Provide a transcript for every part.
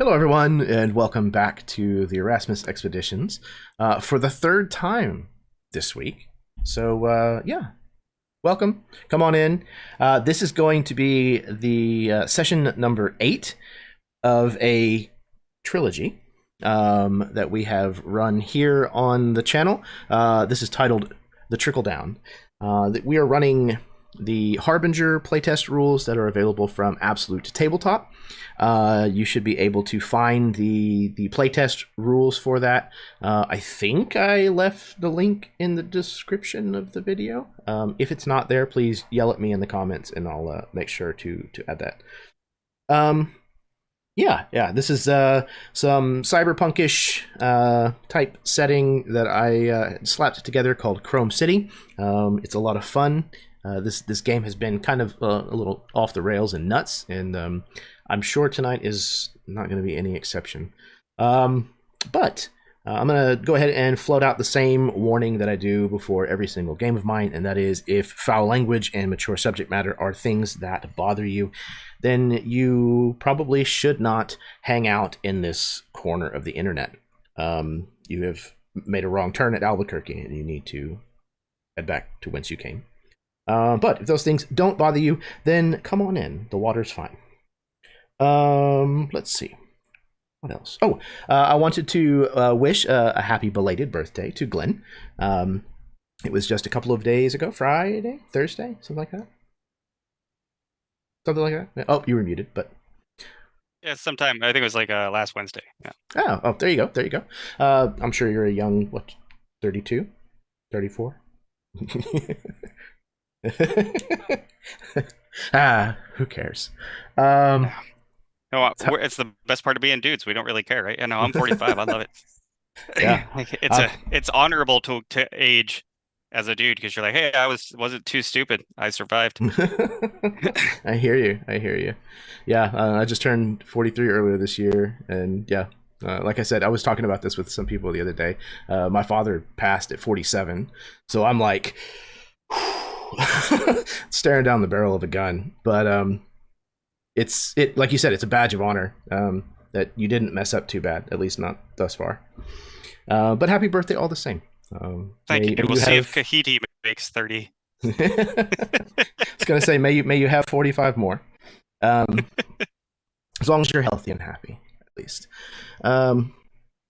Hello, everyone, and welcome back to the Erasmus Expeditions for the third time this week. So, yeah, welcome. Come on in. This is going to be the session number 8 of a trilogy that we have run here on the channel. This is titled The Trickle Down. We are running the Harbinger playtest rules that are available from Absolute Tabletop. You should be able to find the playtest rules for that. I think I left the link in the description of the video. If it's not there, please yell at me in the comments and I'll make sure to add that. Yeah, this is some cyberpunkish type setting that I slapped together called Chrome City. It's a lot of fun. This game has been kind of a little off the rails and nuts, and I'm sure tonight is not going to be any exception. But I'm going to go ahead and float out the same warning that I do before every single game of mine, and that is if foul language and mature subject matter are things that bother you, then you probably should not hang out in this corner of the internet. You have made a wrong turn at Albuquerque, and you need to head back to whence you came. But if those things don't bother you, then come on in. The water's fine. Let's see. What else? Oh, I wanted to wish a happy belated birthday to Glenn. It was just a couple of days ago. Friday? Thursday? Something like that? Something like that? Oh, you were muted, but... Yeah, sometime. I think it was like last Wednesday. Yeah. Oh, there you go. There you go. I'm sure you're a young, 32? 34? Who cares? No, it's the best part of being dudes. We don't really care, right? I'm 45. I love it. Yeah, it's honorable to age as a dude because you're like, hey, I wasn't too stupid. I survived. I hear you. Yeah, I just turned 43 earlier this year, and yeah, like I said, I was talking about this with some people the other day. My father passed at 47, so I'm like staring down the barrel of a gun. But it's like you said, it's a badge of honor that you didn't mess up too bad, at least not thus far. But happy birthday all the same. Thank you. We'll see if Kahiti makes 30. I was gonna say, may you have 45 more, as long as you're healthy and happy, at least.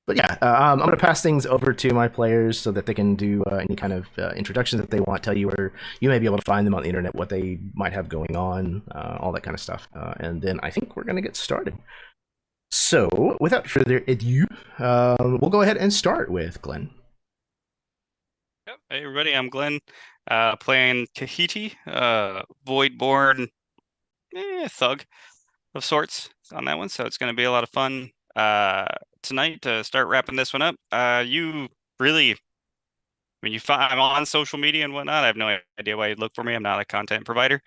But yeah, I'm going to pass things over to my players so that they can do any kind of introductions that they want, tell you where you may be able to find them on the internet, what they might have going on, all that kind of stuff. And then I think we're going to get started. So without further ado, we'll go ahead and start with Glenn. Yep. Hey, everybody, I'm Glenn, playing Kahiti, Void-born thug of sorts on that one. So it's going to be a lot of fun. Tonight to start wrapping this one up. You really, when I'm on social media and whatnot, I have no idea why you'd look for me. I'm not a content provider.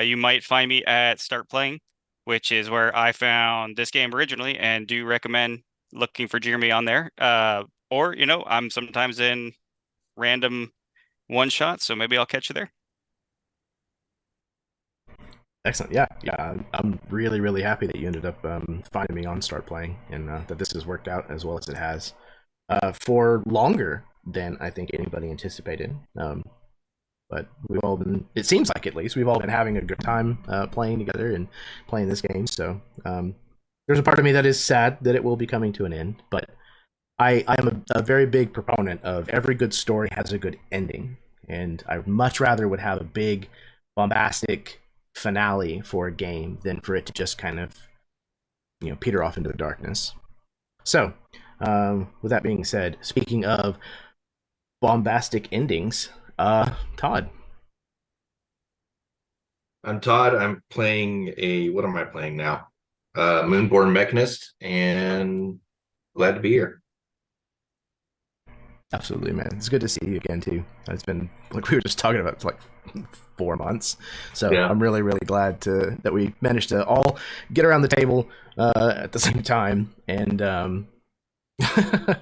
You might find me at Start Playing, which is where I found this game originally, and do recommend looking for Jeremy on there. Or I'm sometimes in random one shots, so maybe I'll catch you there. Excellent. Yeah. I'm really happy that you ended up finding me on Start Playing, and that this has worked out as well as it has for longer than I think anybody anticipated. But we've all been, it seems like at least, we've all been having a good time playing together and playing this game. So there's a part of me that is sad that it will be coming to an end, but I am a very big proponent of every good story has a good ending, and I much rather would have a big, bombastic finale for a game than for it to just kind of peter off into the darkness. So with that being said, speaking of bombastic endings, Todd. I'm Todd. I'm playing what am I playing now? Moonborn Mechanist, and glad to be here. Absolutely, man. It's good to see you again too. It's been, like we were just talking about, it's like 4 months. So yeah. I'm really glad that we managed to all get around the table at the same time. And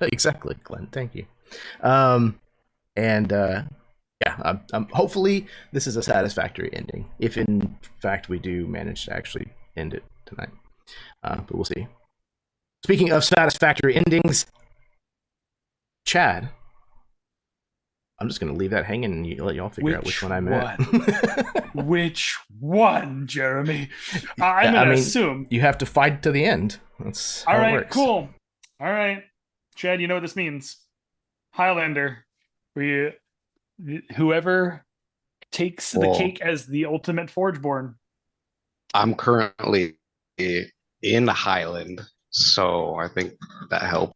exactly, Glenn. Thank you. Yeah, hopefully this is a satisfactory ending. If in fact we do manage to actually end it tonight, but we'll see. Speaking of satisfactory endings, Chad, I'm just going to leave that hanging and let y'all figure out which one I meant. Which one, Jeremy? I'm going to assume. You have to fight to the end. That's how it works. Cool. All right. Chad, you know what this means. Highlander, whoever takes the cake as the ultimate Forgeborn. I'm currently in Highland, so I think that helps.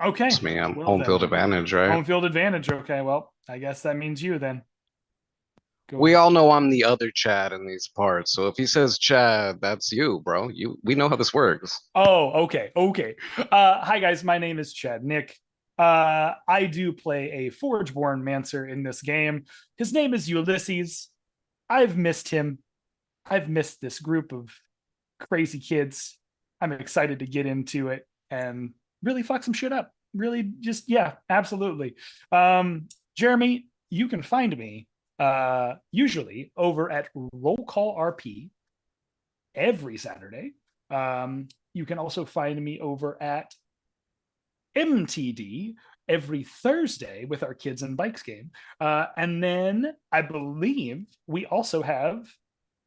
Okay. Me. I'm home field advantage, right? Home field advantage. Okay, well, I guess that means you then. We all know I'm the other Chad in these parts, so if he says Chad, that's you, bro. We know how this works. Oh, okay. Hi guys, my name is Chad Nick. I do play a Forgeborn Mancer in this game. His name is Ulysses. I've missed him. I've missed this group of crazy kids. I'm excited to get into it and really fuck some shit up. Really just, yeah, absolutely. Jeremy, you can find me usually over at Roll Call RP every Saturday. You can also find me over at MTD every Thursday with our Kids and Bikes game. And then I believe we also have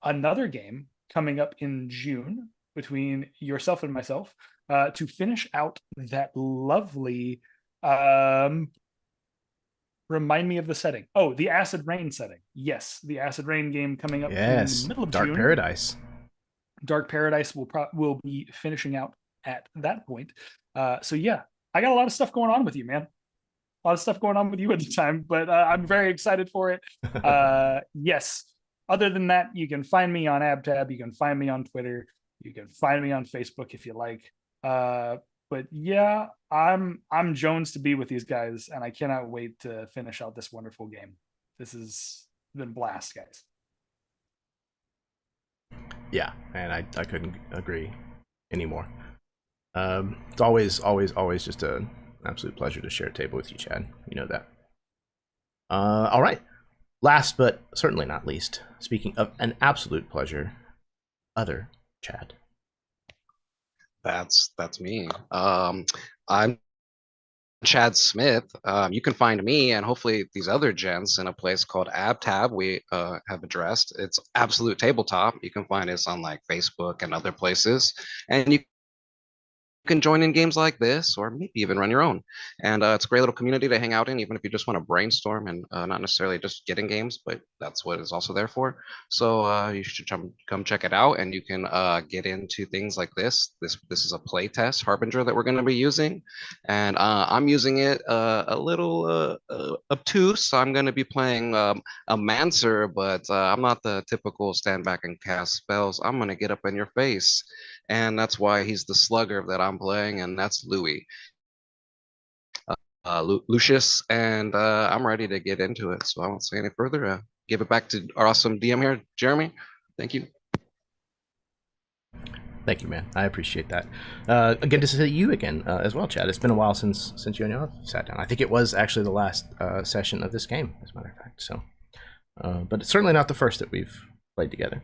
another game coming up in June between yourself and myself to finish out that lovely remind me of the setting. Oh, the Acid Rain setting. Yes, the Acid Rain game coming up in the middle of June. Dark Paradise. Dark Paradise will be finishing out at that point. So yeah, I got a lot of stuff going on with you, man. A lot of stuff going on with you at the time, but I'm very excited for it. Yes. Other than that, you can find me on AbTab. You can find me on Twitter. You can find me on Facebook if you like. But yeah, I'm Jones to be with these guys, and I cannot wait to finish out this wonderful game. This has been blast, guys. Yeah, and I couldn't agree anymore. It's always just an absolute pleasure to share a table with you, Chad. You know that. All right. Last but certainly not least, speaking of an absolute pleasure, other Chad. That's me. I'm Chad Smith. You can find me and hopefully these other gents in a place called AbTab. We have addressed. It's Absolute Tabletop. You can find us on like Facebook and other places, and you can join in games like this, or maybe even run your own. And it's a great little community to hang out in, even if you just want to brainstorm and not necessarily just get in games, but that's what it's also there for. So you should come check it out, and you can get into things like this. This is a play test Harbinger that we're going to be using, and I'm using it a little obtuse. I'm going to be playing a Mancer, but I'm not the typical stand back and cast spells. I'm going to get up in your face. And that's why he's the slugger that I'm playing, and that's Louis. Lucius, and I'm ready to get into it, so I won't say any further. Give it back to our awesome DM here, Jeremy. Thank you. Thank you, man. I appreciate that. Again, to see you again as well, Chad. It's been a while since you and I sat down. I think it was actually the last session of this game, as a matter of fact. So, but it's certainly not the first that we've played together.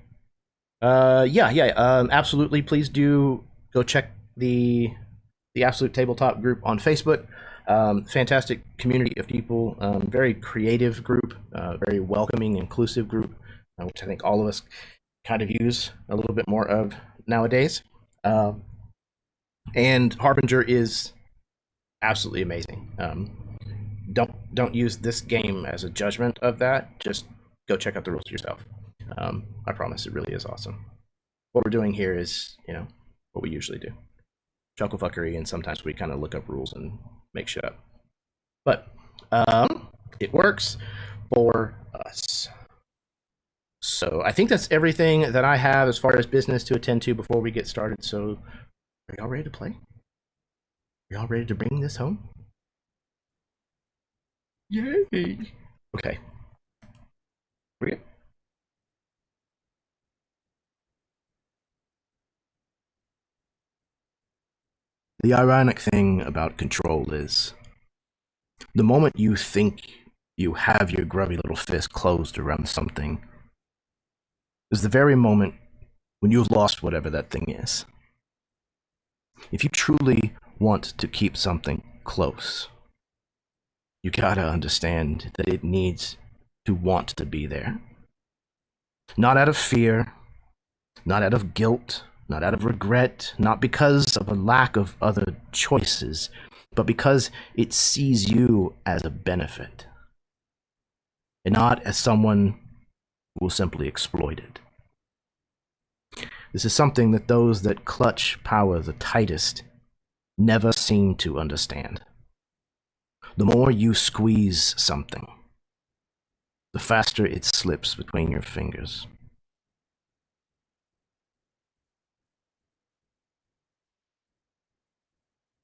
Absolutely. Please do go check the Absolute Tabletop group on Facebook. Fantastic community of people, very creative group, very welcoming, inclusive group, which I think all of us kind of use a little bit more of nowadays. And Harbinger is absolutely amazing. Don't use this game as a judgment of that. Just go check out the rules yourself. I promise it really is awesome. What we're doing here is, what we usually do. Chucklefuckery, and sometimes we kind of look up rules and make shit up. But it works for us. So I think that's everything that I have as far as business to attend to before we get started. So are y'all ready to play? Are y'all ready to bring this home? Yay! Okay. We good? The ironic thing about control is, the moment you think you have your grubby little fist closed around something is the very moment when you've lost whatever that thing is. If you truly want to keep something close, you gotta understand that it needs to want to be there. Not out of fear, not out of guilt, not out of regret, not because of a lack of other choices, but because it sees you as a benefit, and not as someone who will simply exploit it. This is something that those that clutch power the tightest never seem to understand. The more you squeeze something, the faster it slips between your fingers.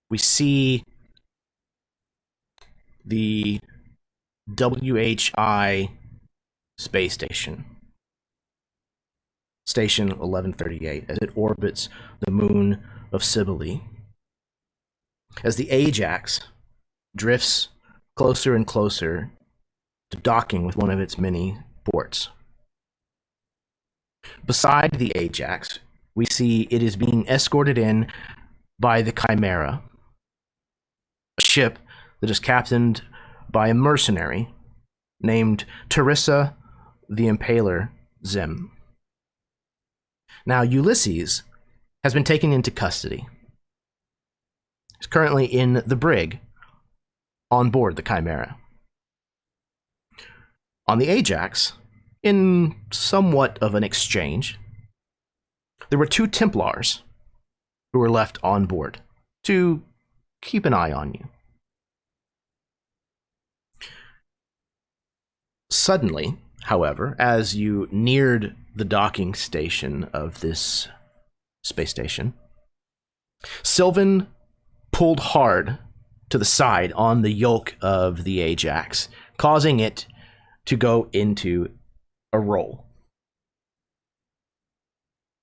We see the WHI space station, Station 1138, as it orbits the moon of Cybele. As the Ajax drifts closer and closer to docking with one of its many ports. Beside the Ajax, we see it is being escorted in by the Chimera, a ship that is captained by a mercenary named Teresa the Impaler Zim. Now, Ulysses has been taken into custody. He's currently in the brig on board the Chimera. On the Ajax, in somewhat of an exchange, there were 2 Templars who were left on board to keep an eye on you. Suddenly, however, as you neared the docking station of this space station, Sylvan pulled hard to the side on the yoke of the Ajax, causing it to go into a roll.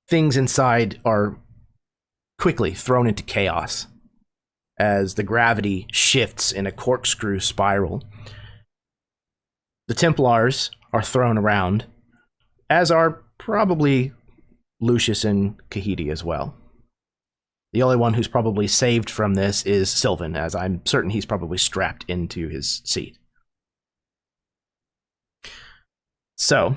Things inside are quickly thrown into chaos as the gravity shifts in a corkscrew spiral. The Templars are thrown around, as are probably Lucius and Kahiti as well. The only one who's probably saved from this is Sylvan, as I'm certain he's probably strapped into his seat. So,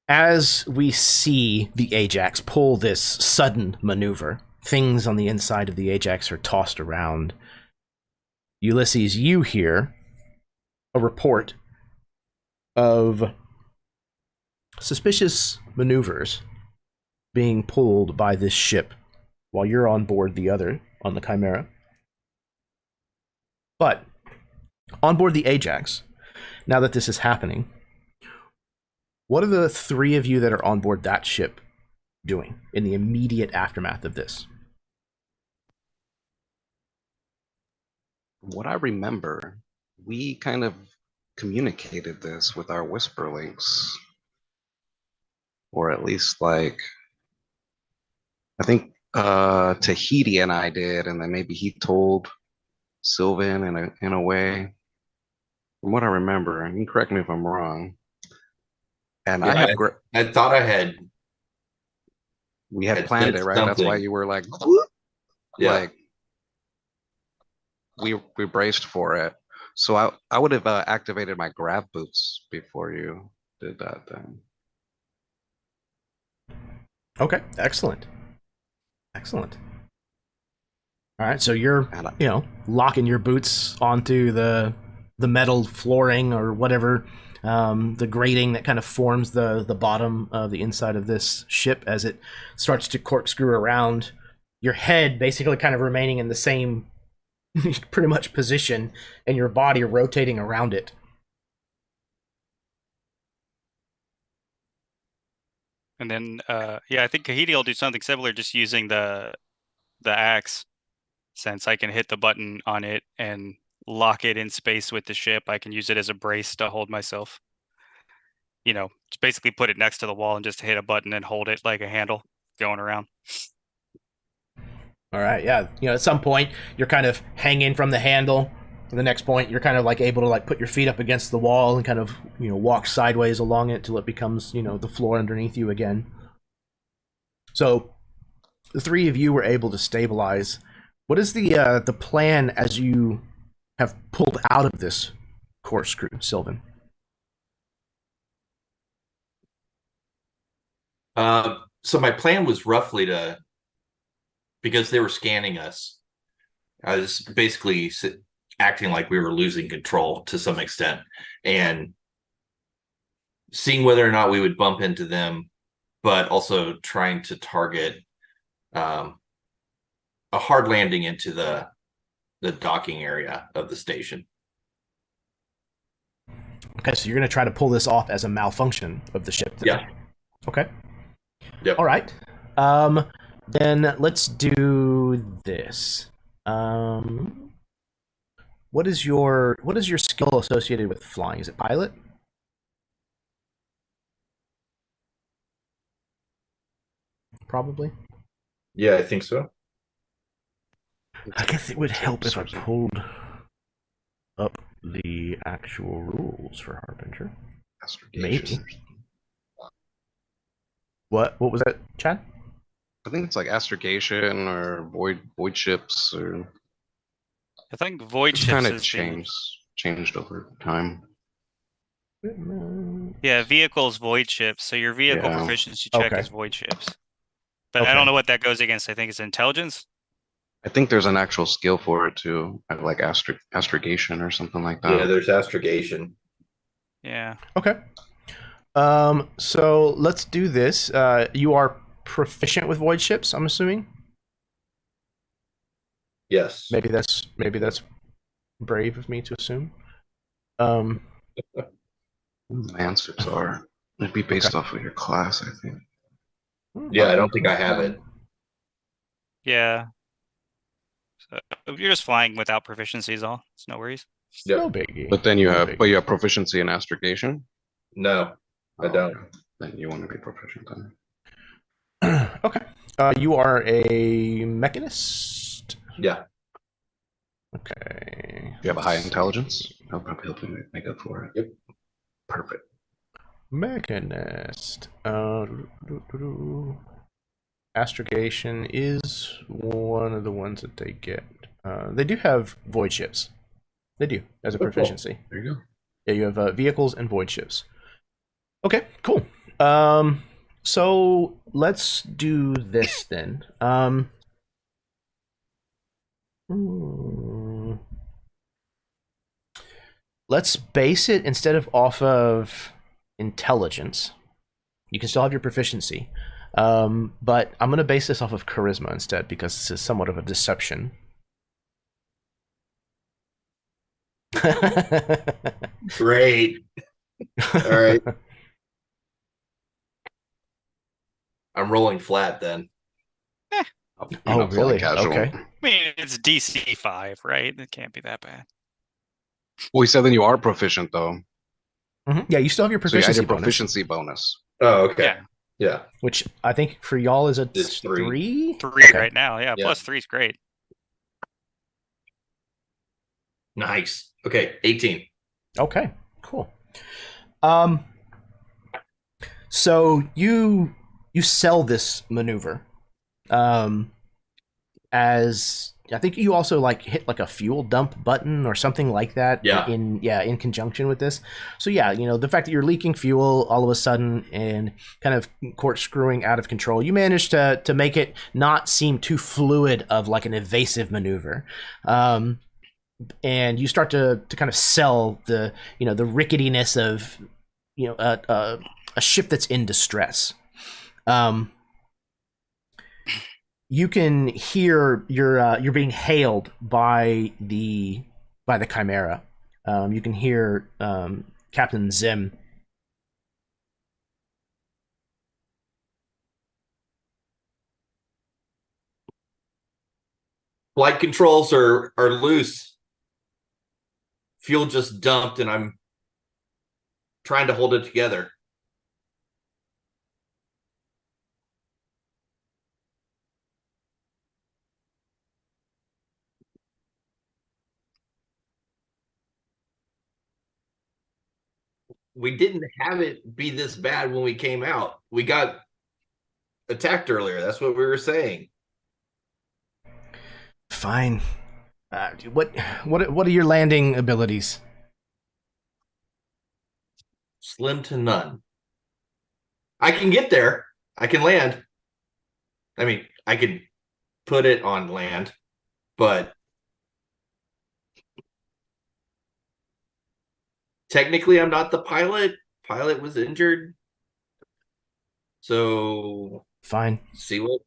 as we see the Ajax pull this sudden maneuver, things on the inside of the Ajax are tossed around. Ulysses, you hear a report of suspicious maneuvers being pulled by this ship while you're on board the other, on the Chimera. But on board the Ajax, now that this is happening, what are the 3 of you that are on board that ship doing in the immediate aftermath of this? What I remember, we kind of communicated this with our whisperlings, or at least like, I think Tahiti and I did, and then maybe he told Sylvan in a way. From what I remember, and you can correct me if I'm wrong. And Yeah, I thought we had planned it, right? something. That's why you were like, Yeah. like we braced for it. So I would have activated my grav boots before you did that then. Okay, excellent. Excellent. All right, so you're, locking your boots onto the metal flooring or whatever, the grating that kind of forms the bottom of the inside of this ship as it starts to corkscrew around. Your head basically kind of remaining in the same pretty much position, and your body rotating around it. And then, I think Kahiti will do something similar, just using the axe. Since I can hit the button on it and lock it in space with the ship, I can use it as a brace to hold myself. Just basically put it next to the wall and just hit a button and hold it like a handle going around. All right, yeah. At some point, you're kind of hanging from the handle. At the next point, you're kind of like able to like put your feet up against the wall and kind of, walk sideways along it till it becomes, the floor underneath you again. So, the three of you were able to stabilize. What is the plan as you have pulled out of this corkscrew, Sylvan? So my plan was roughly to, because they were scanning us, I was basically acting like we were losing control to some extent and seeing whether or not we would bump into them, but also trying to target a hard landing into the docking area of the station. Okay, so you're going to try to pull this off as a malfunction of the ship. Then. Yeah. Okay. Yep. All right. Then let's do this. What is your skill associated with flying? Is it pilot? Probably. Yeah, I think so. I guess it would help if I pulled up the actual rules for Harbinger. Maybe. What was that, Chad? I think it's like astrogation or void ships, or I think void it's ships kind of is changed over time. yeah, vehicles void ships. So your vehicle Yeah. proficiency check Okay. is void ships. But I Okay. don't know what that goes against. I think it's intelligence. I think there's an actual skill for it too, like astrogation or something like that. Yeah, there's astrogation. Yeah. Okay. So let's do this. You are proficient with void ships, I'm assuming. Yes. Maybe that's brave of me to assume. Answers are. It'd be based off of your class, I think. Yeah, I don't think I have it. Yeah. So you're just flying without proficiencies, all. It's no worries. Yep. No biggie. But then you No have, biggie. but you have proficiency in astrogation. No, I don't. Okay. Then you want to be proficient then. Okay. You are a mechanist. Yeah. Okay. You have a high intelligence. I'll probably help you make up for it. Yep. Perfect. Mechanist. Astrogation is one of the ones that they get. They do have void ships. They do, as a Oh, cool. proficiency. There you go. Yeah, you have vehicles and void ships. Okay, cool. So let's do this then. Let's base it instead of off of intelligence. You can still have your proficiency, but I'm going to base this off of charisma instead because this is somewhat of a deception. Great. All right. I'm rolling flat then. You're Oh, not flying really? casual. Okay. I mean, it's DC 5, right? It can't be that bad. Well, he said then you are proficient though. Yeah, you still have your So you add proficiency your bonus, proficiency bonus. Oh, okay. Yeah. Yeah. which I think for y'all is a It's 3. 3. 3 Okay. right now. Yeah, Yeah. plus 3 is great. Nice. Okay, 18. Okay, cool. So you sell this maneuver, as I think you also like hit like a fuel dump button or something like that. Yeah. In conjunction with this. So yeah, the fact that you're leaking fuel all of a sudden and kind of corkscrewing out of control, you manage to make it not seem too fluid of like an evasive maneuver. And you start to kind of sell the the ricketiness of a ship that's in distress. You can hear you're being hailed by the Chimera. You can hear Captain Zim. Flight controls are loose. Fuel just dumped and I'm trying to hold it together. We didn't have it be this bad when we came out. We got attacked earlier. That's what we were saying. Fine. What are your landing abilities? Slim to none. I can get there. I can land. I mean, I could put it on land, but technically I'm not the pilot. Pilot was injured. So Fine. see what?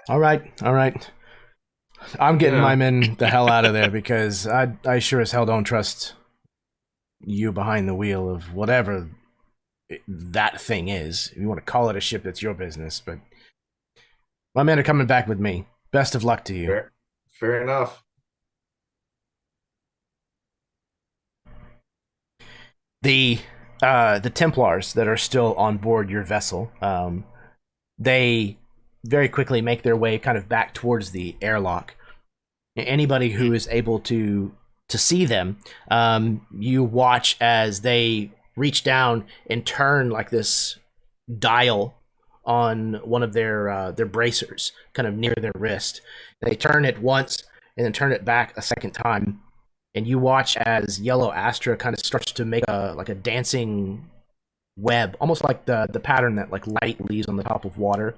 All right. I'm getting Yeah. my men the hell out of there because I sure as hell don't trust you behind the wheel of whatever that thing is. If you want to call it a ship, that's your business. But my men are coming back with me. Best of luck to you. Fair enough. The Templars that are still on board your vessel, they very quickly make their way kind of back towards the airlock. Anybody who is able to see them, you watch as they reach down and turn like this dial on one of their bracers, kind of near their wrist. They turn it once and then turn it back a second time, and you watch as Yellow Astra kind of starts to make a dancing web, almost like the pattern that like light leaves on the top of water,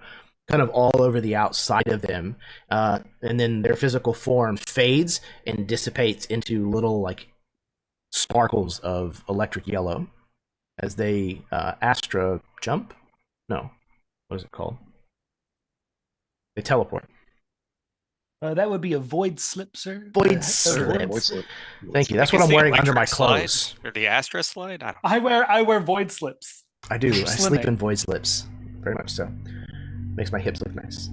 kind of all over the outside of them, and then their physical form fades and dissipates into little like sparkles of electric yellow as they Astra jump. No, what is it called? They teleport. That would be a void slip, sir. Void A slip. Void slip. Thank you. That's You what I'm see wearing under my electric slide, clothes. or the Astra slide. I don't. I wear void slips. I do. I Slimming. sleep in void slips. Very much so. Makes my hips look nice.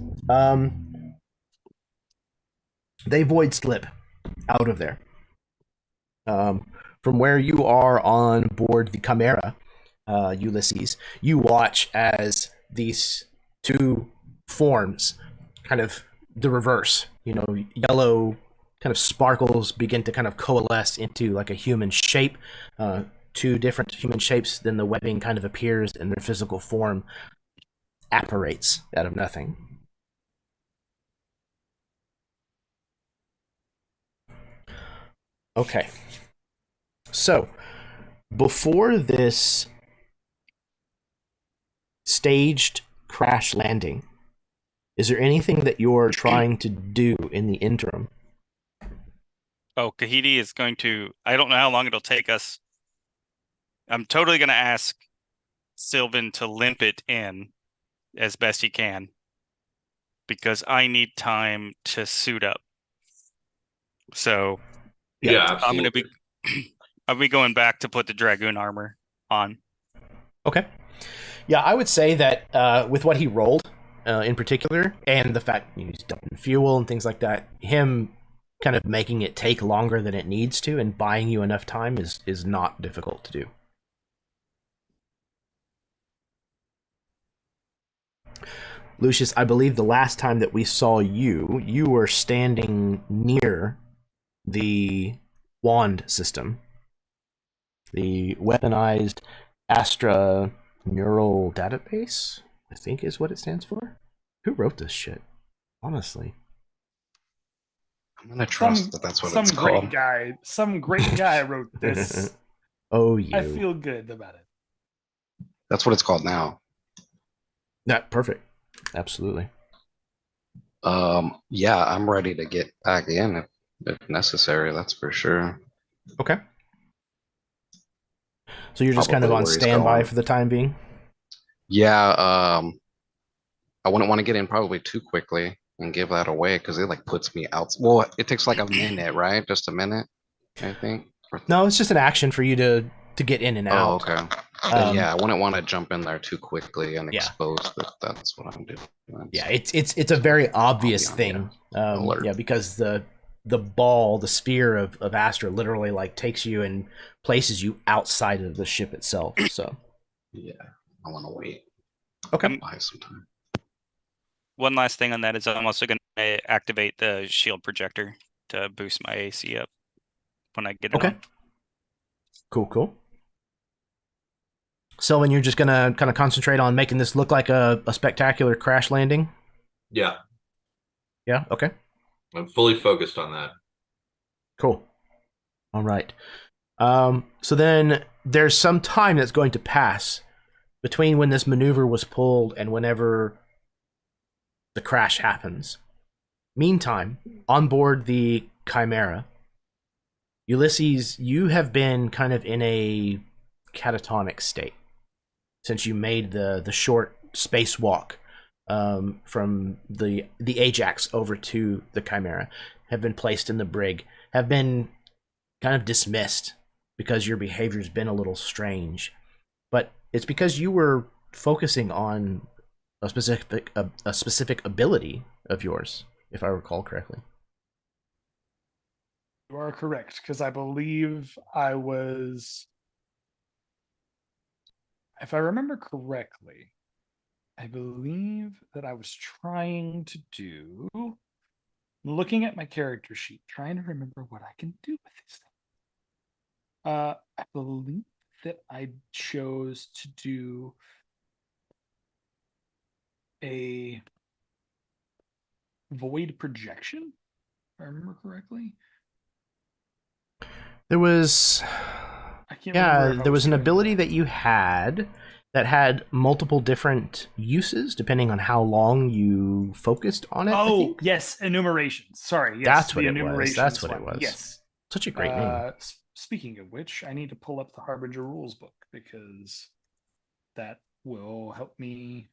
They void slip out of there. From where you are on board the Chimera, Ulysses, you watch as these two forms, kind of the reverse, yellow kind of sparkles begin to kind of coalesce into like a human shape. Two different human shapes, then the webbing kind of appears and their physical form apparates out of nothing. Okay. So, before this staged crash landing, is there anything that you're trying to do in the interim? Oh, Kahiti is going to. I don't know how long it'll take us. I'm totally going to ask Sylvan to limp it in as best he can because I need time to suit up. So Yeah, I'm going to be. I'll be going back to put the Dragoon armor on. Okay. Yeah, I would say that with what he rolled in particular, and the fact he's dumping fuel and things like that, him kind of making it take longer than it needs to and buying you enough time is not difficult to do. Lucius, I believe the last time that we saw you, you were standing near the wand system. The weaponized Astra neural database, I think is what it stands for. Who wrote this shit? Honestly. I'm gonna trust that that's what it's called. Some great guy wrote this. Oh, you. I feel good about it. That's what it's called now. Yeah, perfect. Absolutely. Yeah, I'm ready to get back in if necessary, that's for sure. Okay. So you're just kind of on standby for the time being? Yeah, I wouldn't want to get in probably too quickly and give that away because it like puts me out. Well, it takes like a minute, right? Just a minute, I think. No, it's just an action for you to get in and out. Oh, okay. Yeah, I wouldn't want to jump in there too quickly and expose that that's what I'm doing. Yeah, it's a very obvious thing. Yeah, because the ball, the sphere of Astra literally like takes you and places you outside of the ship itself. So yeah, I want to wait. Okay. Buy some time. One last thing on that is I'm also going to activate the shield projector to boost my AC up when I get it on. Cool. Sylvan, you're just gonna kind of concentrate on making this look like a spectacular crash landing? Yeah. Yeah, okay. I'm fully focused on that. Cool. All right. So then there's some time that's going to pass between when this maneuver was pulled and whenever the crash happens. Meantime, on board the Chimera, Ulysses, you have been kind of in a catatonic state since you made the short spacewalk from the Ajax over to the Chimera, have been placed in the brig, have been kind of dismissed because your behavior's been a little strange. But it's because you were focusing on a specific ability of yours, if I recall correctly. You are correct, because I believe I was, if I remember correctly, I believe that I was trying to do, looking at my character sheet, trying to remember what I can do with these things. I believe that I chose to do a void projection, if I remember correctly. There was, I can't remember if there was an doing ability that. that you had that had multiple different uses depending on how long you focused on it. I Oh, think. yes, enumerations. Sorry, yes, That's what the it was. enumerations That's what it one. was. Yes. Such a great name. Speaking of which, I need to pull up the Harbinger rules book because that will help me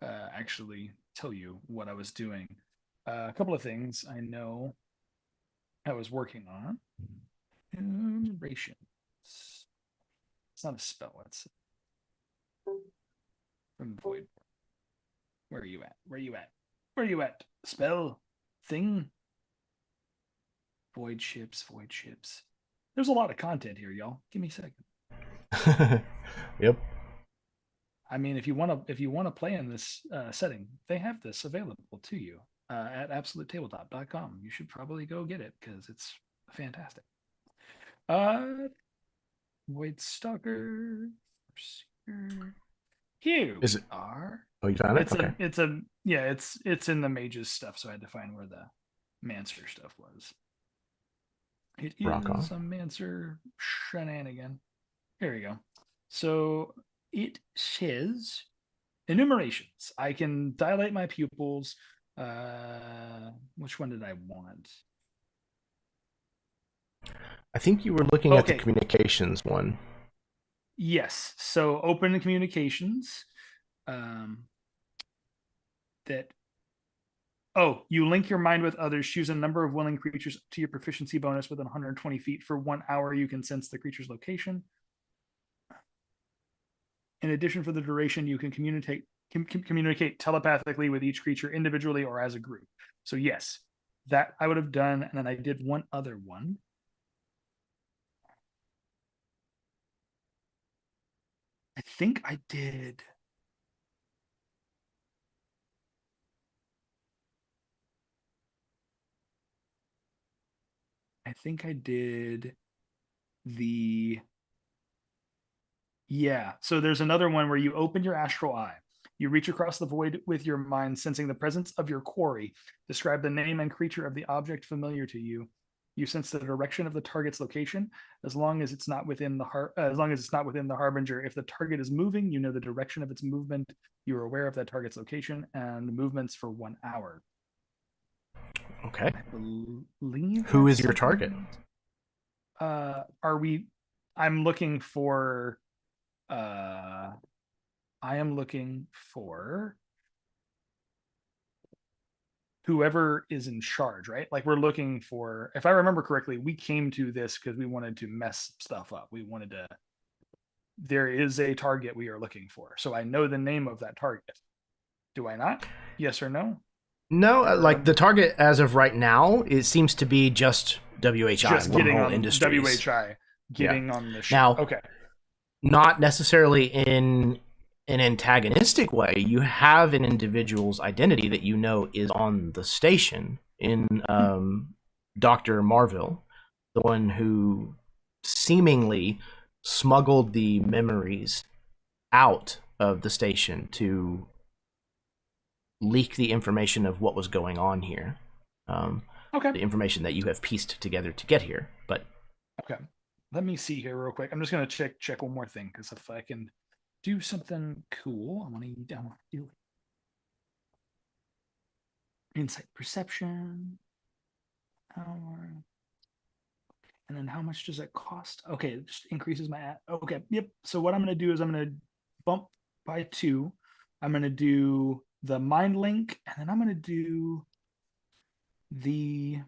actually tell you what I was doing. A couple of things I know I was working on. Enumerations. It's not a spell. It's from Void. Where are you at? Where are you at? Where are you at? Spell thing. Void ships, void ships. There's a lot of content here, y'all. Give me a second. Yep. I mean, if you want to play in this setting, they have this available to you at absolutetabletop.com. You should probably go get it because it's fantastic. Void Stalker. Here Is we it? are. Oh, you found it? Okay. It's in the mages stuff, so I had to find where the Mancer stuff was. It Rock is on. a Mancer shenanigan. Here we go. So it says enumerations. I can dilate my pupils. Which one did I want? I think you were looking at the Okay. communications one. Yes. So open communications. That. Oh, you link your mind with others. Choose a number of willing creatures to your proficiency bonus within 120 feet. For 1 hour, you can sense the creature's location. In addition, for the duration, you can communicate telepathically with each creature individually or as a group. So yes, that I would have done, and then I did one other one. I think I did. Yeah, so there's another one where you open your astral eye. You reach across the void with your mind, sensing the presence of your quarry. Describe the name and creature of the object familiar to you. You sense the direction of the target's location, as long as it's not within the harbinger. If the target is moving, you know the direction of its movement. You are aware of that target's location and movements for 1 hour. Okay. I believe. Who is your target? I'm looking for. I am looking for whoever is in charge, right? Like we're looking for, if I remember correctly, we came to this because we wanted to mess stuff up. There is a target we are looking for. So I know the name of that target. Do I not? Yes or no? No, like the target as of right now, it seems to be just WHI, just Wyrm getting Hole on Industries. WHI, getting on the ship. Now, okay. Not necessarily in an antagonistic way. You have an individual's identity that you know is on the station in Dr. Marville, the one who seemingly smuggled the memories out of the station to leak the information of what was going on here. Okay. The information that you have pieced together to get here. But Okay. Let me see here real quick. I'm just gonna check one more thing, because if I can do something cool, I want to do insight perception. And then how much does it cost? Okay, it just increases my okay, yep. So what I'm gonna do is I'm gonna bump by 2. I'm gonna do the mind link, and then I'm gonna do the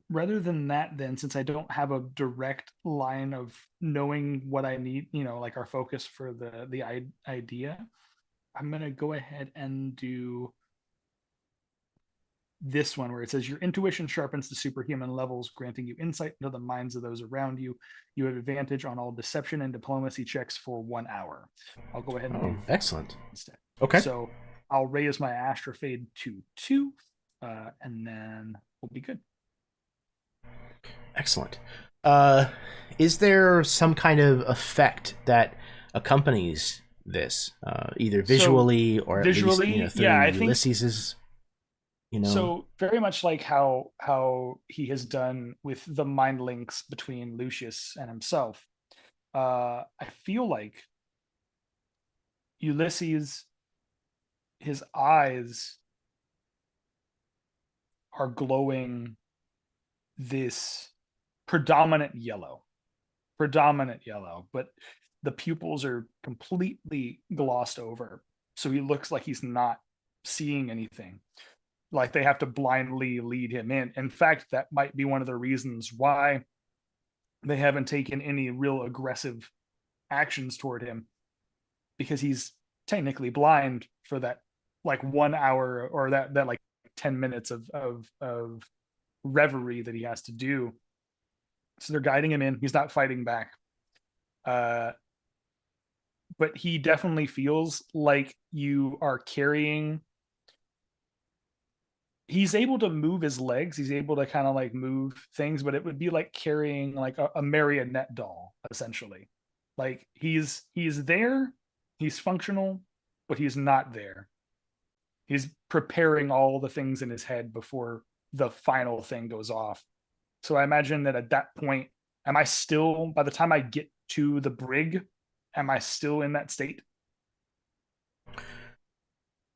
rather than that, then, since I don't have a direct line of knowing what I need, like our focus for the idea, I'm gonna go ahead and do this one where it says your intuition sharpens to superhuman levels, granting you insight into the minds of those around you. You have advantage on all deception and diplomacy checks for 1 hour. I'll go ahead and do excellent. instead. Okay. So I'll raise my Astra Fade to 2, and then we'll be good. Excellent. Is there some kind of effect that accompanies this, either visually or at visually, least through I think Ulysses's? So very much like how he has done with the mind links between Lucius and himself. I feel like Ulysses, his eyes are glowing this predominant yellow, but the pupils are completely glossed over. So he looks like he's not seeing anything. Like they have to blindly lead him in. In fact, that might be one of the reasons why they haven't taken any real aggressive actions toward him, because he's technically blind for that like 1 hour or that like 10 minutes of reverie that he has to do. So they're guiding him in. He's not fighting back. But he definitely feels like you are carrying. He's able to move his legs. He's able to kind of like move things, but it would be like carrying like a marionette doll, essentially. Like he's there, he's functional, but he's not there. He's preparing all the things in his head before the final thing goes off. So I imagine that at that point, am I still, by the time I get to the brig, am I still in that state?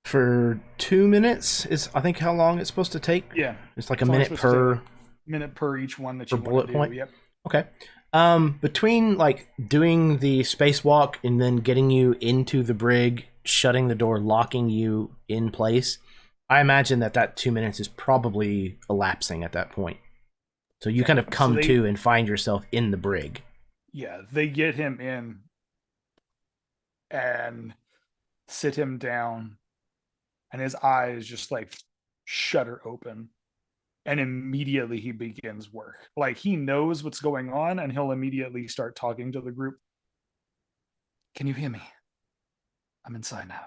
For 2 minutes is, I think, how long it's supposed to take. Yeah, it's like a minute per each one that you bullet want to point. do. Yep. Okay. Between like doing the spacewalk and then getting you into the brig, shutting the door, locking you in place, I imagine that 2 minutes is probably elapsing at that point. So you kind of come to and find yourself in the brig. Yeah, they get him in and sit him down, and his eyes just like shutter open, and immediately he begins work. Like he knows what's going on, and he'll immediately start talking to the group. Can you hear me? I'm inside now.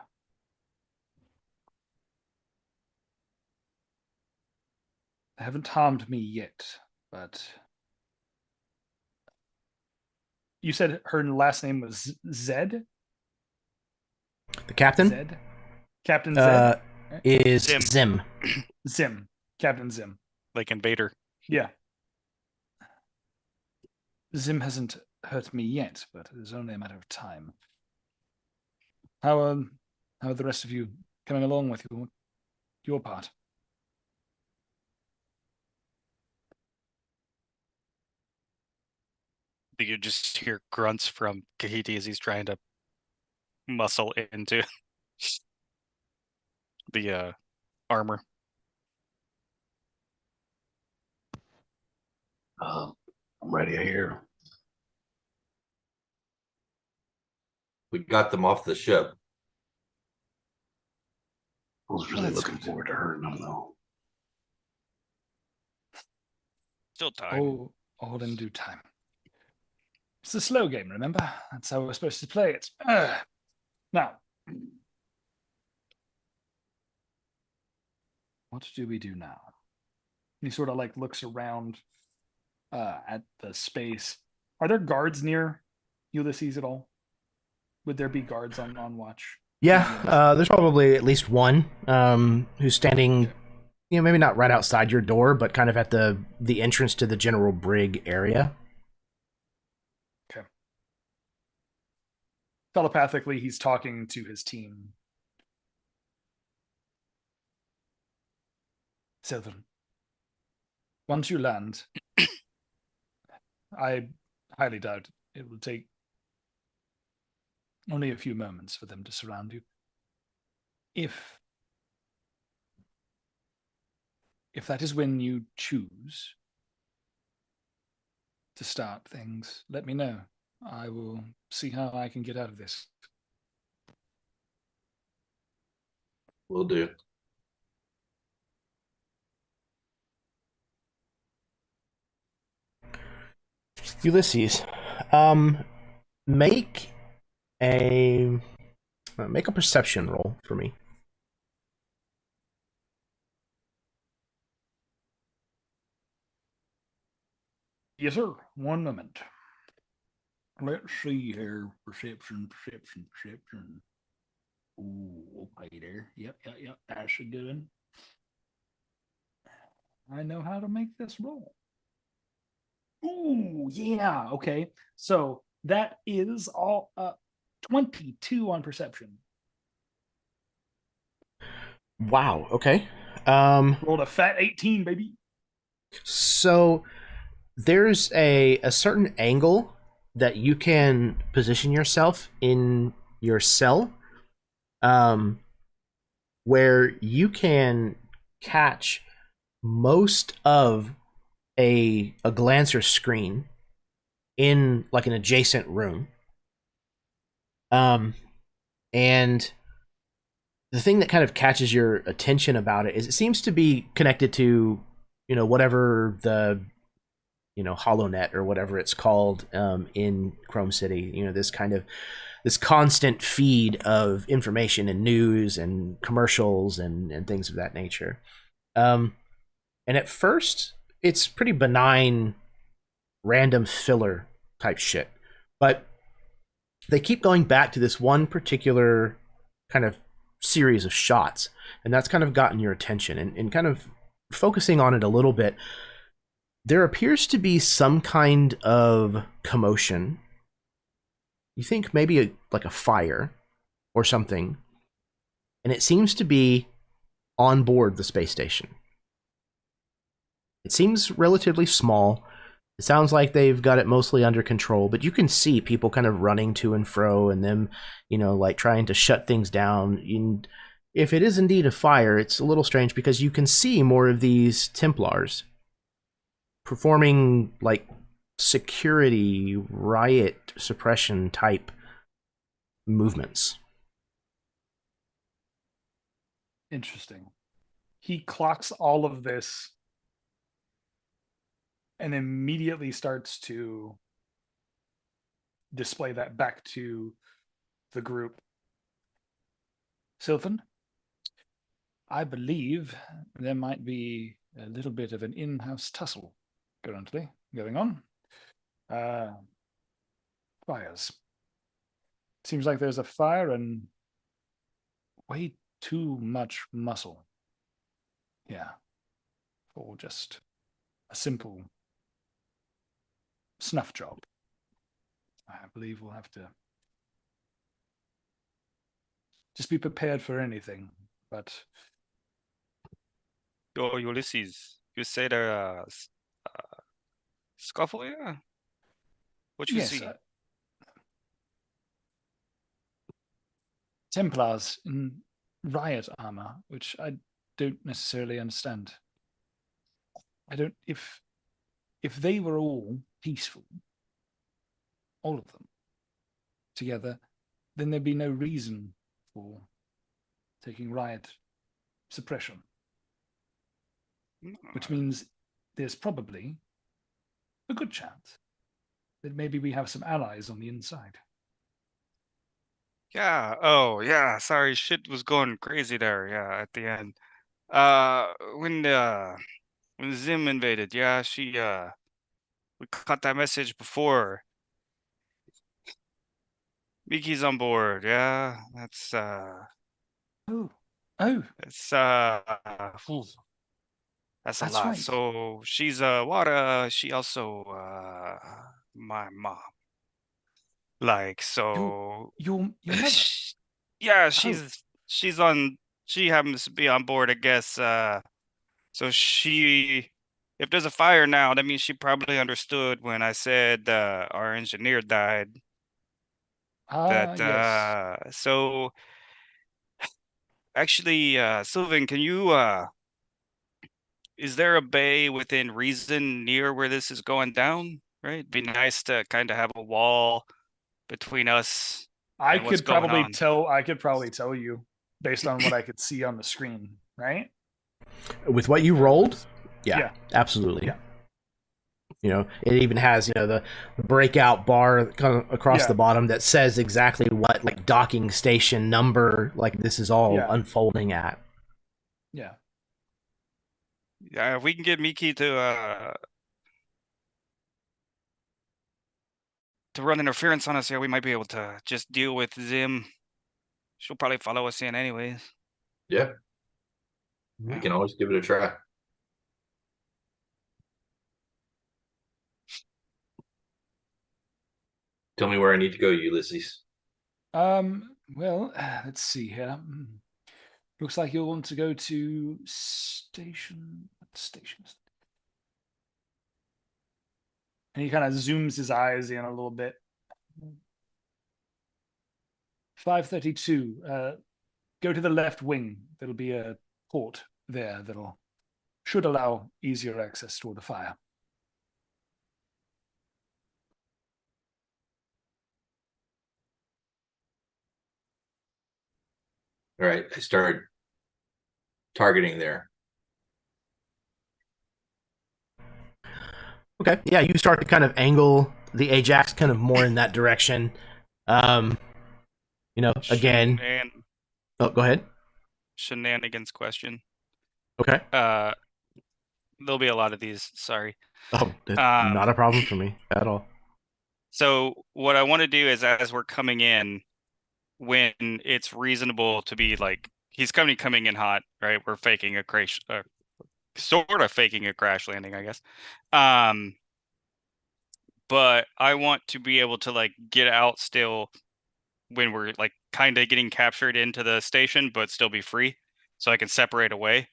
They haven't harmed me yet, but you said her last name was Zed? The captain? Zed? Captain Zed? Is Zim. Zim. Captain Zim. Like Invader. Yeah. Zim hasn't hurt me yet, but it is only a matter of time. How are the rest of you coming along with your part? You just hear grunts from Kahiti as he's trying to muscle into the armor. I'm ready here. We got them off the ship. I was really looking forward to hurting them, though. Still time. All in due time. It's a slow game, remember? That's how we're supposed to play it. Now, what do we do now? He sort of like looks around at the space. Are there guards near Ulysses at all? Would there be guards on watch? Yeah, there's probably at least one who's standing, maybe not right outside your door, but kind of at the entrance to the general brig area. Okay. Telepathically, he's talking to his team. Sylvan, once you land, I highly doubt it will take only a few moments for them to surround you. If that is when you choose to start things, let me know. I will see how I can get out of this. Will do. Ulysses, make a perception roll for me. Yes, sir. One moment. Let's see here. Perception. Ooh, okay there. Yep. That's a good one. I know how to make this roll. Ooh, yeah. Okay. So that is all 22 on perception. Wow. Okay. Rolled a fat 18, baby. So there's a certain angle that you can position yourself in your cell, where you can catch most of a glancer screen in like an adjacent room. And the thing that kind of catches your attention about it is it seems to be connected to, whatever the, HoloNet or whatever it's called in Chrome City. This constant feed of information and news and commercials and things of that nature. And at first, it's pretty benign, random filler type shit. But they keep going back to this one particular kind of series of shots, and that's kind of gotten your attention. And kind of focusing on it a little bit, there appears to be some kind of commotion. You think maybe like a fire or something, and it seems to be on board the space station. It seems relatively small. It sounds like they've got it mostly under control, but you can see people kind of running to and fro and them, like trying to shut things down. And if it is indeed a fire, it's a little strange because you can see more of these Templars performing like security, riot, suppression type movements. Interesting. He clocks all of this and immediately starts to display that back to the group. Sylvan, I believe there might be a little bit of an in-house tussle currently going on. Fires. Seems like there's a fire and way too much muscle. Yeah. For just a simple snuff job. I believe we'll have to just be prepared for anything. But Oh, Ulysses, you say there scuffle, yeah? What you yes, see? Templars in riot armor, which I don't necessarily understand. I don't if they were all peaceful, all of them together, then there'd be no reason for taking riot suppression. Which means there's probably a good chance that maybe we have some allies on the inside. Yeah. Oh, yeah. Sorry, shit was going crazy there. Yeah, at the end. When Zim invaded, yeah, we caught that message before. Miki's on board. Yeah, Oh, that's whew, that's a that's lot. right. So she's Wada. She also my mom. Like so. Your mother. Yeah, Oh, she's on. She happens to be on board, I guess. So if there's a fire now, that means she probably understood when I said our engineer died. That yes. so actually, Sylvan, can you is there a bay within reason near where this is going down? Right? Be nice to kind of have a wall between us I and what's could going probably on. tell you based on what I could see on the screen, right? With what you rolled, Yeah. absolutely. Yeah. You know, it even has, you know, the breakout bar kind of across Yeah. the bottom that says exactly what, like, docking station number, like, this is all Yeah. unfolding at. Yeah. Yeah, if we can get Miki to run interference on us here, we might be able to just deal with Zim. She'll probably follow us in anyways. Yeah. We can always give it a try. Tell me where I need to go, Ulysses. Well, let's see here. Looks like you'll want to go to stations. And he kind of zooms his eyes in a little bit. 532. Go to the left wing. There'll be a port there that'll should allow easier access toward the fire. All right, I start targeting there. Okay, yeah, you start to kind of angle the Ajax kind of more in that direction. You know, again. Oh, go ahead. Shenanigans question. Okay. There'll be a lot of these. Sorry. Oh, not a problem for me at all. So what I want to do is, as we're coming in, when it's reasonable to be like, he's coming in hot, right? We're faking a crash, sort of faking a crash landing, I guess. But I want to be able to like get out still when we're like kind of getting captured into the station, but still be free, so I can separate away.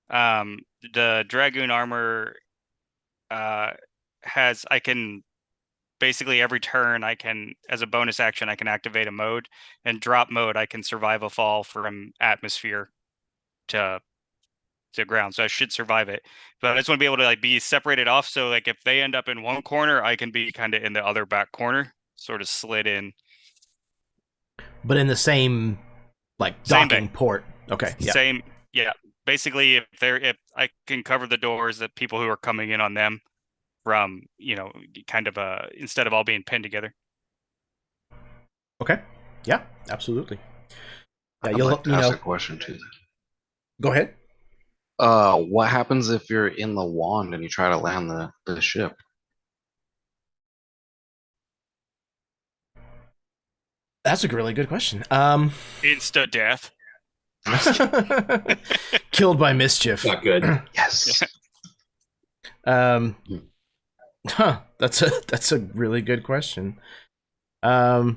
The Dragoon armor has, I can basically every turn I can, as a bonus action, I can activate a mode, and drop mode I can survive a fall from atmosphere to ground, so I should survive it. But I just want to be able to like be separated off, so like if they end up in one corner, I can be kind of in the other back corner, sort of slid in. But in the same, like, Same docking bay. port. Okay. Yeah. Same, yeah. Basically, if I can cover the doors that people who are coming in on them from, you know, kind of instead of all being pinned together. Okay. Yeah, absolutely. Yeah, I'd like to ask a question too. Go ahead. What happens if you're in the wand and you try to land the ship? That's a really good question. Insta death. Killed by mischief. Not good. Yes. That's a really good question. I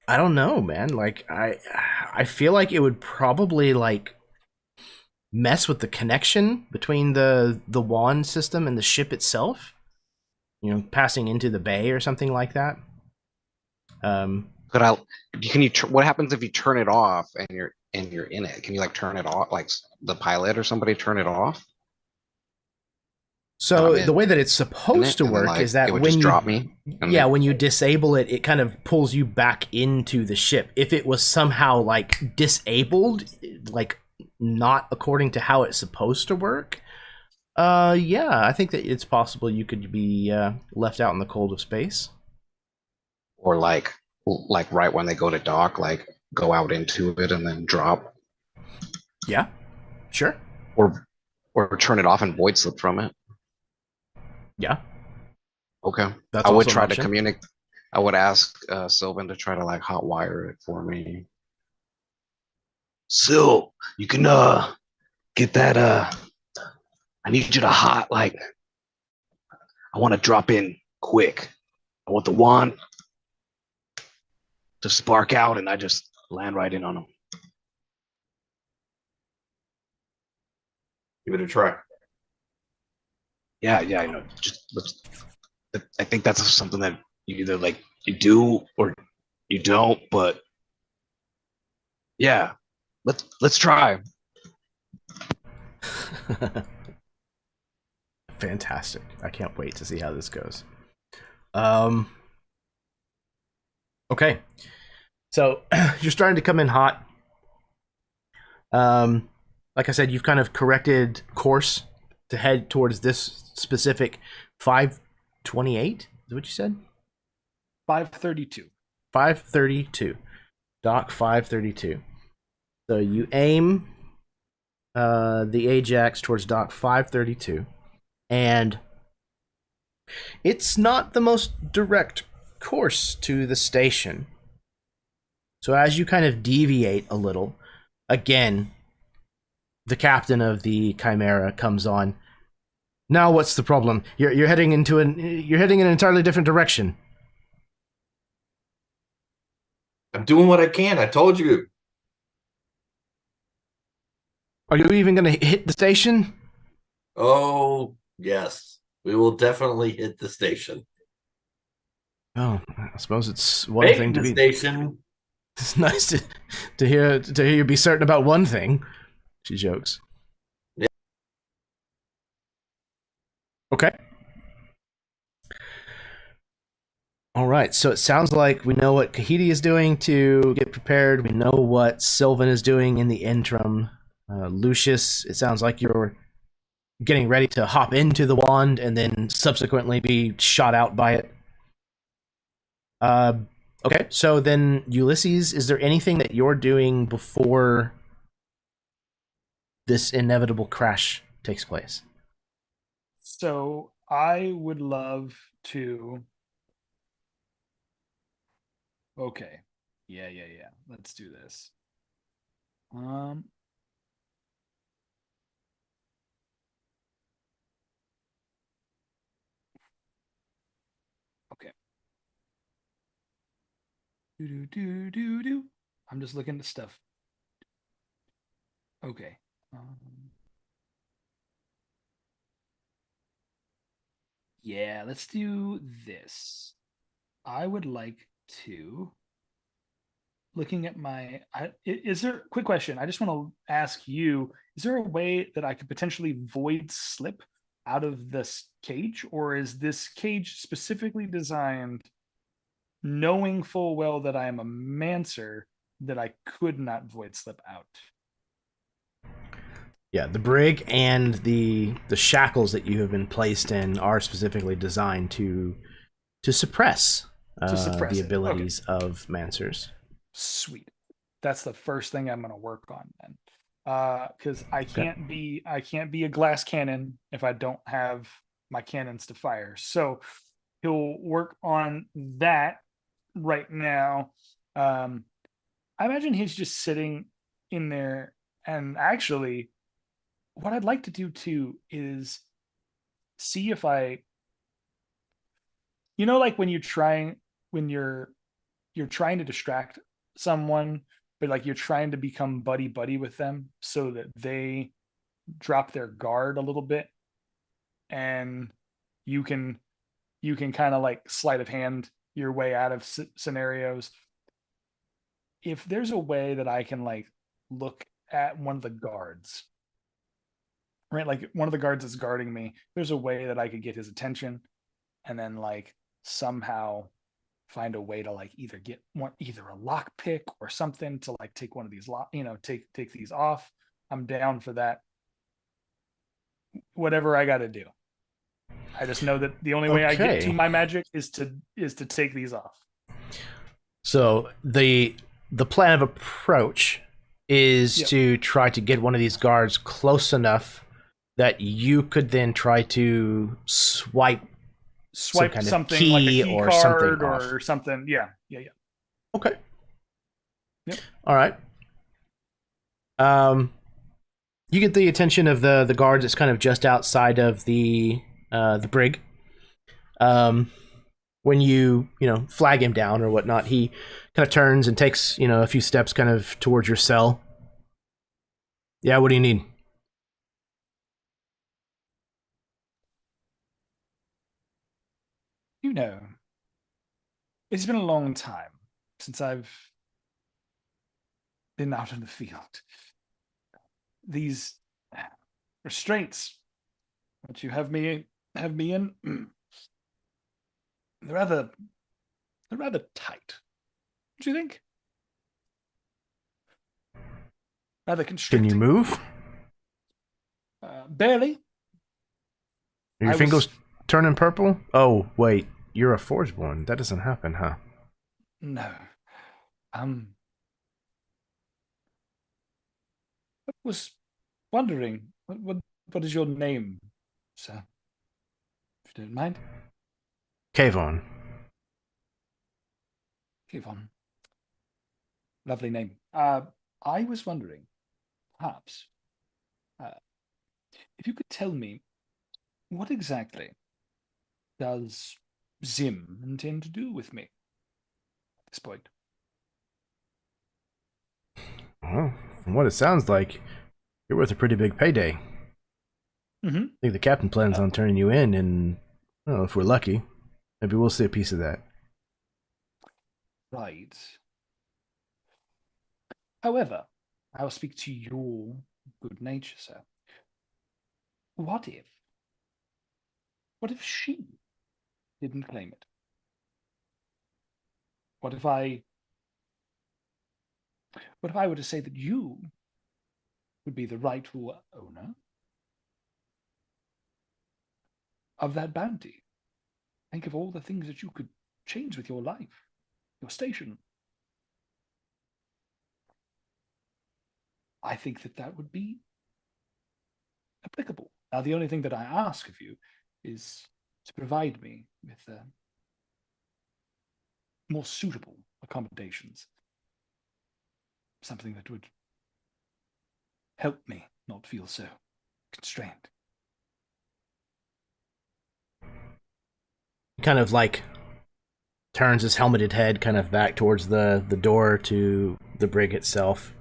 don't know, man. Like, I feel like it would probably like mess with the connection between the wand system and the ship itself. You know, passing into the bay or something like that. What happens if you turn it off and you're in it? Can you like turn it off, like the pilot or somebody turn it off? So the way that it's supposed to work is that when when you drop me, when you disable it, it kind of pulls you back into the ship. If it was somehow like disabled, like not according to how it's supposed to work, yeah, I think that it's possible you could be left out in the cold of space. Or like right when they go to dock, like go out into it and then drop. Yeah, sure. Or turn it off and void slip from it. Yeah. Okay. That's I would also an try to option. communicate. I would ask Sylvan to try to like hotwire it for me. Sil, you can get that I need you to like I want to drop in quick. I want the wand to spark out and I just land right in on him. Give it a try. Yeah, you know, I think that's something that you either like you do or you don't, but yeah, let's try. Fantastic. I can't wait to see how this goes. Okay. So you're starting to come in hot. Like I said, you've kind of corrected course to head towards this specific 528. Is that what you said? 532. 532. Dock 532. So you aim the Ajax towards dock 532. And it's not the most direct course to the station. So as you kind of deviate a little, again, the captain of the Chimera comes on. Now what's the problem? You're heading in an entirely different direction. I'm doing what I can. I told you. Are you even going to hit the station? Oh, yes. We will definitely hit the station. Oh, I suppose it's one Make thing to the be. station. It's nice to hear you be certain about one thing. She jokes. Yeah. Okay. All right. So it sounds like we know what Kahiti is doing to get prepared. We know what Sylvan is doing in the interim. Lucius, it sounds like you're getting ready to hop into the wand and then subsequently be shot out by it. Okay, so then Ulysses, is there anything that you're doing before this inevitable crash takes place? So I would love to. Okay. Yeah. Let's do this. Okay. Do. I'm just looking at stuff. Okay. Yeah, let's do this. I would like to. Looking at my, is there quick question? I just want to ask you: is there a way that I could potentially void slip out of this cage, or is this cage specifically designed, knowing full well that I am a mancer, that I could not void slip out? Yeah, the brig and the shackles that you have been placed in are specifically designed to suppress, the abilities of mancers. Sweet. That's the first thing I'm going to work on then. Because I can't be a glass cannon if I don't have my cannons to fire. So he'll work on that right now. I imagine he's just sitting in there. And actually, what I'd like to do too is see if like when you're trying to distract someone, but like you're trying to become buddy with them so that they drop their guard a little bit, and you can kind of like sleight of hand your way out of scenarios. If there's a way that I can like look at one of the guards, right? Like one of the guards is guarding me. There's a way that I could get his attention and then like somehow find a way to like either a lock pick or something to like take one of these take these off. I'm down for that. Whatever I got to do. I just know that the only way I get to my magic is to take these off. So the plan of approach is to try to get one of these guards close enough that you could then try to swipe swipe kind of something like a key key or something card off. or something. Yeah. Okay. Yep. All right. You get the attention of the guards. It's kind of just outside of the brig. When you flag him down or whatnot, he kind of turns and takes a few steps kind of towards your cell. Yeah, what do you need? It's been a long time since I've been out in the field. These restraints that you have me in, they're rather tight. Don't you think? Rather Can constricting. you move? Barely. Are your I fingers was- turning purple? Oh, wait. You're a Forgeborn. That doesn't happen, huh? No. I was wondering, what is your name, sir? If you don't mind. Kayvon. Kevon. Lovely name. I was wondering, perhaps, if you could tell me what exactly does Zim intend to do with me at this point? Well, from what it sounds like, you're worth a pretty big payday. Mm-hmm. I think the captain plans on turning you in, and well, if we're lucky, maybe we'll see a piece of that. Right. However, I will speak to your good nature, sir. What if she didn't claim it? What if I were to say that you would be the rightful owner of that bounty? Think of all the things that you could change with your life, your station. I think that would be applicable. Now, the only thing that I ask of you is to provide me with more suitable accommodations. Something that would help me not feel so constrained. Kind of like turns his helmeted head kind of back towards the door to the brig itself,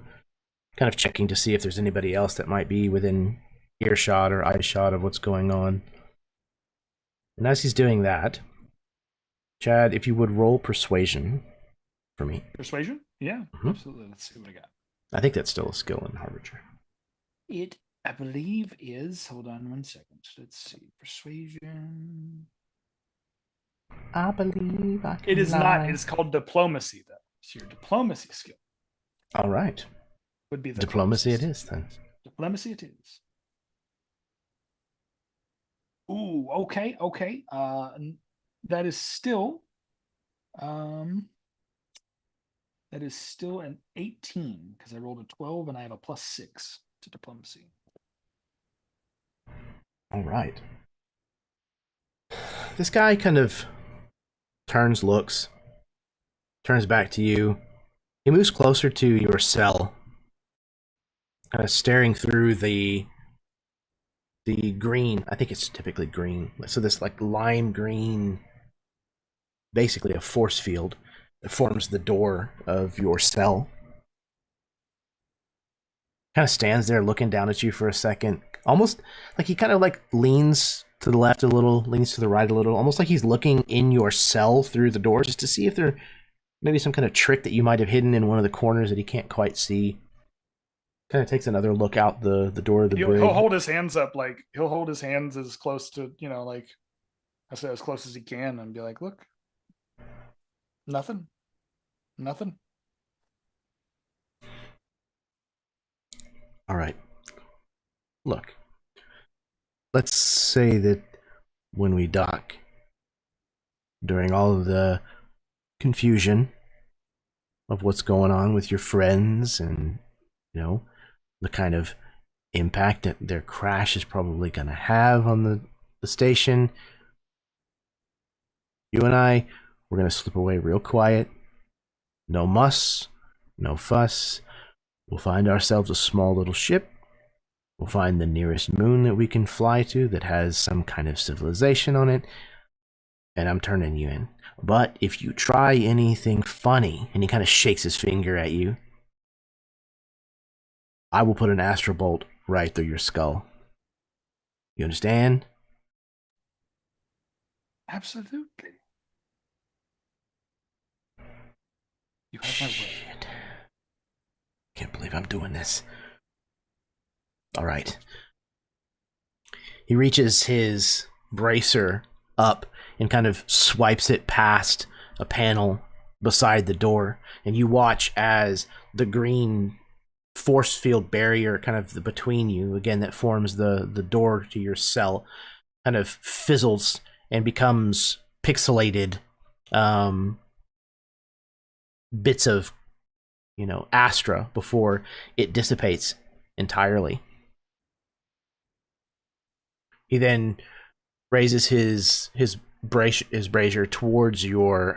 kind of checking to see if there's anybody else that might be within earshot or eyeshot of what's going on. And as he's doing that, Chad, if you would roll persuasion for me. Persuasion? Yeah, absolutely. Let's see what I got. I think that's still a skill in Harbinger. It, I believe, is. Hold on 1 second. Let's see. Persuasion. I believe I can It is lie. not. It is called diplomacy, though. So your diplomacy skill All right. would be the Diplomacy it closest. is, then. Diplomacy it is. Ooh, okay. That is still an 18 because I rolled a 12 and I have a +6 to diplomacy. All right. This guy kind of turns, looks, turns back to you. He moves closer to your cell, kind of staring through the green. I think it's typically green. So this like lime green, basically a force field that forms the door of your cell. Kind of stands there looking down at you for a second, almost like he kind of like leans to the left a little, leans to the right a little, almost like he's looking in your cell through the door just to see if there maybe some kind of trick that you might have hidden in one of the corners that he can't quite see. Kind of takes another look out the door of the brig. He'll hold his hands up, like he'll hold his hands as close to, like I said, as close as he can, and be like, "Look, nothing. All right. Look, let's say that when we dock, during all of the confusion of what's going on with your friends and, the kind of impact that their crash is probably going to have on the station, You and I, we're going to slip away real quiet. No muss, no fuss. We'll find ourselves a small little ship. We'll find the nearest moon that we can fly to that has some kind of civilization on it. And I'm turning you in. But if you try anything funny, and he kind of shakes his finger at you, I will put an astral bolt right through your skull. You understand? Absolutely. You have my word. Shit. Can't believe I'm doing this. All right. He reaches his bracer up and kind of swipes it past a panel beside the door, and you watch as the green force field barrier kind of between you, again, that forms the door to your cell, kind of fizzles and becomes pixelated bits of, Astra before it dissipates entirely. He then raises his brazier towards your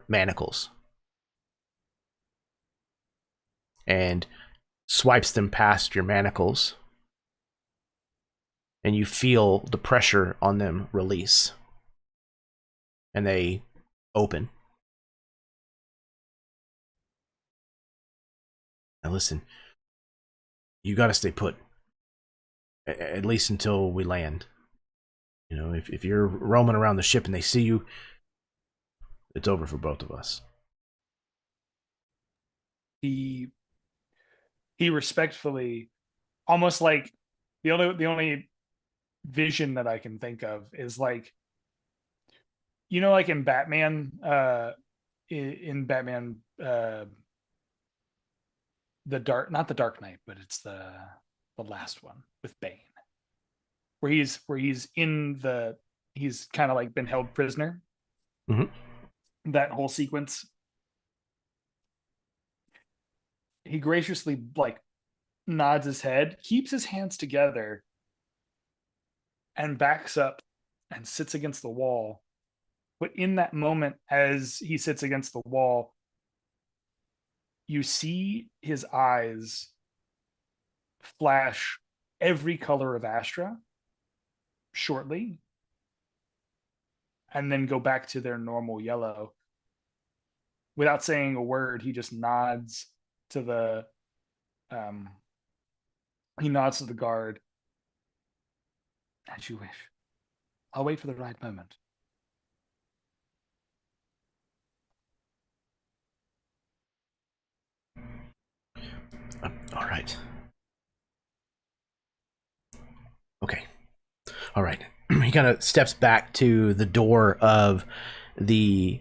manacles and swipes them past your manacles, and you feel the pressure on them release, and they open. Now listen, you got to stay put, at least until we land. If you're roaming around the ship and they see you, it's over for both of us. He respectfully, almost like the only vision that I can think of is like, like in Batman, in Batman, not the Dark Knight, but it's the last one with Bane, where he's kind of like been held prisoner. Mm-hmm. That whole sequence. He graciously nods his head, keeps his hands together, and backs up and sits against the wall. But in that moment, as he sits against the wall, you see his eyes flash every color of Astra shortly, and then go back to their normal yellow. Without saying a word, he just nods to the guard. As you wish. I'll wait for the right moment. All right. Okay. All right. He kind of steps back to the door of the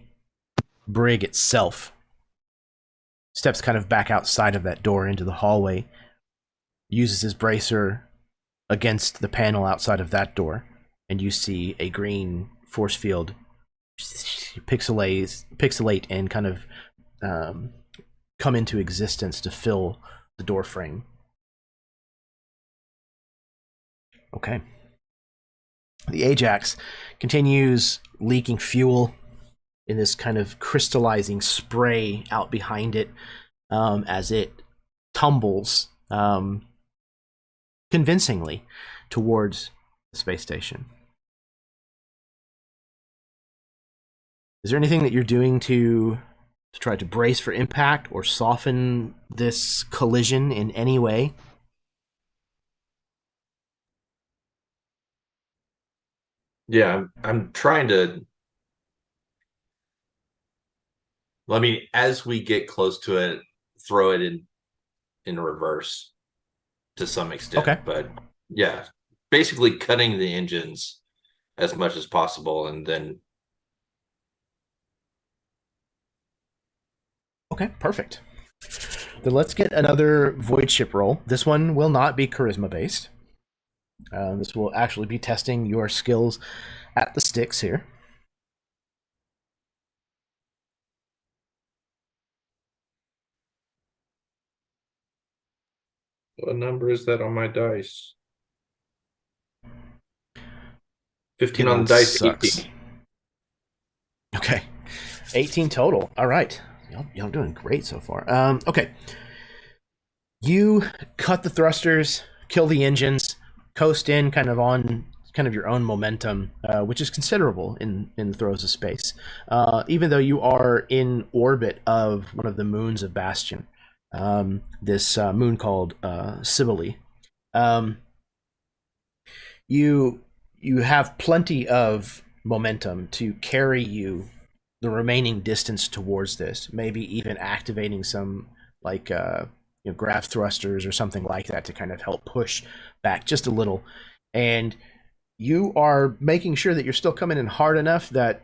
brig itself. Steps kind of back outside of that door into the hallway. Uses his bracer against the panel outside of that door, and you see a green force field pixelate and kind of come into existence to fill the door frame. Okay. The Ajax continues leaking fuel in this kind of crystallizing spray out behind it as it tumbles convincingly towards the space station. Is there anything that you're doing to try to brace for impact or soften this collision in any way? Yeah, I'm trying to. I mean, as we get close to it, throw it in reverse to some extent. Okay. But yeah, basically cutting the engines as much as possible, and then. Okay, perfect. Then let's get another void ship roll. This one will not be charisma based. This will actually be testing your skills at the sticks here. What number is that on my dice? 15 on the dice. Sucks. 18. Okay. 18 total. All right. Y'all doing great so far. Okay. You cut the thrusters, kill the engines, coast in kind of on kind of your own momentum, which is considerable in the throes of space. Even though you are in orbit of one of the moons of Bastion, this moon called Cybele. You have plenty of momentum to carry you the remaining distance towards this, maybe even activating some like grav thrusters or something like that to kind of help push back just a little. And you are making sure that you're still coming in hard enough that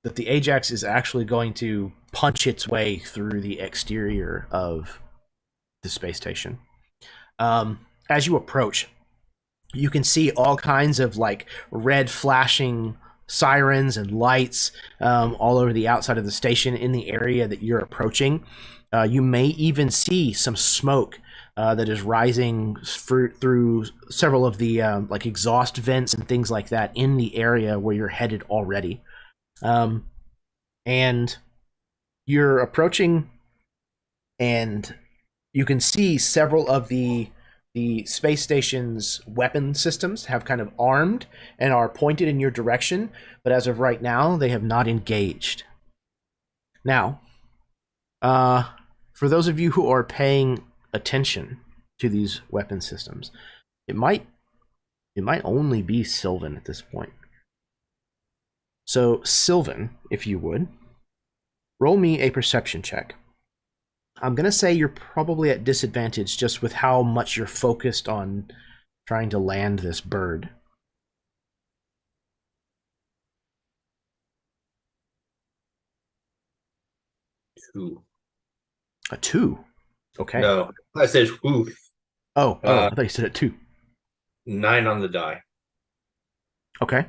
the Ajax is actually going to punch its way through the exterior of the space station. As you approach, you can see all kinds of like red flashing sirens and lights all over the outside of the station in the area that you're approaching. You may even see some smoke that is rising through several of the like exhaust vents and things like that in the area where you're headed already. And you're approaching, and you can see several of the space station's weapon systems have kind of armed and are pointed in your direction, but as of right now, they have not engaged. Now, for those of you who are paying attention to these weapon systems, it might only be Sylvan at this point. So, Sylvan, if you would, roll me a perception check. I'm going to say you're probably at disadvantage just with how much you're focused on trying to land this bird. Two. A 2? Okay. No, I said ooh. Oh, I thought you said a 2. 9 on the die. Okay.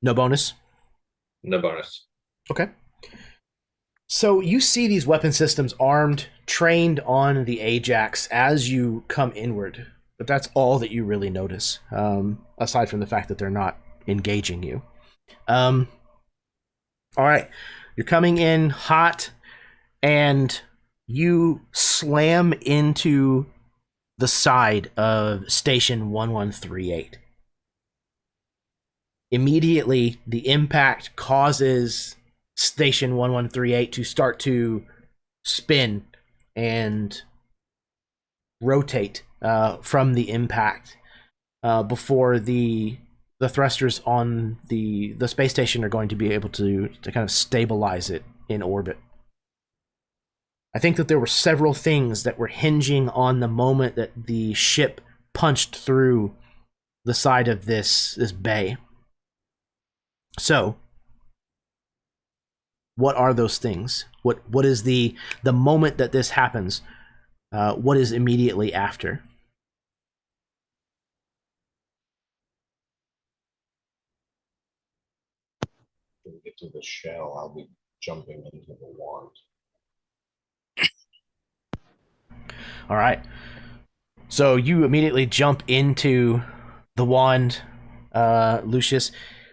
No bonus? No bonus. Okay. So you see these weapon systems armed, trained on the Ajax as you come inward, but that's all that you really notice, aside from the fact that they're not engaging you. All right, you're coming in hot, and you slam into the side of Station 1138. Immediately, the impact causes Station 1138 to start to spin and rotate from the impact before the thrusters on the space station are going to be able to kind of stabilize it in orbit. I think that there were several things that were hinging on the moment that the ship punched through the side of this bay. So, what are those things? What is the moment that this happens? What is immediately after? When we get to the shell, I'll be jumping into the wand. All right. So you immediately jump into the wand, Lucius,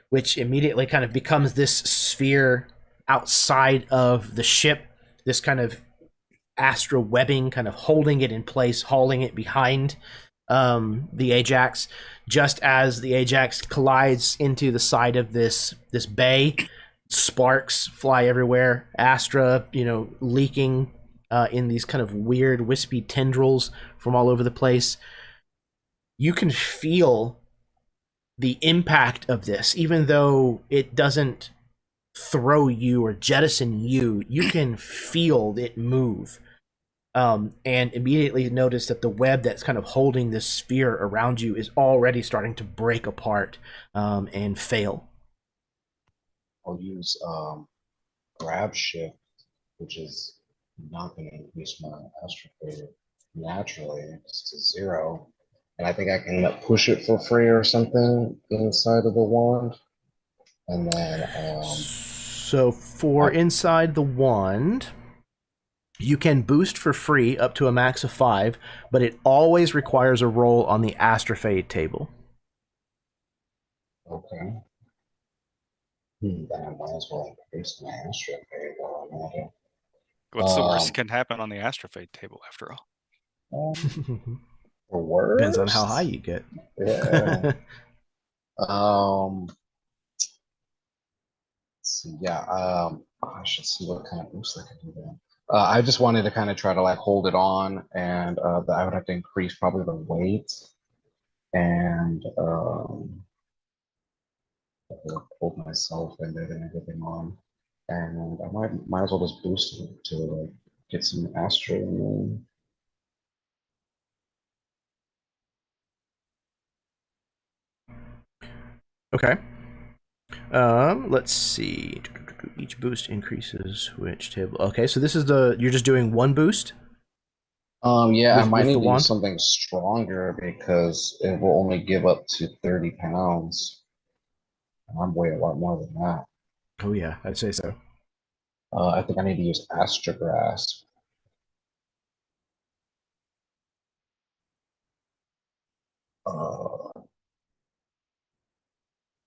which immediately kind of becomes this sphere outside of the ship, this kind of Astra webbing kind of holding it in place, hauling it behind the Ajax. Just as the Ajax collides into the side of this bay, sparks fly everywhere. Astra, leaking in these kind of weird wispy tendrils from all over the place. You can feel the impact of this, even though it doesn't throw you or jettison you. You can feel it move. And immediately notice that the web that's kind of holding this sphere around you is already starting to break apart and fail. I'll use grab shift, which is not going to increase my Astra naturally. It's to 0. And I think I can push it for free or something inside of the wand. And then so for inside the wand, you can boost for free up to a max of 5, but it always requires a roll on the Astrafade table. Okay. Then I might as well increase my Astra-suppression while I'm at it. What's the worst that can happen on the Astra-suppression table after all? The worst? Depends on how high you get. Yeah. Let's see, yeah. I should see what kind of boost I can do there. I just wanted to kind of try to like hold it on, and I would have to increase probably the weight and hold myself and it and everything on. And I might as well just boost it to like get some Astra in there. Okay. Let's see. Each boost increases which table? Okay, so this is you're just doing one boost? Yeah, I With might the need to wand? use something stronger because it will only give up to 30 pounds. And I'm way a lot more than that. Oh yeah, I'd say so. I think I need to use Astra Grasp.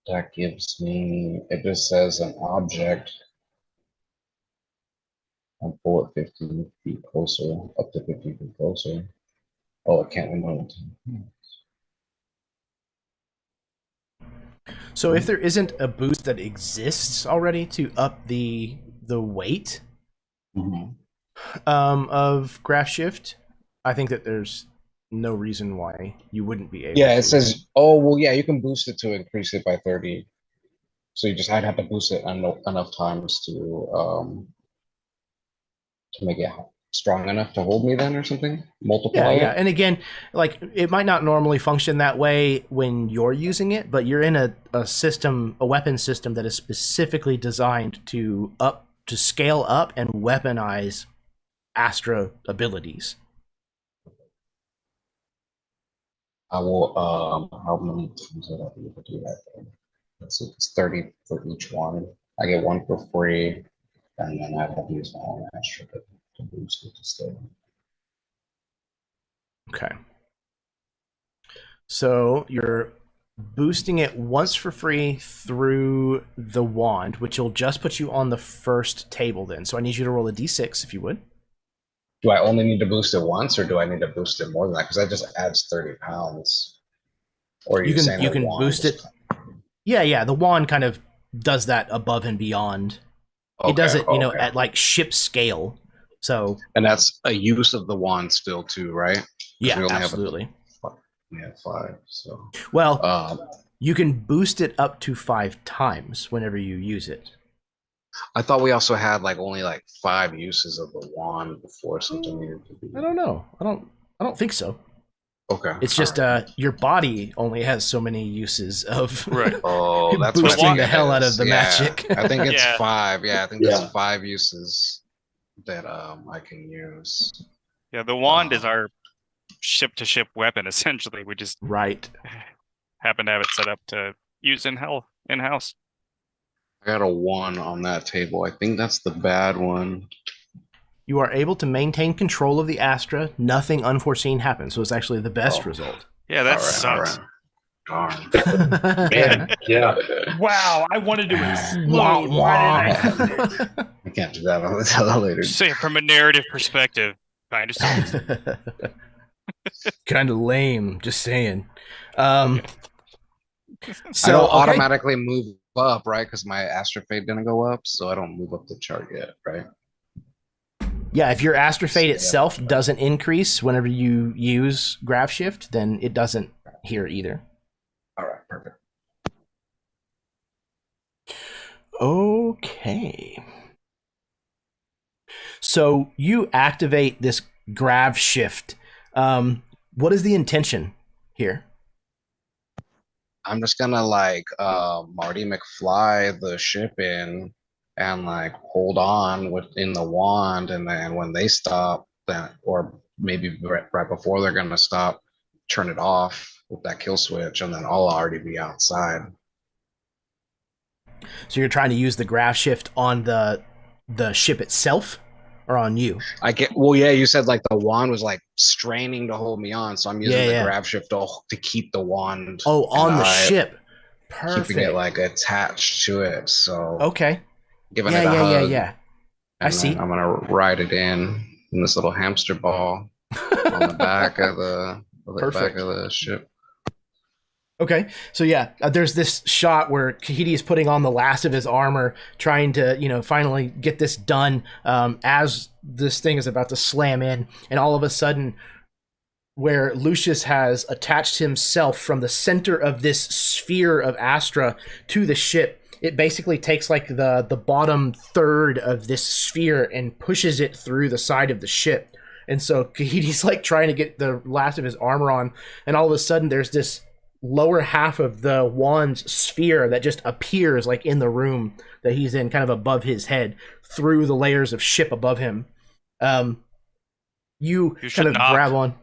That gives me, it just says an object and pull it 15 feet closer, up to 50 feet closer. Oh, it can't remove it. So if there isn't a boost that exists already to up the weight of graph shift, I think that there's no reason why you wouldn't be able Yeah, to. it says, oh, well, yeah, you can boost it to increase it by 30. So I'd have to boost it enough times to make it strong enough to hold me then or something? Multiply Yeah. it? And again, like it might not normally function that way when you're using it, but you're in a system, a weapon system that is specifically designed to scale up and weaponize Astra abilities. I will, how many times would I be able to do that then? Let's see, it's 30 for each one. I get one for free, and then I'd have to use my own Astra to boost it to stay. Okay. So you're boosting it once for free through the wand, which will just put you on the first table then. So I need you to roll a d6 if you would. Do I only need to boost it once, or do I need to boost it more than that? Because that just adds 30 pounds. Or are you saying you the can wand boost just- it. Yeah, the wand kind of does that above and beyond. It does it, okay. at like ship scale. So And that's a use of the wand still too, right? 'Cause yeah, we only absolutely. have 5, so Well, you can boost it up to 5 times whenever you use it. I thought we also had like only like 5 uses of the wand before something needed to be. I don't know. I don't think so. Okay. It's just your body only has so many uses of Right. Oh, that's what I boosting think the it hell out is. of the Yeah. magic. I think it's Yeah. 5. Yeah, I think there's 5 uses that I can use. Yeah, the wand is our ship-to-ship weapon, essentially. We just Right. happen to have it set up to use in-house. I got a 1 on that table. I think that's the bad one. You are able to maintain control of the Astra. Nothing unforeseen happens. So it's actually the best result. Yeah, that All right, sucks. all right. Darn. Man, yeah. Wow, I wanted to explode. Wah, Why did I? wah. I can't do that on the television. Just say from a narrative perspective, kind of sucks. Kind of lame, just saying. I So don't okay. automatically move up, right? Because my Astra-suppression didn't go up, so I don't move up the chart yet, right? Yeah, if your Astra-suppression Yeah. itself doesn't increase whenever you use graph shift, then it doesn't here either. All right, perfect. Okay. So you activate this grav shift. What is the intention here? I'm just gonna like Marty McFly the ship in and like hold on within the wand, and then when they stop, then or maybe right before they're gonna stop, turn it off with that kill switch, and then I'll already be outside. So you're trying to use the grav shift on the ship itself, or on you? Well, yeah, you said like the wand was like straining to hold me on, so I'm using the Yeah. grab shift to keep the wand. Oh, on the I- ship. keeping it Perfect. like attached to it. So Okay. giving Yeah, it a yeah, yeah, hug, yeah. I and then see. I'm gonna ride it in this little hamster ball on the back of Perfect. the ship. Okay, so yeah, there's this shot where Kahiti is putting on the last of his armor, trying to, finally get this done. As this thing is about to slam in, and all of a sudden, where Lucius has attached himself from the center of this sphere of Astra to the ship, it basically takes like the bottom third of this sphere and pushes it through the side of the ship. And so Kahiti's like trying to get the last of his armor on, and all of a sudden there's this lower half of the wand's sphere that just appears like in the room that he's in, kind of above his head, through the layers of ship above him. You You kind should of knock. grab on.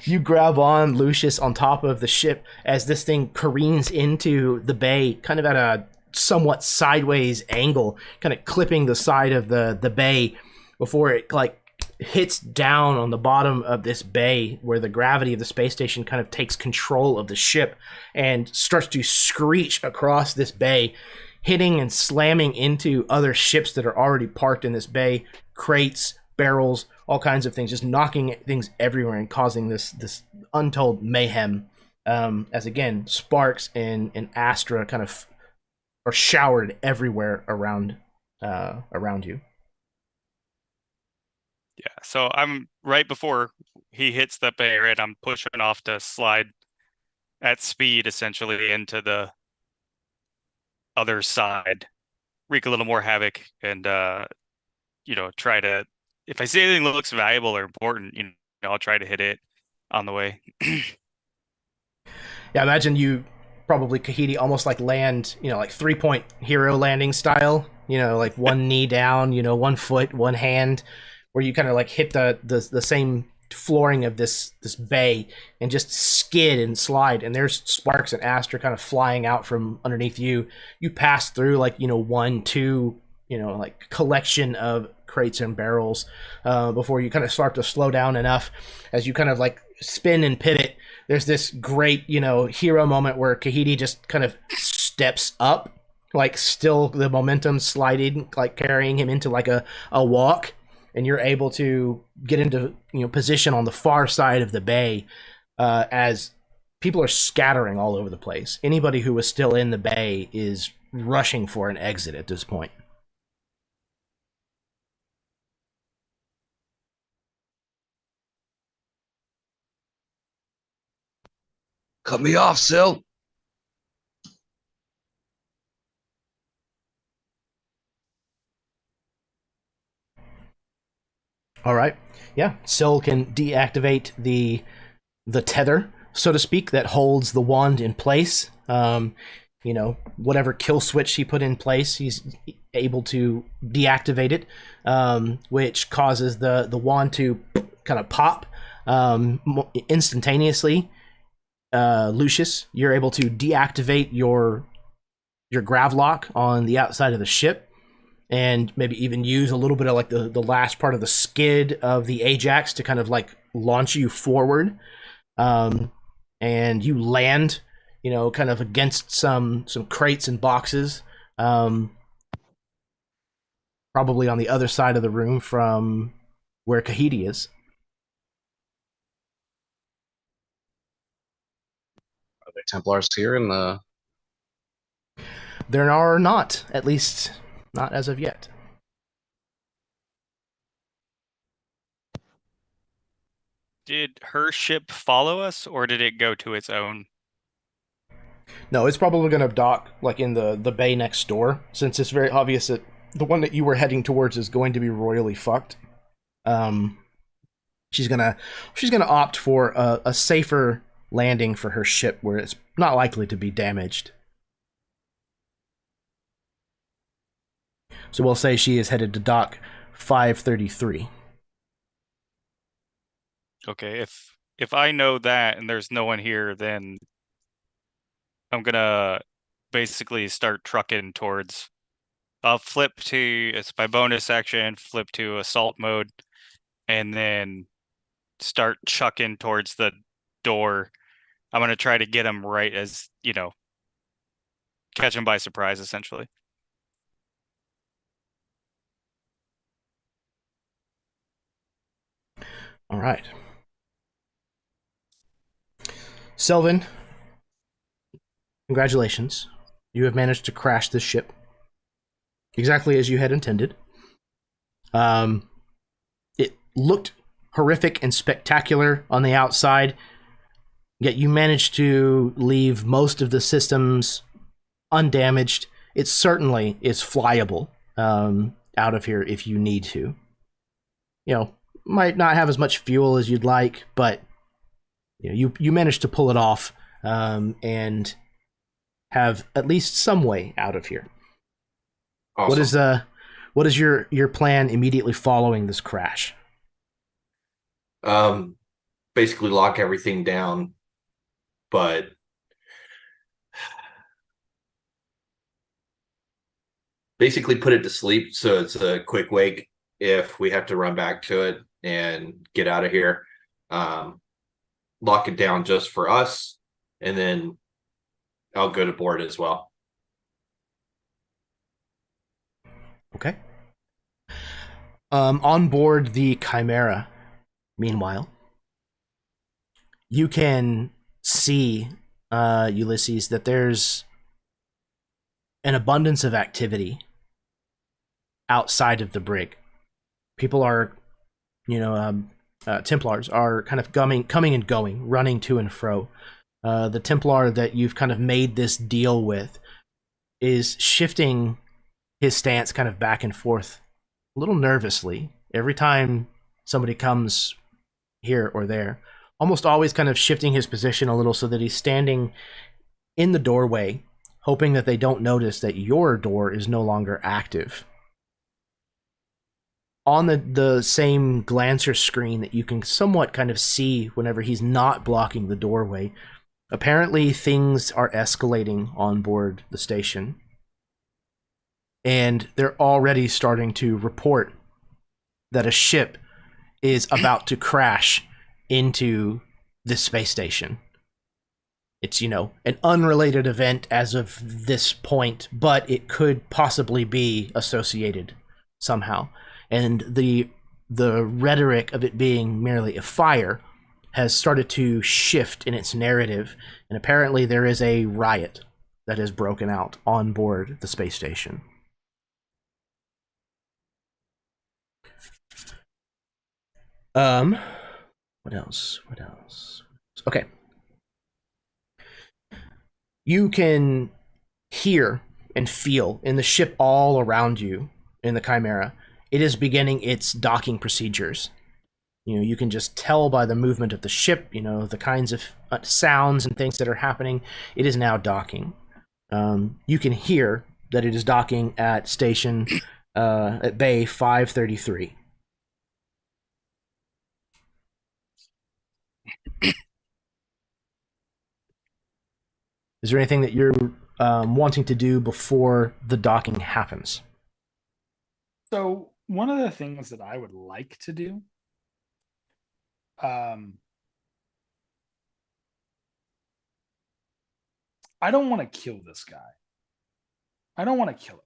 You grab on Lucius on top of the ship as this thing careens into the bay, kind of at a somewhat sideways angle, kind of clipping the side of the bay before it like hits down on the bottom of this bay where the gravity of the space station kind of takes control of the ship and starts to screech across this bay, hitting and slamming into other ships that are already parked in this bay, crates, barrels, all kinds of things, just knocking things everywhere and causing this untold mayhem. As again, sparks and Astra kind of are showered everywhere around you. Yeah, so I'm right before he hits the bay, right? I'm pushing off to slide at speed essentially into the other side, wreak a little more havoc, and try to, if I see anything that looks valuable or important, I'll try to hit it on the way. Yeah, imagine you probably Kahiti almost like land, like 3-point hero landing style, like one knee down, 1 foot, one hand, where you kind of like hit the same flooring of this bay and just skid and slide, and there's sparks and Astra kind of flying out from underneath you. You pass through like, 1, 2, like collection of crates and barrels before you kind of start to slow down enough as you kind of like spin and pivot. There's this great, hero moment where Kahiti just kind of steps up, like still the momentum sliding, like carrying him into like a walk, and you're able to get into position on the far side of the bay as people are scattering all over the place. Anybody who was still in the bay is rushing for an exit at this point. Cut me off, Sil. All right. Yeah, Syl can deactivate the tether, so to speak, that holds the wand in place. Whatever kill switch he put in place, he's able to deactivate it, which causes the wand to kind of pop instantaneously. Lucius, you're able to deactivate your gravlock on the outside of the ship, and maybe even use a little bit of like the last part of the skid of the Ajax to kind of like launch you forward. And you land, kind of against some crates and boxes, probably on the other side of the room from where Kahiti is. Are there Templars here in the? There are not, at least not as of yet. Did her ship follow us, or did it go to its own? No, it's probably going to dock like in the bay next door, since it's very obvious that the one that you were heading towards is going to be royally fucked. She's gonna opt for a safer landing for her ship where it's not likely to be damaged. So we'll say she is headed to dock 533. Okay, if I know that and there's no one here, then I'm gonna basically start trucking towards. I'll flip to, it's my bonus action, flip to assault mode, and then start chucking towards the door I'm gonna try to get him right as catch him by surprise, essentially. All right. Selvin, congratulations. You have managed to crash this ship exactly as you had intended. It looked horrific and spectacular on the outside, yet you managed to leave most of the systems undamaged. It certainly is flyable out of here if you need to. Might not have as much fuel as you'd like, but you managed to pull it off and have at least some way out of here. Awesome. What is your plan immediately following this crash? Basically lock everything down, but basically put it to sleep so it's a quick wake if we have to run back to it and get out of here. Lock it down just for us, and then I'll go to board as well. Okay. On board the Chimera, meanwhile, you can see, Ulysses, that there's an abundance of activity outside of the brig. People are, Templars are kind of coming and going, running to and fro. The Templar that you've kind of made this deal with is shifting his stance kind of back and forth a little nervously every time somebody comes here or there, almost always kind of shifting his position a little so that he's standing in the doorway, hoping that they don't notice that your door is no longer active. On the same glancer screen that you can somewhat kind of see whenever he's not blocking the doorway, apparently things are escalating on board the station. And they're already starting to report that a ship is about to crash into this space station. It's, an unrelated event as of this point, but it could possibly be associated somehow. And the rhetoric of it being merely a fire has started to shift in its narrative, and apparently there is a riot that has broken out on board the space station. What else? Okay. You can hear and feel in the ship all around you in the Chimera. It is beginning its docking procedures. You can just tell by the movement of the ship, the kinds of sounds and things that are happening. It is now docking. You can hear that it is docking at station, at bay 533. Is there anything that you're wanting to do before the docking happens? So one of the things that I would like to do, I don't want to kill this guy. I don't want to kill him.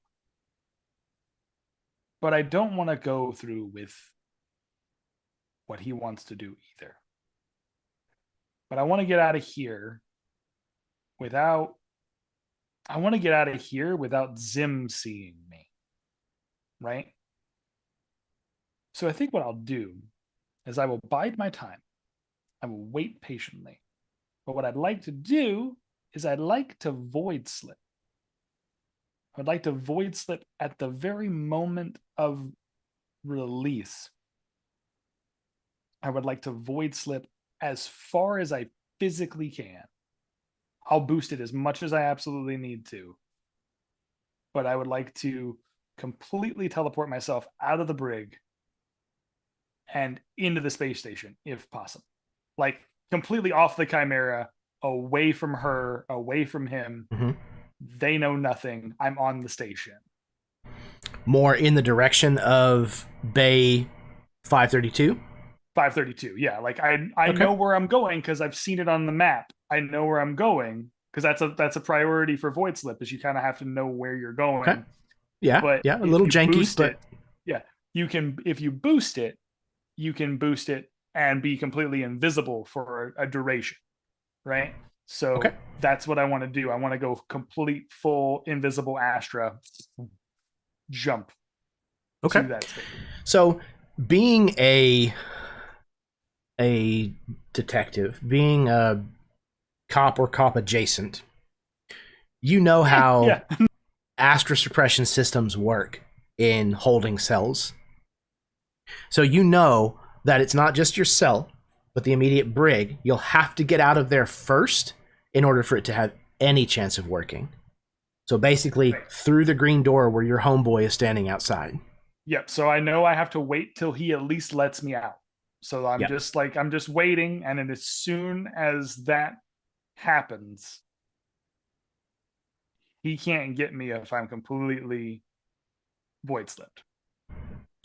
But I don't want to go through with what he wants to do either. But I want to get out of here without Zim seeing me. Right? So I think what I'll do is I will bide my time. I will wait patiently. But what I'd like to do is I'd like to void slip. I'd like to void slip at the very moment of release. I would like to void slip as far as I physically can. I'll boost it as much as I absolutely need to. But I would like to completely teleport myself out of the brig and into the space station, if possible. Like, completely off the Chimera, away from her, away from him. Mm-hmm. They know nothing. I'm on the station. More in the direction of Bay 532? 532, yeah. Like, I Okay. know where I'm going because I've seen it on the map. I know where I'm going, because that's a priority for Void Slip, is you kind of have to know where you're going. Okay. Yeah, But yeah, a if little you janky, boost but it, yeah, you can, if you boost it, you can boost it and be completely invisible for a duration, right? So Okay. that's what I want to do. I want to go complete full invisible Astra jump okay. to that state. So, being a detective, being a cop or cop adjacent, you know how Yeah. Astra-suppression systems work in holding cells. So you know that it's not just your cell, but the immediate brig. You'll have to get out of there first in order for it to have any chance of working. So basically, Right. through the green door where your homeboy is standing outside. Yep. So I know I have to wait till he at least lets me out. So I'm Yep. I'm just waiting, and then as soon as that happens, he can't get me if I'm completely void slipped.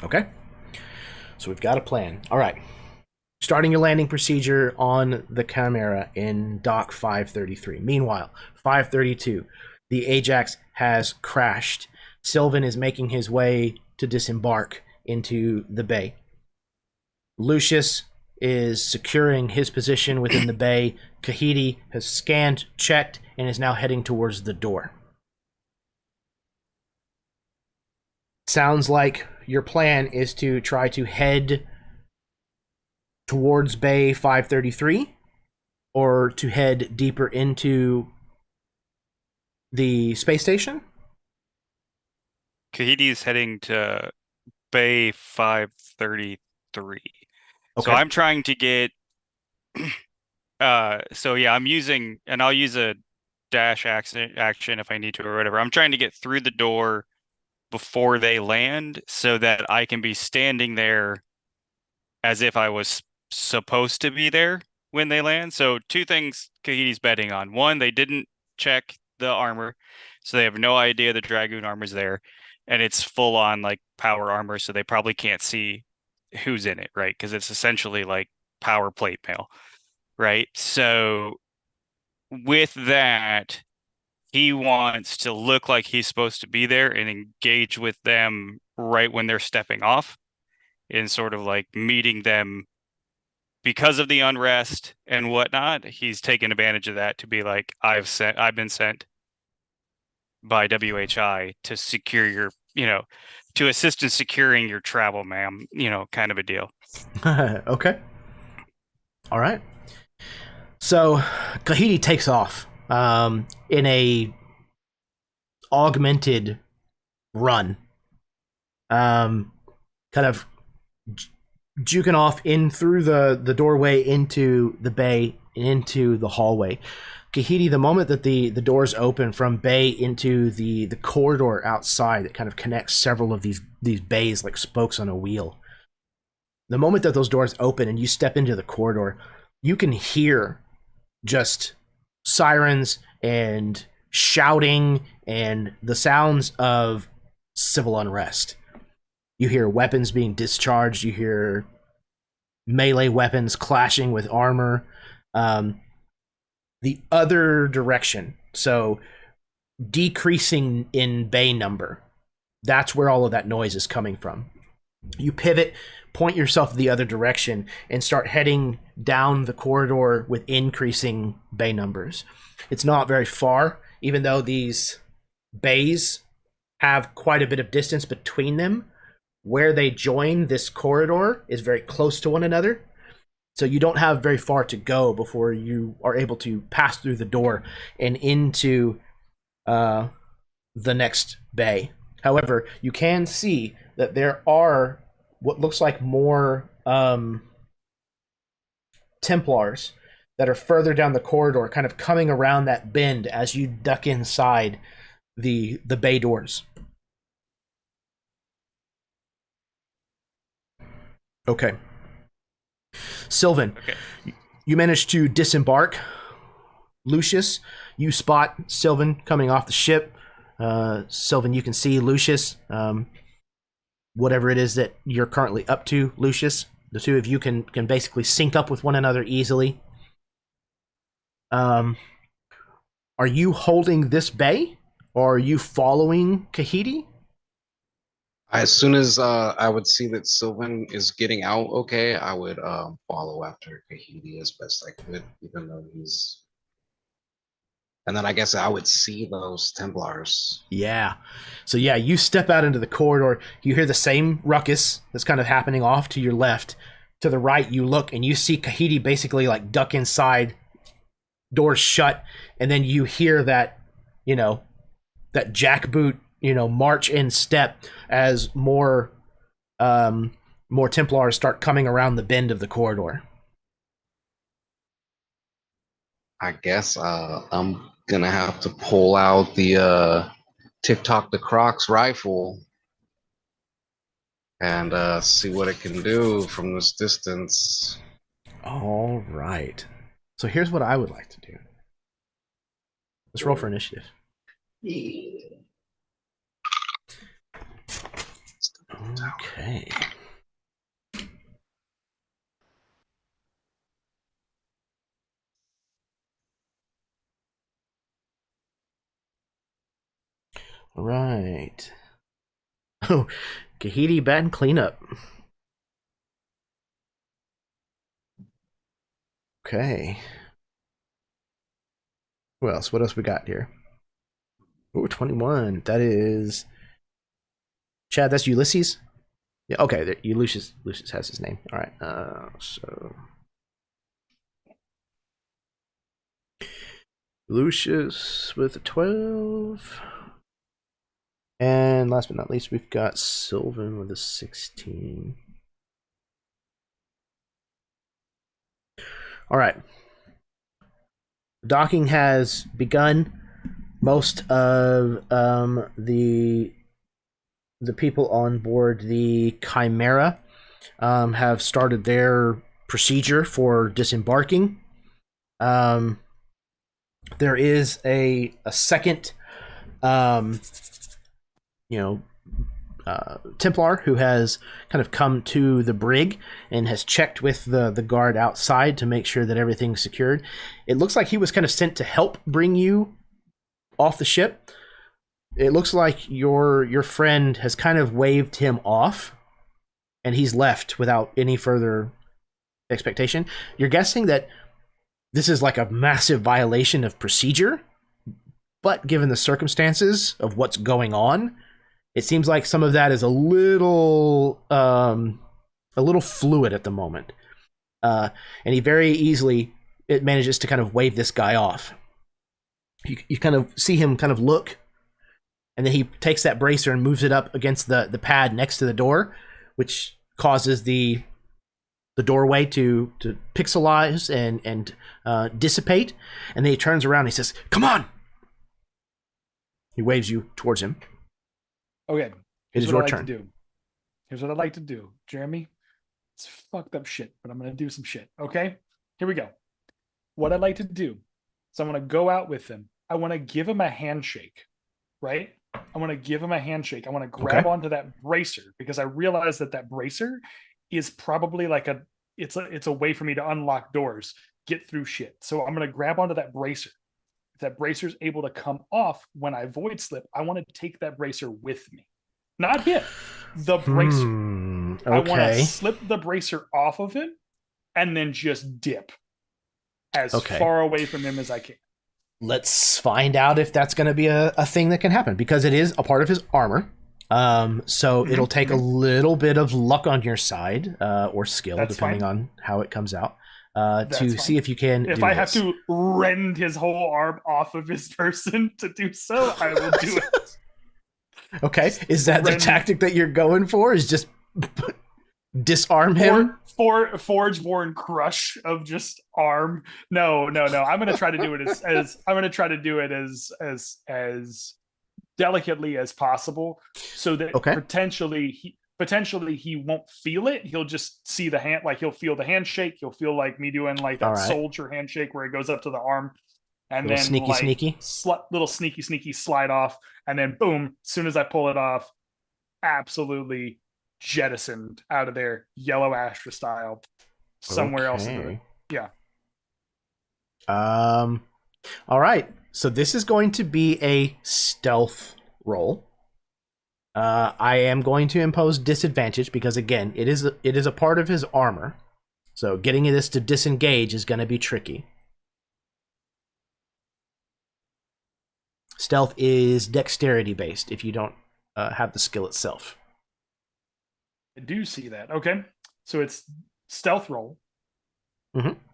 Okay. So we've got a plan. All right. Starting your landing procedure on the Chimera in Dock 533. Meanwhile, 532, the Ajax has crashed. Sylvan is making his way to disembark into the bay. Lucius is securing his position within the bay. Kahiti has scanned, checked, and is now heading towards the door. Sounds like your plan is to try to head towards Bay 533 or to head deeper into the space station? Kahiti is heading to Bay 533. Okay. So I'm trying to get so yeah, I'm using, and I'll use a dash action if I need to or whatever. I'm trying to get through the door before they land so that I can be standing there as if I was supposed to be there when they land. So two things Kahiti's betting on. One, they didn't check the armor, so they have no idea the Dragoon armor's there, and it's full on like power armor, so they probably can't see who's in it, right? Because it's essentially like power plate mail, right? So with that, he wants to look like he's supposed to be there and engage with them right when they're stepping off, in sort of like meeting them because of the unrest and whatnot. He's taken advantage of that to be like, I've been sent by WHI to secure your, to assist in securing your travel, ma'am, kind of a deal. Okay. All right. So Kahiti takes off in a augmented run, kind of juking off in through the doorway into the bay, into the hallway. Kahiti, the moment that the doors open from bay into the corridor outside that kind of connects several of these bays like spokes on a wheel, the moment that those doors open and you step into the corridor, you can hear just sirens and shouting and the sounds of civil unrest. You hear weapons being discharged. You hear melee weapons clashing with armor. The other direction, so decreasing in bay number, that's where all of that noise is coming from. You pivot, point yourself the other direction, and start heading down the corridor with increasing bay numbers. It's not very far, even though these bays have quite a bit of distance between them. Where they join this corridor is very close to one another. So you don't have very far to go before you are able to pass through the door and into the next bay. However, you can see that there are what looks like more Templars that are further down the corridor, kind of coming around that bend as you duck inside the bay doors. Okay. Sylvan, Okay. you managed to disembark. Lucius, you spot Sylvan coming off the ship. Sylvan, you can see Lucius. Whatever it is that you're currently up to, Lucius, the two of you can basically sync up with one another easily. Are you holding this bay, or are you following Kahiti? As soon as I would see that Sylvan is getting out okay, I would follow after Kahiti as best I could, even though he's. And then I guess I would see those Templars. Yeah. So yeah, you step out into the corridor. You hear the same ruckus that's kind of happening off to your left. To the right, you look and you see Kahiti basically like duck inside, doors shut, and then you hear that, that jackboot, march in step as more Templars start coming around the bend of the corridor. I guess I'm gonna have to pull out the TikTok the Crocs rifle and see what it can do from this distance. All right. So here's what I would like to do. Let's roll for initiative. Yeah. Okay. All right. Oh, Kahiti bat and cleanup. Okay. Who else? What else we got here? Oh, 21. That is Chad. That's Ulysses. Yeah. Okay. There, Ulysses has his name. All right. So Lucius with a 12. And last but not least, we've got Sylvan with a 16. All right. Docking has begun. Most of the people on board the Chimera have started their procedure for disembarking. There is a second, Templar who has kind of come to the brig and has checked with the guard outside to make sure that everything's secured. It looks like he was kind of sent to help bring you off the ship. It looks like your friend has kind of waved him off and he's left without any further expectation. You're guessing that this is like a massive violation of procedure, but given the circumstances of what's going on, it seems like some of that is a little fluid at the moment. And he very easily it manages to kind of wave this guy off. You kind of see him kind of look, and then he takes that bracer and moves it up against the pad next to the door, which causes the doorway to pixelize and dissipate. And then he turns around and he says, "Come on!" He waves you towards him. Okay. It is your turn. Here's what I'd like to do, Jeremy. It's fucked up shit, but I'm gonna do some shit. Okay? Here we go. What I'd like to do is I want to go out with him. I want to give him a handshake, right? I want to give him a handshake. I want to grab onto that bracer because I realize that bracer is probably like it's a way for me to unlock doors, get through shit. So I'm gonna grab onto that bracer. If that bracer's able to come off when I void slip, I want to take that bracer with me. Not him, the bracer. Okay. I want to slip the bracer off of him and then just dip as far away from him as I can. Let's find out if that's going to be a thing that can happen, because it is a part of his armor. So it'll take a little bit of luck on your side, or skill, depending on how it comes out, to see if you can. If I have to rend his whole arm off of his person to do so, I will do it. Okay, is that the tactic that you're going for? Is just disarm him? Forgeborn crush of just arm. No. I'm gonna try to do it as delicately as possible, so that potentially he won't feel it. He'll just see the hand, like he'll feel the handshake. He'll feel like me doing like that soldier handshake where it goes up to the arm, and then sneaky, little sneaky slide off, and then boom, as soon as I pull it off, absolutely jettisoned out of there, yellow Astra style, somewhere else in the All right. So this is going to be a stealth roll. I am going to impose disadvantage because again, it is a part of his armor. So getting this to disengage is going to be tricky. Stealth is dexterity based if you don't have the skill itself. I do see that. Okay. So it's stealth roll.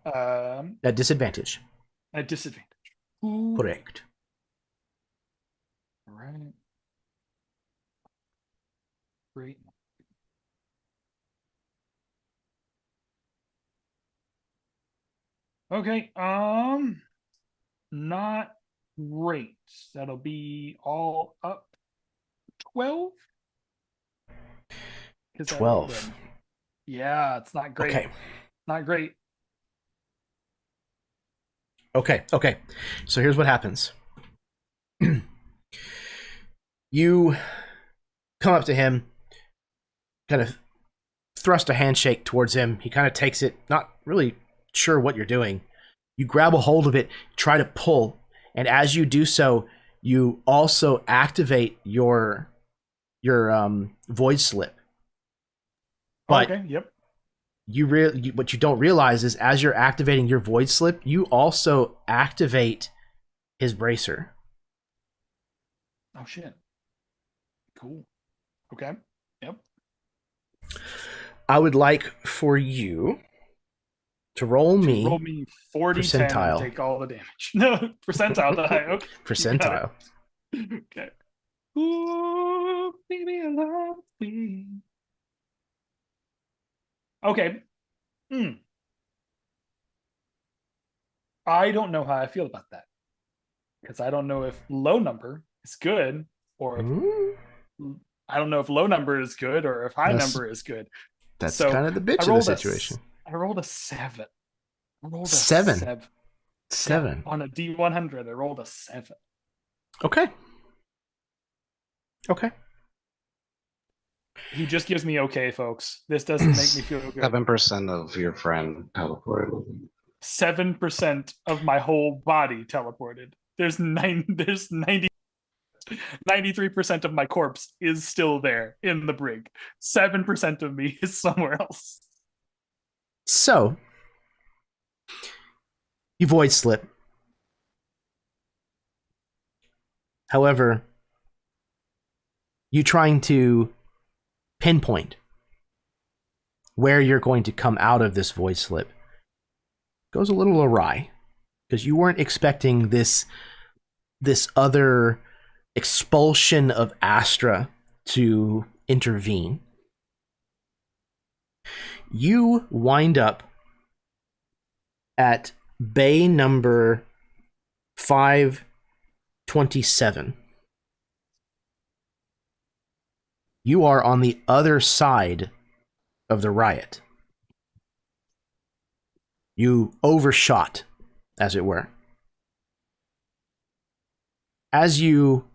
At disadvantage. At disadvantage. Correct. All right. Great. Okay. Not great. That'll be all up 12. 12. Yeah, it's not great. Okay. Not great. Okay. So here's what happens. You come up to him, kind of thrust a handshake towards him. He kind of takes it, not really sure what you're doing. You grab a hold of it, try to pull, and as you do so, you also activate your void slip. But okay, yep. What you don't realize is as you're activating your void slip, you also activate his bracer. Oh shit. Cool. Okay. Yep. I would like for you to roll me 40 percentile. 10 and take all the damage. No, percentile die. Okay. Percentile. Okay. Ooh, baby, I love me. Okay. I don't know how I feel about that. Because I don't know if low number is good or if I don't know if low number is good or if high number is good. That's So kind of the bitch of the situation. I rolled a 7. I rolled a 7. 7. Yeah, on a D100, I rolled a 7. Okay. He just gives me okay, folks. This doesn't make me feel good. 7% of your friend teleported. 7% of my whole body teleported. There's 93% of my corpse is still there in the brig. 7% of me is somewhere else. So, you void slip. However, you trying to pinpoint where you're going to come out of this void slip goes a little awry because you weren't expecting this other expulsion of Astra to intervene. You wind up at bay number 527. You are on the other side of the riot. You overshot, as it were. As you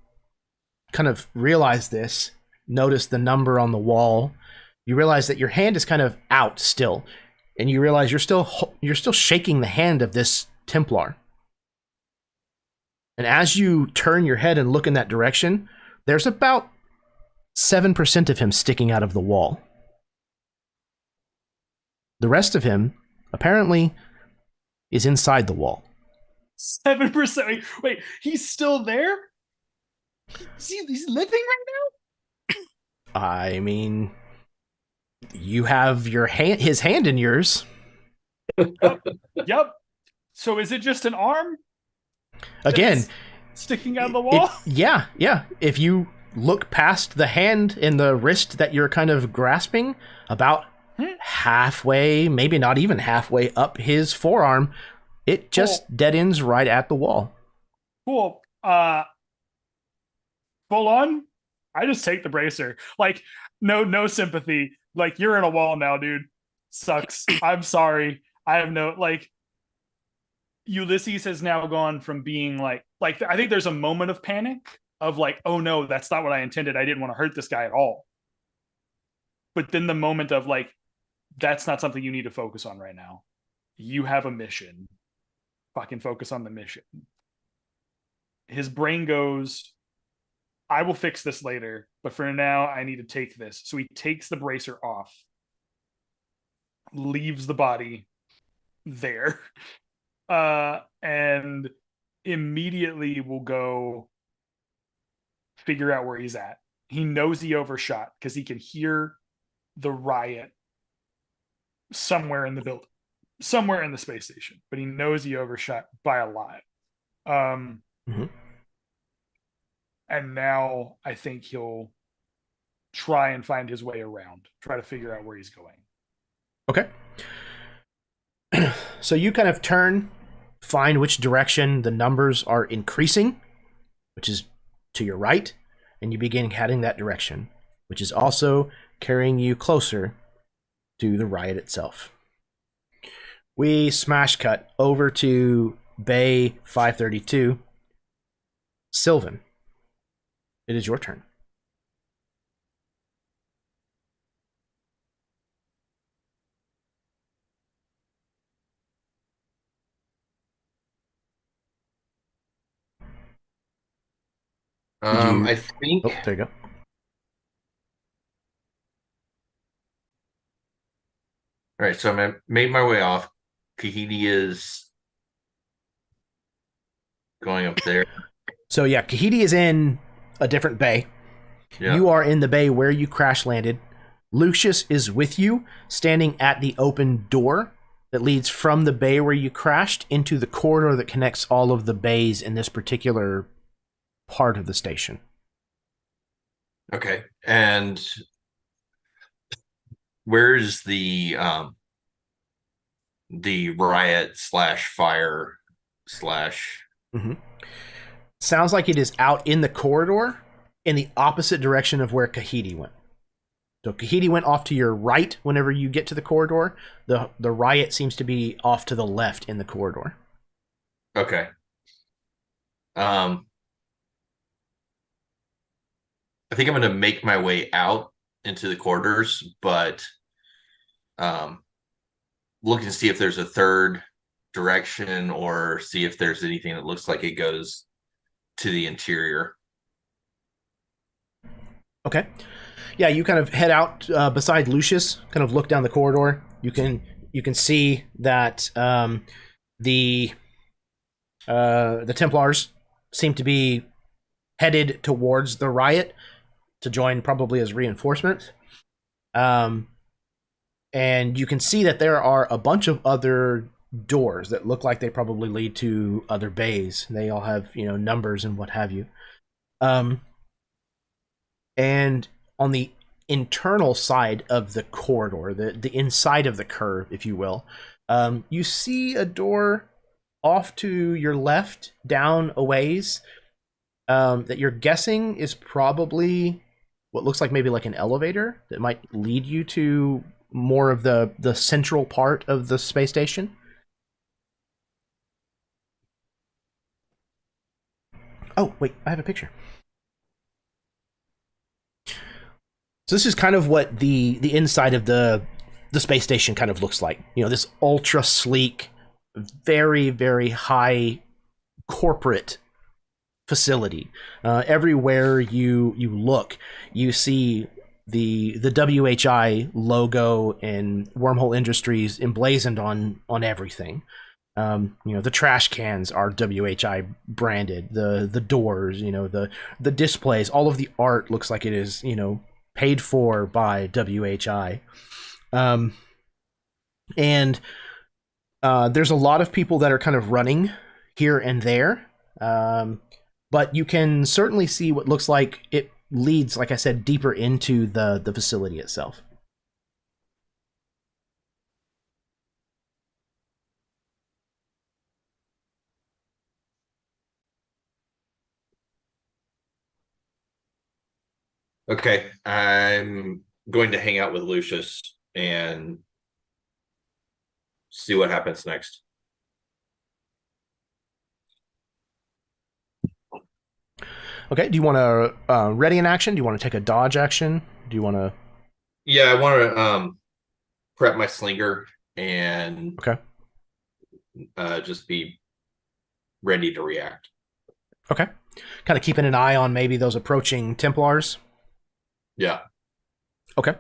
kind of realize this, notice the number on the wall, you realize that your hand is kind of out still, and you realize you're still shaking the hand of this Templar. And as you turn your head and look in that direction, there's about 7% of him sticking out of the wall. The rest of him, apparently, is inside the wall. 7%? Wait, he's still there? He's living right now? I mean, you have his hand in yours. Yep. So is it just an arm? Again, sticking out of the wall? Yeah. If you look past the hand and the wrist that you're kind of grasping, about halfway, maybe not even halfway up his forearm, it just dead ends right at the wall. Cool. Full on, I just take the bracer. Like, no sympathy. Like, you're in a wall now, dude. Sucks. I'm sorry. I have no, like, Ulysses has now gone from being like I think there's a moment of panic of like, oh no, that's not what I intended. I didn't want to hurt this guy at all. But then the moment of like, that's not something you need to focus on right now. You have a mission. fucking focus on the mission. His brain goes, I will fix this later, but for now, I need to take this. So he takes the bracer off, leaves the body there, and immediately will go figure out where he's at. He knows he overshot because he can hear the riot somewhere in the building, somewhere in the space station, but he knows he overshot by a lot. And now I think he'll try and find his way around, try to figure out where he's going. Okay. So you kind of turn, find which direction the numbers are increasing, which is to your right, and you begin heading that direction, which is also carrying you closer to the riot itself. We smash cut over to Bay 532. Sylvan, it is your turn. I think. Oh, there you go. All right, so I made my way off. Kahiti is going up there. So yeah, Kahiti is in a different bay. Yeah. You are in the bay where you crash landed. Lucius is with you, standing at the open door that leads from the bay where you crashed into the corridor that connects all of the bays in this particular part of the station. Okay, and where's the riot / fire / Sounds like it is out in the corridor in the opposite direction of where Kahiti went. So Kahiti went off to your right whenever you get to the corridor. The riot seems to be off to the left in the corridor. Okay. I think I'm going to make my way out into the corridors, but look and see if there's a third direction or see if there's anything that looks like it goes to the interior. Okay. Yeah, you kind of head out beside Lucius, kind of look down the corridor. You can see that the Templars seem to be headed towards the riot to join, probably as reinforcements. And you can see that there are a bunch of other doors that look like they probably lead to other bays. They all have, numbers and what have you. And on the internal side of the corridor, the inside of the curve, if you will, you see a door off to your left, down a ways, that you're guessing is probably what looks like maybe like an elevator that might lead you to more of the central part of the space station. Oh, wait, I have a picture. So this is kind of what the inside of the space station kind of looks like. This ultra sleek, very, very high corporate facility. Everywhere you look, you see the WHI logo and Wyrm Hole Industries emblazoned on everything. The trash cans are WHI branded. The doors, the displays, all of the art looks like it is, paid for by WHI. And there's a lot of people that are kind of running here and there. But you can certainly see what looks like it leads, like I said, deeper into the facility itself. Okay, I'm going to hang out with Lucius and see what happens next. Okay, do you want to ready an action? Do you want to take a dodge action? Do you want to... Yeah, I want to prep my slinger and Okay. just be ready to react. Okay. Kind of keeping an eye on maybe those approaching Templars. Yeah. Okay.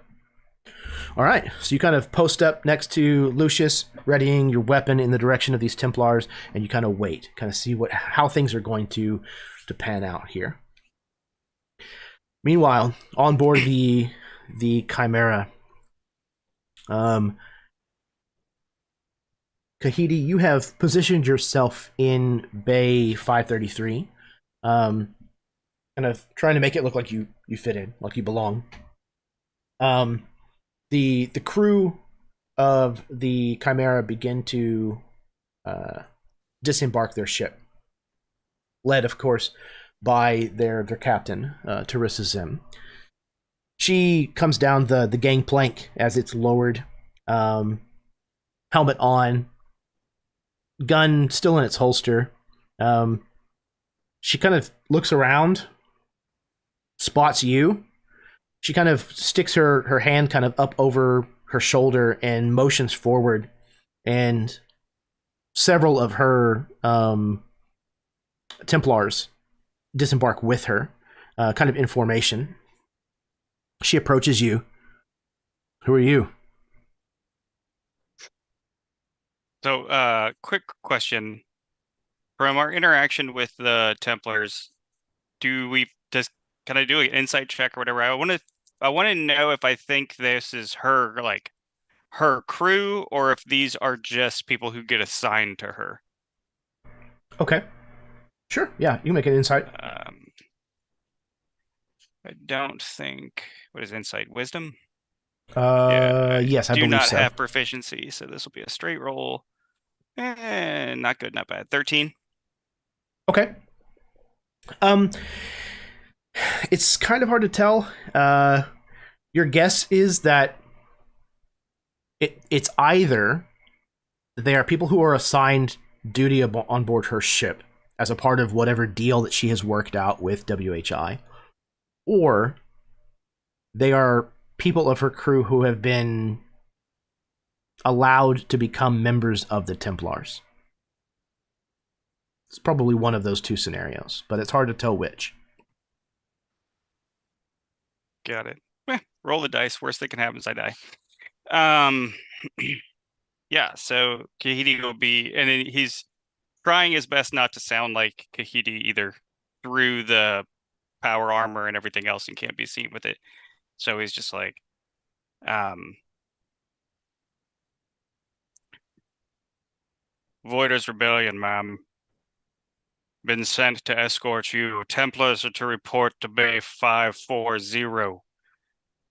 All right. So you kind of post up next to Lucius, readying your weapon in the direction of these Templars, and you kind of wait, kind of see how things are going to pan out here. Meanwhile, on board the Chimera, Kahidi, you have positioned yourself in Bay 533, kind of trying to make it look like you fit in, like you belong. The crew of the Chimera begin to disembark their ship, led, of course, by their captain, Teresa Zim. She comes down the gangplank as it's lowered, helmet on, gun still in its holster. She kind of looks around, spots you. She kind of sticks her hand kind of up over her shoulder and motions forward, and several of her Templars disembark with her, kind of in formation. She approaches you. Who are you? So, quick question. From our interaction with the Templars, can I do an insight check or whatever? I want to know if I think this is her crew, or if these are just people who get assigned to her. Okay. Sure. Yeah, you can make an insight. I don't think. What is insight? Wisdom? Yes, I do believe not so. have proficiency, so this will be a straight roll. Not good, not bad. 13. Okay. It's kind of hard to tell. Your guess is that it's either they are people who are assigned duty on board her ship as a part of whatever deal that she has worked out with WHI, or they are people of her crew who have been allowed to become members of the Templars. It's probably one of those two scenarios, but it's hard to tell which. Got it. Roll the dice. Worst that can happen is I die. Yeah, so Kahidi will be, and he's trying his best not to sound like Kahidi either through the power armor and everything else and can't be seen with it. So he's just like, Voiders Rebellion, ma'am. Been sent to escort you. Templars are to report to Bay 540.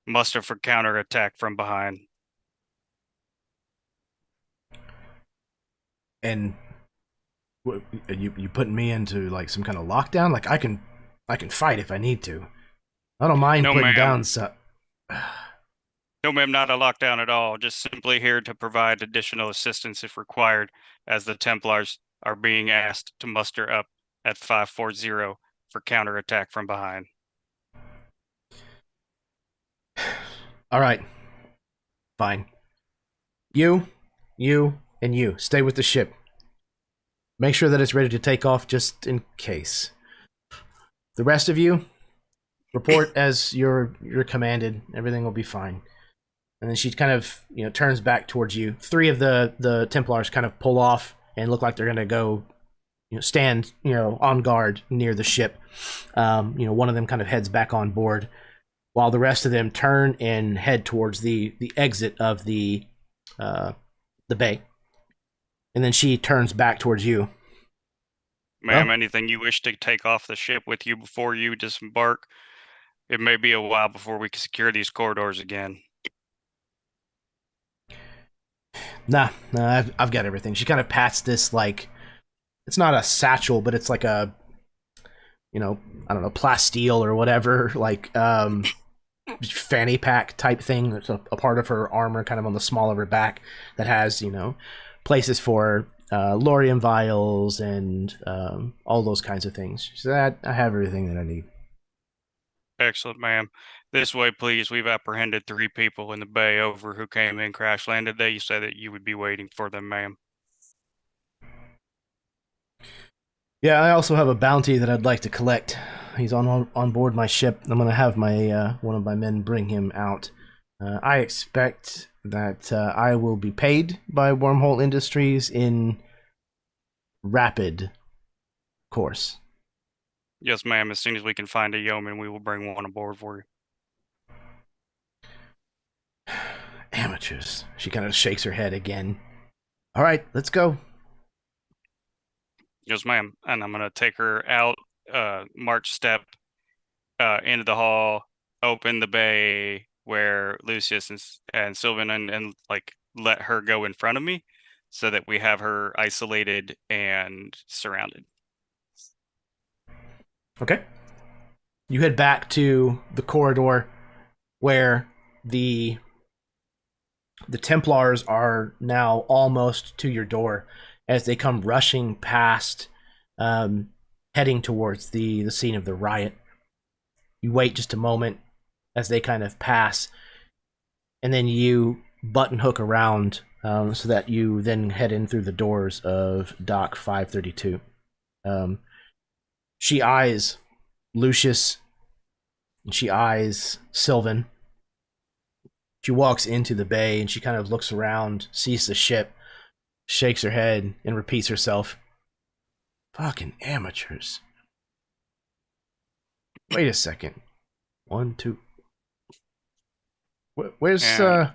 Muster for counterattack from behind. And you putting me into like some kind of lockdown? Like I can fight if I need to. I don't mind putting down some. No, ma'am, not a lockdown at all. Just simply here to provide additional assistance if required, as the Templars are being asked to muster up at 540 for counterattack from behind. All right. Fine. You, and you. Stay with the ship. Make sure that it's ready to take off just in case. The rest of you, report as you're commanded. Everything will be fine. And then she kind of, turns back towards you. 3 of the Templars kind of pull off and look like they're going to go, stand, on guard near the ship. One of them kind of heads back on board, while the rest of them turn and head towards the exit of the bay. And then she turns back towards you. Ma'am, anything you wish to take off the ship with you before you disembark? It may be a while before we can secure these corridors again. Nah, I've got everything. She kind of pats this, like, it's not a satchel, but it's like a, I don't know, plasteel or whatever, like, fanny pack type thing. It's a part of her armor, kind of on the small of her back, that has, places for Lorium vials and all those kinds of things. She said, I have everything that I need. Excellent, ma'am. This way, please. We've apprehended 3 people in the bay over who came in crash landed. They said that you would be waiting for them, ma'am. Yeah, I also have a bounty that I'd like to collect. He's on board my ship. I'm gonna have my one of my men bring him out. I expect that I will be paid by Wyrm Hole Industries in rapid course. Yes, ma'am. As soon as we can find a yeoman, we will bring one aboard for you. Amateurs. She kind of shakes her head again. All right, let's go. Yes, ma'am. And I'm gonna take her out, march step, into the hall, open the bay where Lucius and Sylvan and like let her go in front of me, so that we have her isolated and surrounded. Okay. You head back to the corridor where the Templars are now almost to your door as they come rushing past, heading towards the scene of the riot. You wait just a moment as they kind of pass, and then you button hook around so that you then head in through the doors of Dock 532. She eyes Lucius, and she eyes Sylvan. She walks into the bay and she kind of looks around, sees the ship, shakes her head, and repeats herself. Fucking amateurs. Wait a second. 1, 2. Where's yeah.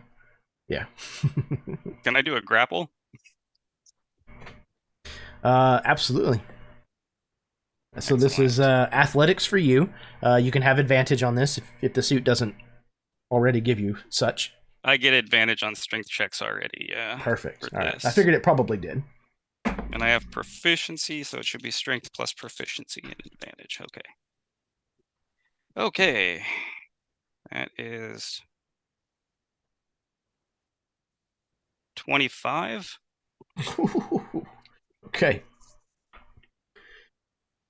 Can I do a grapple? Absolutely. So this is athletics for you. You can have advantage on this if the suit doesn't already give you such. I get advantage on strength checks already, yeah. Perfect. For All right. this. I figured it probably did. And I have proficiency, so it should be strength plus proficiency and advantage. Okay. Okay. That is 25. Okay.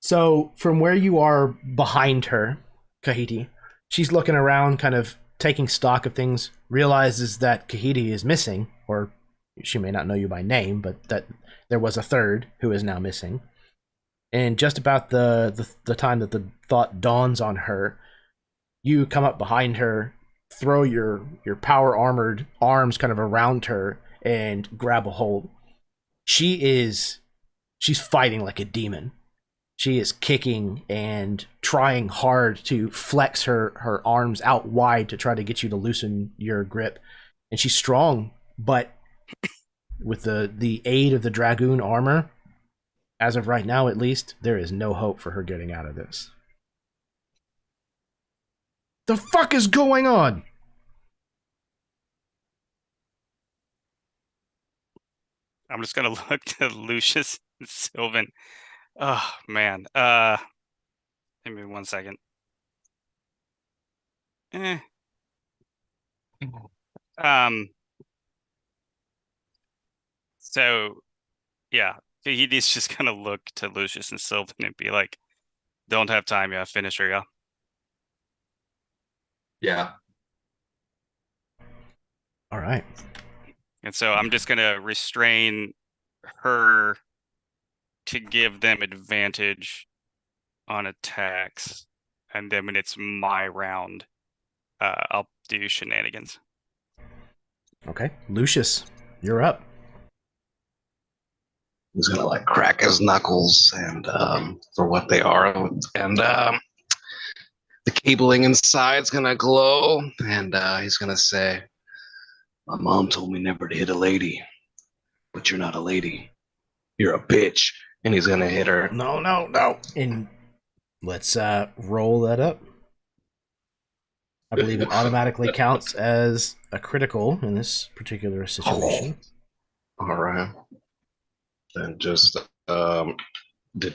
So from where you are behind her, Kahiti, she's looking around, kind of taking stock of things, realizes that Kahiti is missing, or she may not know you by name, but that there was a third who is now missing. And just about the time that the thought dawns on her, you come up behind her, throw your power armored arms kind of around her, and grab a hold. She's fighting like a demon. She is kicking and trying hard to flex her arms out wide to try to get you to loosen your grip. And she's strong, but with the aid of the Dragoon armor, as of right now at least, there is no hope for her getting out of this. The fuck is going on? I'm just gonna look to Lucius and Sylvan. Oh man. Give me 1 second. So yeah, he's just gonna look to Lucius and Sylvan and be like, "Don't have time, yeah. Finish her, yeah." Yeah. All right. And so I'm just gonna restrain her to give them advantage on attacks, and then when it's my round, I'll do shenanigans. Okay. Lucius, you're up. He's gonna like crack his knuckles and for what they are, and the cabling inside's gonna glow, and he's gonna say, "My mom told me never to hit a lady, but you're not a lady. You're a bitch." And he's gonna hit her. No. And let's roll that up. I believe it automatically counts as a critical in this particular situation. All right. Then just what do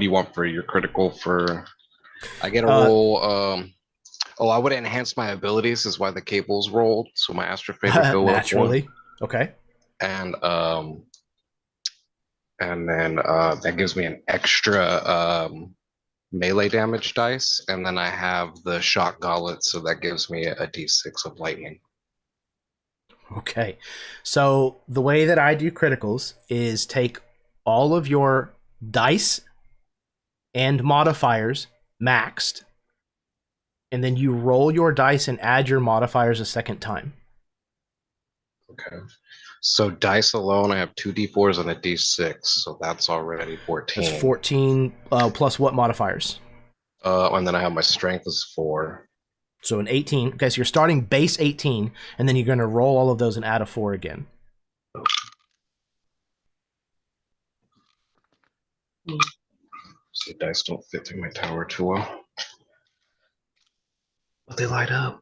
you want for your critical? For I get a roll. I would enhance my abilities. Is why the cables rolled, so my Astra favor go naturally. Up Okay. And then that gives me an extra melee damage dice, and then I have the shock gauntlet, so that gives me a d6 of lightning. Okay. So the way that I do criticals is take all of your dice and modifiers maxed, and then you roll your dice and add your modifiers a second time. Okay. So dice alone, I have 2d4s and a d6, so that's already 14. That's 14 plus what modifiers? And then I have my strength is 4. So an 18. Okay, so you're starting base 18, and then you're going to roll all of those and add a 4 again. So the dice don't fit through my tower too well. But they light up.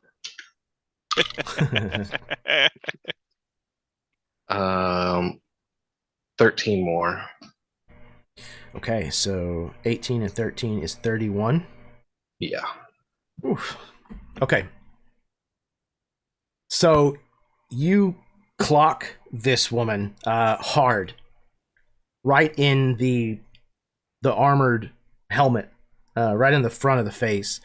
13 more. Okay, so 18 and 13 is 31. Yeah. Oof. Okay. So you clock this woman hard, right in the armored helmet, right in the front of the face.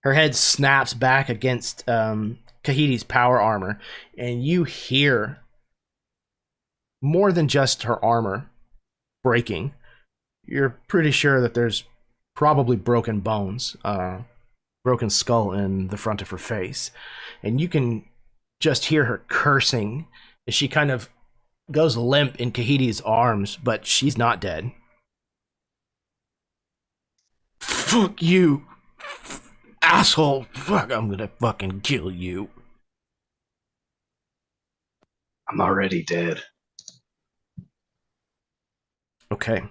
Her head snaps back against Kahiti's power armor, and you hear more than just her armor breaking. You're pretty sure that there's probably broken bones, broken skull in the front of her face. And you can just hear her cursing as she kind of goes limp in Kahiti's arms, but she's not dead. Fuck you, asshole. Fuck, I'm gonna fucking kill you. I'm already dead. Okay.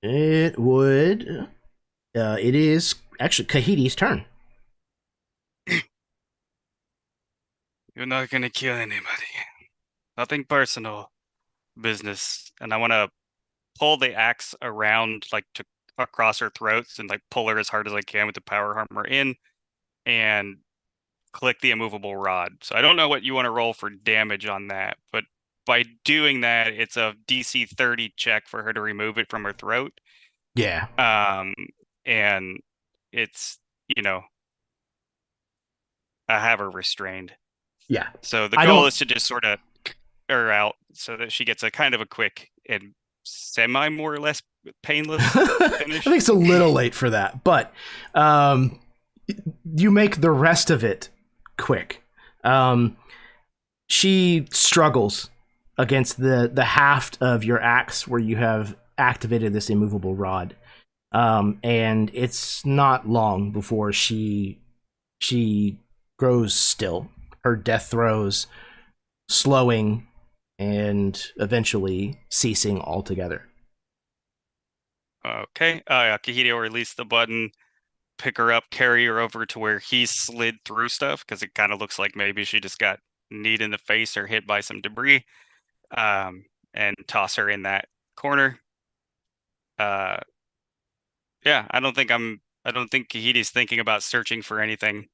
It is actually Kahiti's turn. You're not gonna kill anybody. Nothing personal. Business. And I want to pull the axe around, like, to across her throats and, like, pull her as hard as I can with the power armor in and click the immovable rod. So I don't know what you want to roll for damage on that, but by doing that, it's a DC 30 check for her to remove it from her throat. Yeah. And it's, I have her restrained. Yeah. So the goal is to just sort of her out so that she gets a kind of a quick and semi more or less painless finish. I think it's a little late for that, but you make the rest of it quick. She struggles against the haft of your axe where you have activated this immovable rod. And it's not long before she grows still. Her death throes slowing and eventually ceasing altogether. Okay. Kahiti will release the button, pick her up, carry her over to where he slid through stuff, because it kind of looks like maybe she just got kneed in the face or hit by some debris, and toss her in that corner. Yeah, I don't think Kahiti's thinking about searching for anything,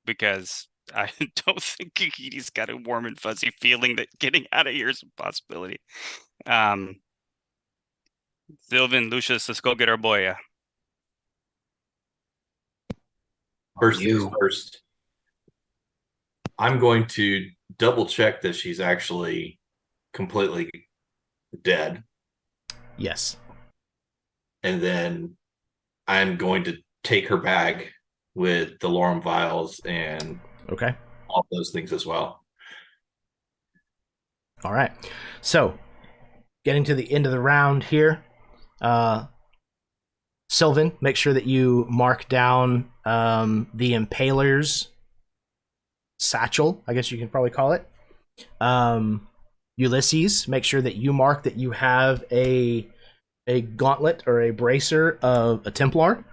because I don't think Kahiti's got a warm and fuzzy feeling that getting out of here is a possibility. Sylvan, Lucius, let's go get our boy. First things first, I'm going to double check that she's actually completely dead. Yes. And then I'm going to take her bag with the Lorem vials and Okay. all those things as well. All right. So, getting to the end of the round here, Sylvan, make sure that you mark down the Impaler's satchel, I guess you can probably call it. Ulysses, make sure that you mark that you have a gauntlet or a bracer of a Templar.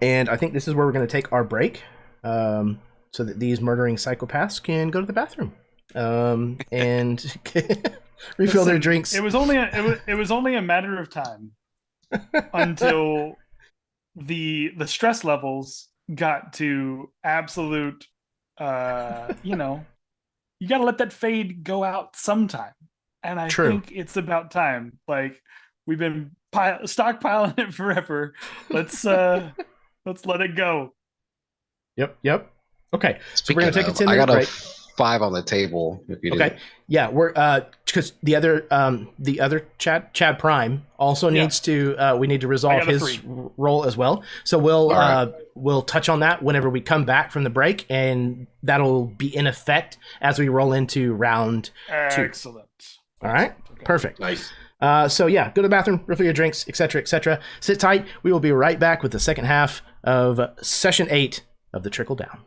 And I think this is where we're going to take our break, so that these murdering psychopaths can go to the bathroom and refill their drinks. It was only a matter of time until the stress levels got to absolute. You got to let that fade go out sometime, and I think it's about time. Like, we've been stockpiling it forever. Let's let it go. Yep. Okay. So we're Speaking going to take a of, 10 I minute got break. a 5 on the table. If you Okay. didn't. Yeah, we're because the other Chad Prime also Yeah. needs to we need to resolve got a his 3. role as well. So we'll All right. we'll touch on that whenever we come back from the break, and that'll be in effect as we roll into round 2. Excellent. All right. Perfect. Nice. So yeah, go to the bathroom, refill your drinks, etc., etc. Sit tight. We will be right back with the second half of session 8 of the Trickle Down.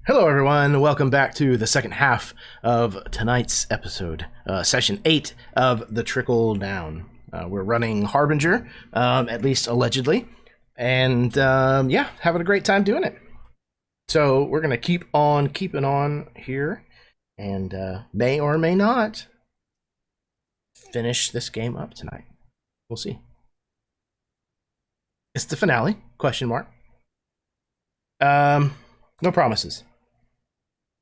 Hello, everyone. Welcome back to the second half of tonight's episode, session 8 of the Trickle Down. We're running Harbinger, at least allegedly, and yeah, having a great time doing it. So we're gonna keep on keeping on here, and may or may not finish this game up tonight. We'll see. It's the finale? Question mark. No promises.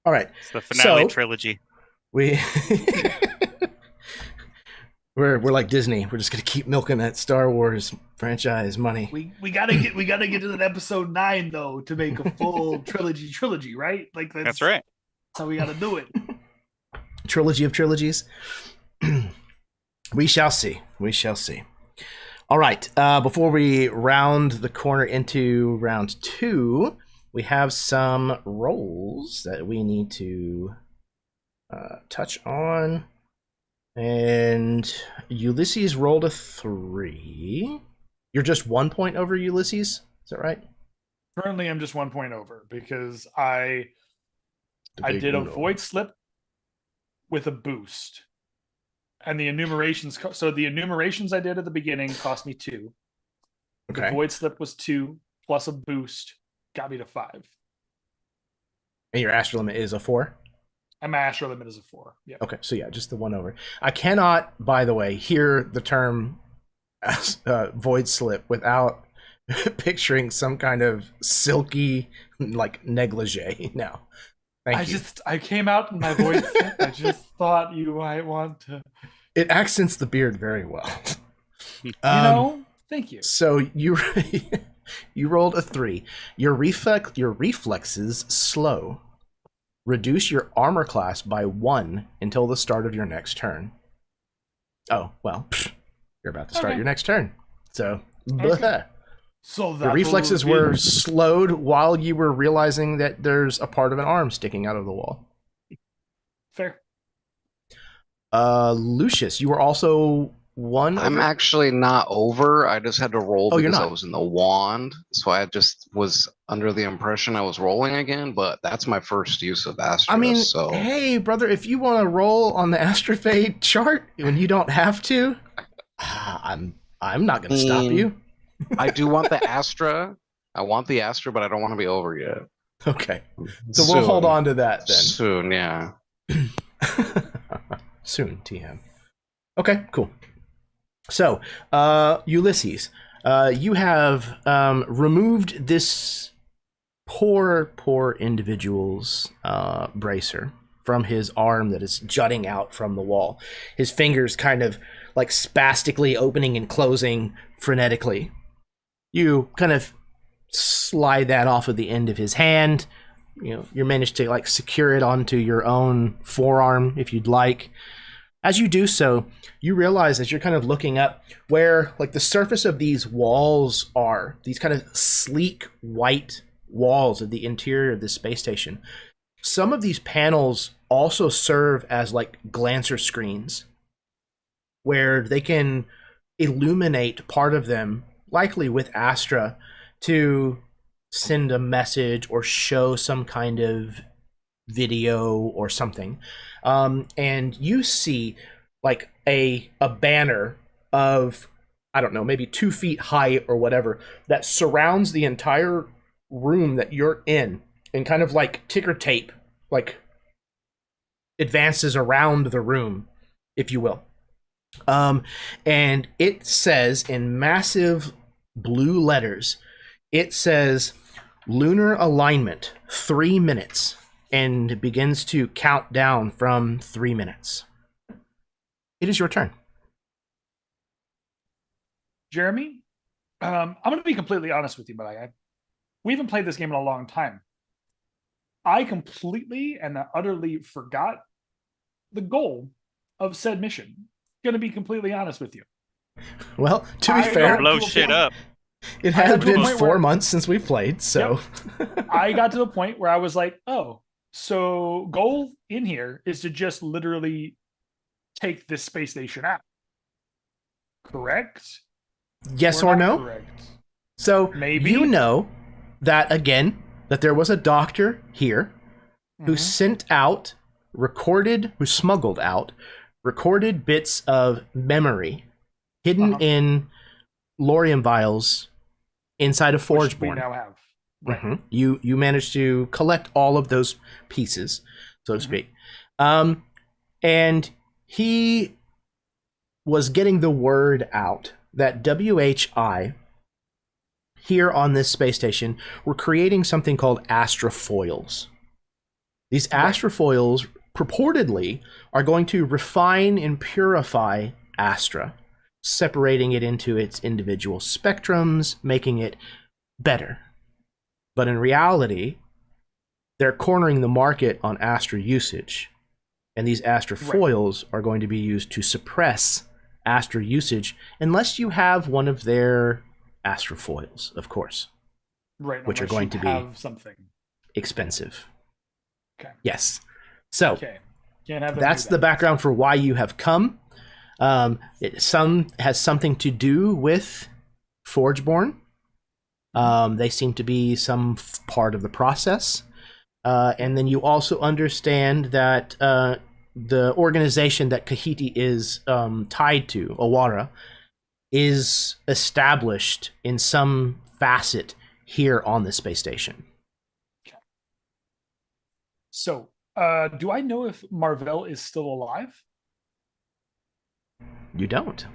All right. It's the finale So- trilogy. We we're like Disney. We're just gonna keep milking that Star Wars franchise money. We gotta get to that episode 9 though to make a full trilogy, right? Like That's right. That's how we gotta do it. Trilogy of trilogies. We shall see. We shall see. All right. Before we round the corner into round 2, we have some rolls that we need to touch on. And Ulysses rolled a 3. You're just 1 point over Ulysses? Is that right? Currently, I'm just 1 point over because I The big did a Uno. void slip with a boost, and the enumerations. So the enumerations I did at the beginning cost me 2. The Okay. void slip was 2 plus a boost, got me to 5. And your astral limit is a 4? And my astral limit is a 4. Yeah. Okay, so yeah, just the 1 over. I cannot, by the way, hear the term void slip without picturing some kind of silky, like, negligee. No. Thank you. I came out in my void slip. I just thought you might want to. It accents the beard very well. Thank you. So you you rolled a 3. Your reflexes slow. Reduce your armor class by 1 until the start of your next turn. Oh, well, you're about to start Okay. your next turn. So, Okay. So your reflexes were slowed while you were realizing that there's a part of an arm sticking out of the wall. fair. Lucius, you were also 1. I'm over? actually not over. I just had to roll Oh, you're because I not. was in the wand. So I just was under the impression I was rolling again, but that's my first use of Astra. I mean, so hey, brother, if you want to roll on the Astrofade chart when you don't have to, I'm not going to stop you. I do want the Astra. I want the Astra, but I don't want to be over yet. Okay, so we'll hold on to that then. Soon, yeah. Soon, TM. Okay, cool. So, Ulysses, you have removed this poor individual's bracer from his arm that is jutting out from the wall. His fingers kind of like spastically opening and closing frenetically. You kind of slide that off of the end of his hand. You manage to like secure it onto your own forearm if you'd like. As you do so, you realize as you're kind of looking up where like the surface of these walls are, these kind of sleek white walls of the interior of this space station. Some of these panels also serve as like glancer screens where they can illuminate part of them, likely with Astra, to send a message or show some kind of video or something. And you see like a banner of, I don't know, maybe 2 feet high or whatever, that surrounds the entire room that you're in, and kind of like ticker tape, like advances around the room, if you will. And it says in massive blue letters, it says lunar alignment 3 minutes, and begins to count down from 3 minutes. It is your turn. Jeremy, I'm going to be completely honest with you, but we haven't played this game in a long time. I completely and utterly forgot the goal of said mission. Going to be completely honest with you. Well, to be I fair, Blow to a shit point- up. it I has got to a been point 4 where- months since we played, so I got to the point where I was like, oh, so goal in here is to just literally take this space station out. Correct? yes or not no? Correct. So Maybe. you know that again, that there was a doctor here who sent out, who smuggled out recorded bits of memory hidden in Lorium vials inside of Which we Forgeborn. now have. Right. You managed to collect all of those pieces, so to speak. And he was getting the word out that WHI here on this space station were creating something called Astra-foils. These Astra-foils purportedly are going to refine and purify Astra, separating it into its individual spectrums, making it better. But in reality, they're cornering the market on Astra usage. And these Astra-foils are going to be used to suppress Astra usage, unless you have one of their Astra-foils, of course. Right, which are going to be something expensive. Okay. Yes. So Can't have them that's do the that. background for why you have come. Some has something to do with Forgeborn. They seem to be some part of the process. And then you also understand that the organization that Kahiti is tied to, Awara, is established in some facet here on the space station. So, do I know if Marvell is still alive? You don't.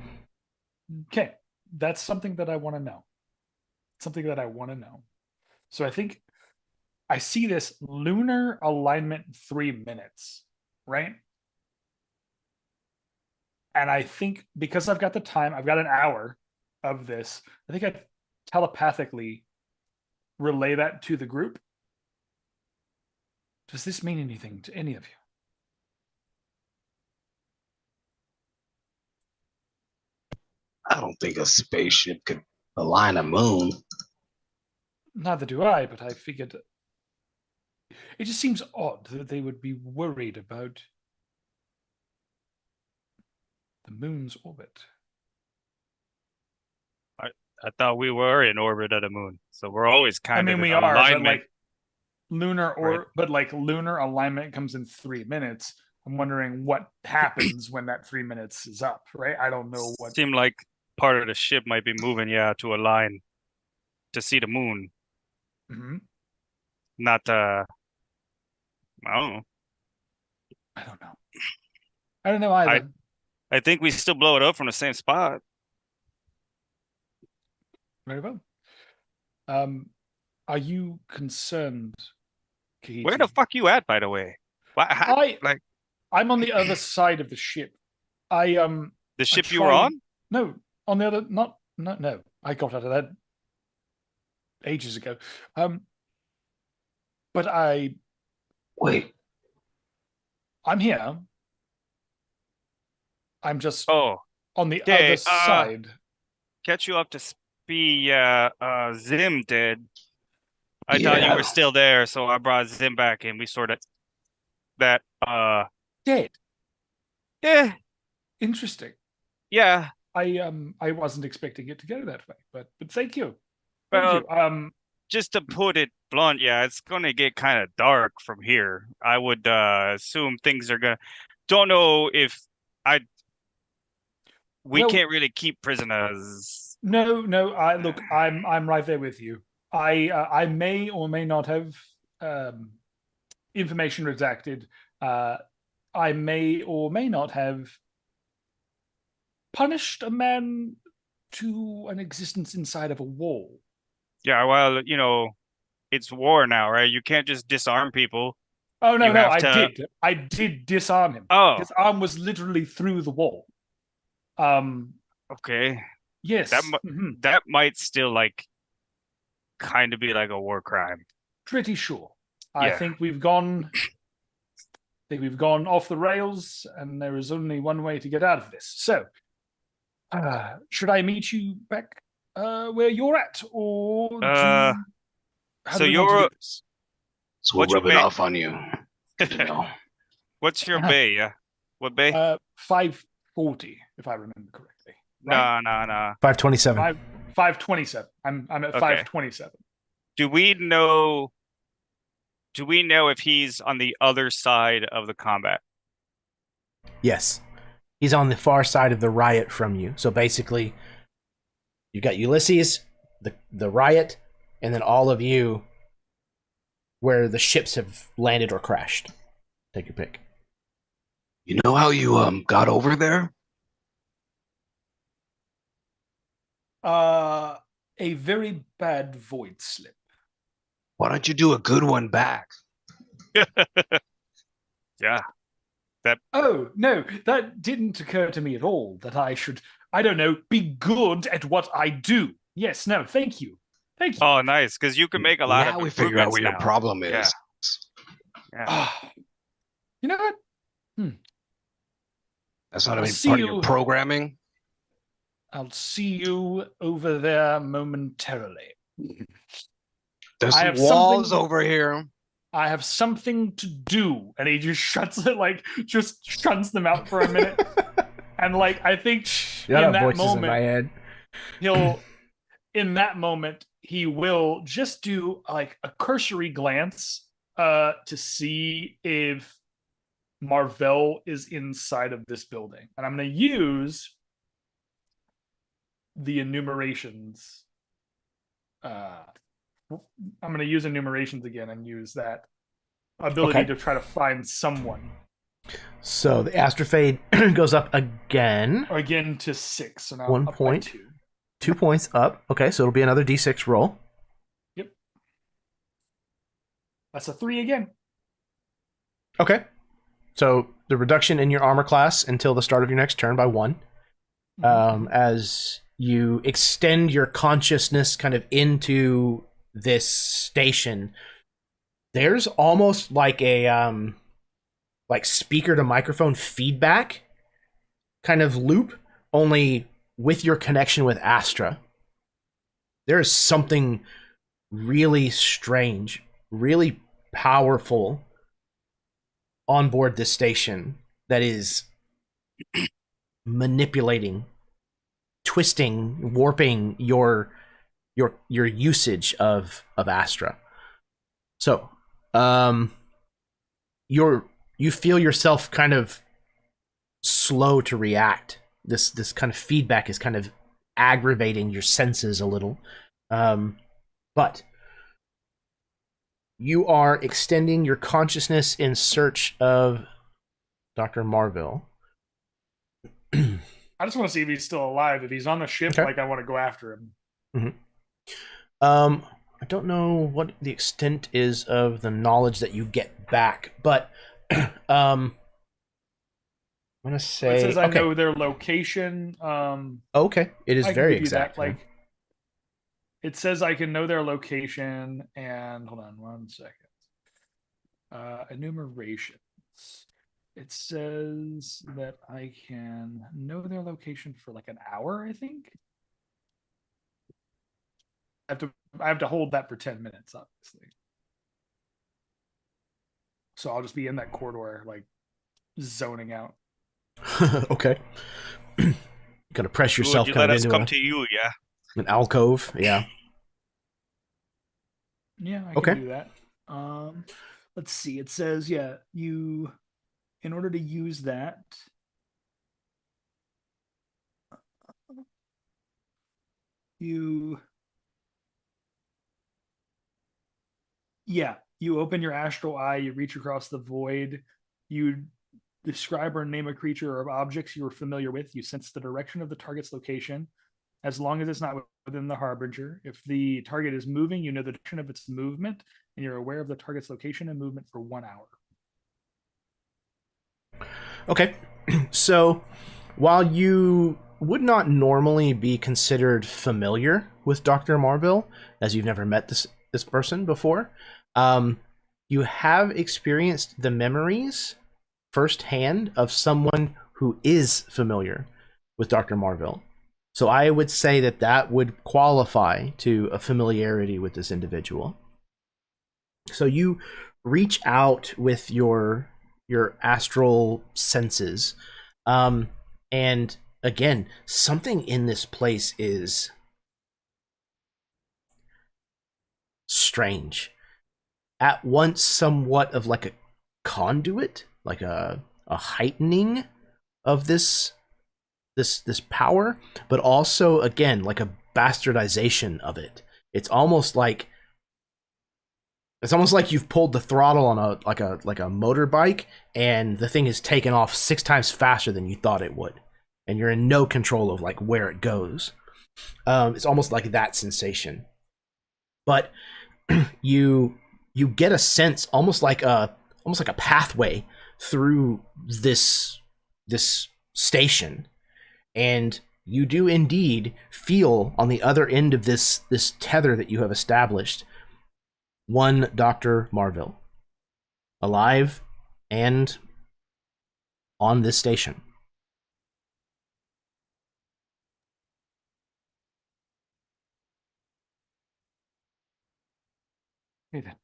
Okay, that's something that I want to know. So I think I see this lunar alignment 3 minutes, right? And I think because I've got the time, I've got an hour of this, I think I telepathically relay that to the group. Does this mean anything to any of you? I don't think a spaceship could align a moon. Neither do I, but I figured it just seems odd that they would be worried about the moon's orbit. I thought we were in orbit of the moon, so we're always kind of we in are, alignment. but like lunar Right. but like lunar alignment comes in 3 minutes. I'm wondering what happens when that 3 minutes is up, right? I don't know what. Seemed like part of the ship might be moving, to align to see the moon, not I don't know. I don't know either. I think we still blow it up from the same spot. Very well. Are you concerned, Kahiti? Where the fuck you at, by the way? I'm on the other side of the ship. The ship you were on? No, on the other. No. I got out of that ages ago. But Wait. I'm here. I'm just on the other side. Catch you up to speed. Zim did. I thought you were still there, so I brought Zim back and we sorted that. Dead. Yeah. Interesting. Yeah. I wasn't expecting it to go that way, but thank you. Well, just to put it blunt, it's gonna get kind of dark from here. I would assume things are gonna. Don't know if we can't really keep prisoners. No. Look, I'm right there with you. I may or may not have information redacted. I may or may not have punished a man to an existence inside of a wall. Yeah, well, it's war now, right? You can't just disarm people. Oh no, I did disarm him. Oh, his arm was literally through the wall. Okay. Yes. That might still kind of be like a war crime. Pretty sure. Yeah. I think we've gone off the rails, and there is only one way to get out of this. So, should I meet you back where you're at, or so you're so we'll rub it off on you. What's your bay? Yeah, what bay? 540, if I remember correctly. Right? No. 527. 527. I'm at 527. Do we know do we know if he's on the other side of the combat? Yes. He's on the far side of the riot from you. So basically, you got Ulysses, the riot, and then all of you where the ships have landed or crashed. Take your pick. You know how you got over there? A very bad void slip. Why don't you do a good one back? Yeah. Oh, no, that didn't occur to me at all, that I should, I don't know, be good at what I do. Yes, no, thank you. Thank you. Oh, nice, because you can make a lot Now of we figure out what your improvements now. problem is. Yeah. Yeah. Ah, you know what? That's not I'll even see part of your you- programming. I'll see you over there momentarily. There's I some have walls something- over here. I have something to do. And he just shuts it, like, just shuns them out for a minute. And, like, I think Shut in up, that voices in my moment, head. in that moment, he will just do, like, a cursory glance to see if Marvell is inside of this building. And I'm going to use the enumerations. I'm going to use enumerations again and use that ability Okay. to try to find someone. So the Astrofade goes up again. Again to 6. So now 1 up by point. 2. 2 points up. Okay, so it'll be another d6 roll. Yep. That's a 3 again. Okay. So the reduction in your armor class until the start of your next turn by 1. As you extend your consciousness kind of into this station, there's almost like a like speaker to microphone feedback kind of loop, only with your connection with Astra. There is something really strange, really powerful on board this station that is manipulating, twisting, warping your usage of Astra. So, you feel yourself kind of slow to react. This kind of feedback is kind of aggravating your senses a little. But you are extending your consciousness in search of Dr. Marvell. I just want to see if he's still alive. If he's on the ship, Okay. like, I want to go after him. I don't know what the extent is of the knowledge that you get back, but I'm gonna say It says I okay. know their location. Okay, it is I can very give you exact. that, like, it says I can know their location, and hold on 1 second. Enumerations. It says that I can know their location for like an hour, I think. I have to hold that for 10 minutes, obviously. So I'll just be in that corridor, like, zoning out. Okay. Gotta press Good, yourself you kind let of us into come to you, yeah. an alcove. Yeah. Yeah, I Okay. can do that. Let's see. It says, yeah, you, in order to use that, you open your astral eye, you reach across the void, you describe or name a creature or objects you are familiar with, you sense the direction of the target's location, as long as it's not within the Harbinger. If the target is moving, you know the direction of its movement, and you're aware of the target's location and movement for 1 hour. Okay. So, while you would not normally be considered familiar with Dr. Marvell, as you've never met this person before, you have experienced the memories firsthand of someone who is familiar with Dr. Marvell. So I would say that would qualify to a familiarity with this individual. So you reach out with your astral senses, and again, something in this place is strange. at once somewhat of like a conduit, like a heightening of this power, but also again like a bastardization of it. It's almost like you've pulled the throttle on a motorbike, and the thing is taken off 6 times faster than you thought it would, and you're in no control of like where it goes. It's almost like that sensation, but you get a sense almost like a pathway through this station, and you do indeed feel on the other end of this tether that you have established one Dr. Marville, alive and on this station. Okay, then.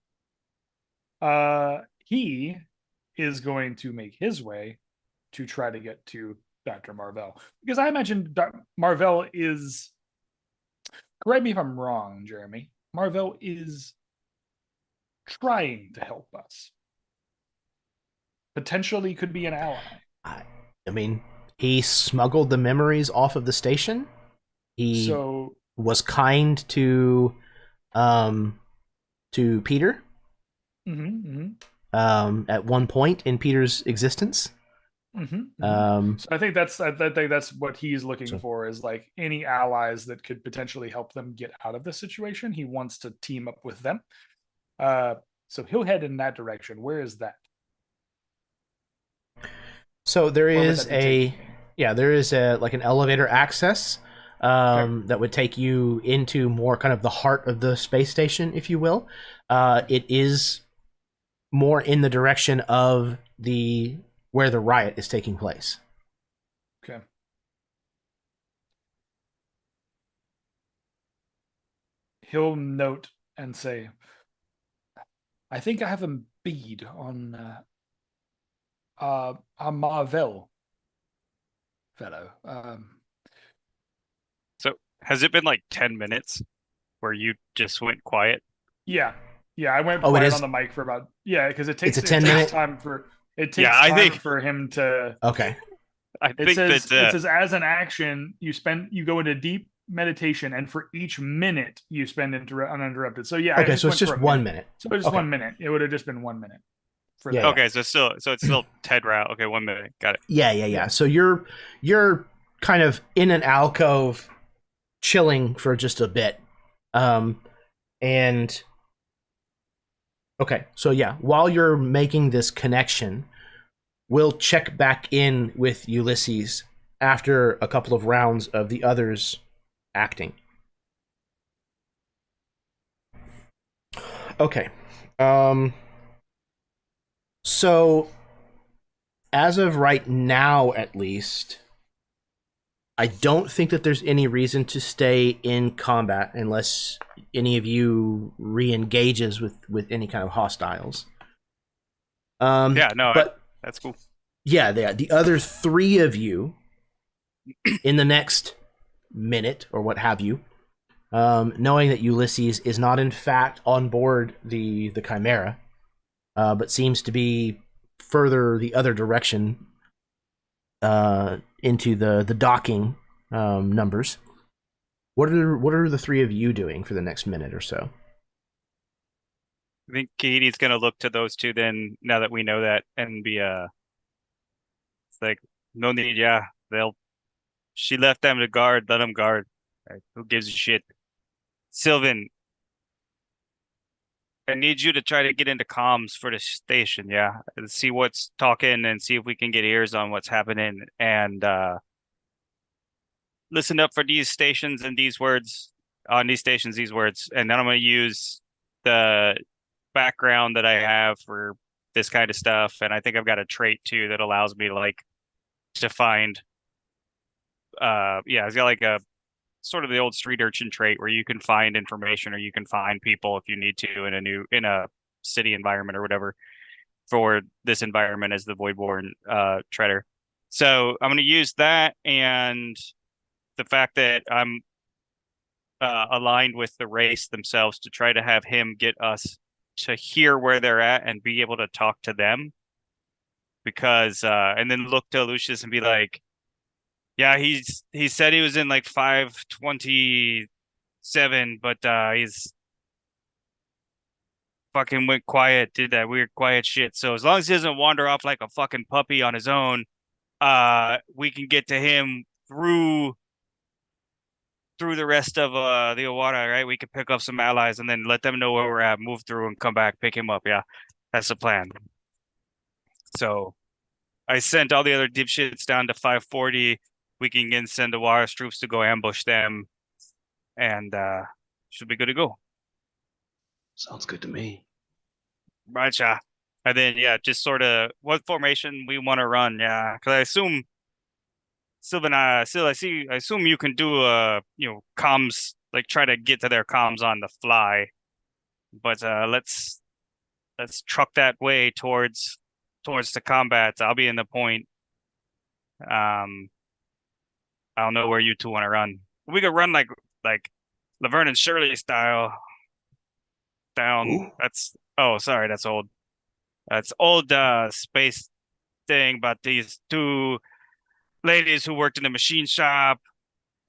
He is going to make his way to try to get to Dr. Marvell, because I imagine Marvell is, correct me if I'm wrong, Jeremy, Marvell is trying to help us. Potentially could be an ally. I mean, he smuggled the memories off of the station. He was kind to Peter. At one point in Peter's existence. So I think that's what he's looking for, is like any allies that could potentially help them get out of this situation. He wants to team up with them. So he'll head in that direction. Where is that? So there is a like an elevator access that would take you into more kind of the heart of the space station, if you will. It is more in the direction of where the riot is taking place. Okay. He'll note and say, I think I have a bead on a Marvell fellow. So has it been like 10 minutes where you just went quiet? Yeah, I went quiet on the mic for about because it takes 10 minute time for time for him to. Okay. It says as an action you go into deep meditation, and for each minute you spend uninterrupted. So yeah. Okay, so it's just 1 minute. So it's just 1 minute. It would have just been 1 minute. Yeah. Okay, so it's still Ted route. Okay, 1 minute. Got it. Yeah. So you're kind of in an alcove, chilling for just a bit, and okay. So yeah, while you're making this connection, we'll check back in with Ulysses after a couple of rounds of the others acting. Okay. So, as of right now, at least, I don't think that there's any reason to stay in combat unless any of you re-engages with any kind of hostiles. That's cool. Yeah, the other 3 of you, in the next minute or what have you, knowing that Ulysses is not in fact on board the Chimera, but seems to be further the other direction into the docking numbers. What are the 3 of you doing for the next minute or so? I think Katie's gonna look to those 2 then, now that we know that, and be it's like, no need, she left them to guard, let them guard. Right, who gives a shit? Sylvan, I need you to try to get into comms for the station, and see what's talking and see if we can get ears on what's happening, and listen up for these stations and these words on these stations, these words, and then I'm going to use the background that I have for this kind of stuff, and I think I've got a trait too that allows me to find it's got like a sort of the old street urchin trait where you can find information or you can find people if you need to in a city environment or whatever, for this environment as the Voidborn treader. So I'm going to use that, and the fact that I'm aligned with the race themselves to try to have him get us to hear where they're at and be able to talk to them. Because and then look to Lucius and be like, yeah, he said he was in like 527, but he's fucking went quiet, did that weird quiet shit. So as long as he doesn't wander off like a fucking puppy on his own, we can get to him through the rest of the Iwata, right? We could pick up some allies and then let them know where we're at, move through and come back, pick him up. Yeah, that's the plan. So I sent all the other dipshits down to 540. We can again send Iwata's troops to go ambush them, and should be good to go. Sounds good to me. Gotcha. And then just sort of what formation we want to run. Yeah, because I assume Sylvan, I assume you can do comms, like try to get to their comms on the fly. But let's truck that way towards the combat. I'll be in the point. I don't know where you two want to run. We could run like Laverne and Shirley style down. Ooh. That's sorry, that's old. That's old space thing about these two ladies who worked in the machine shop,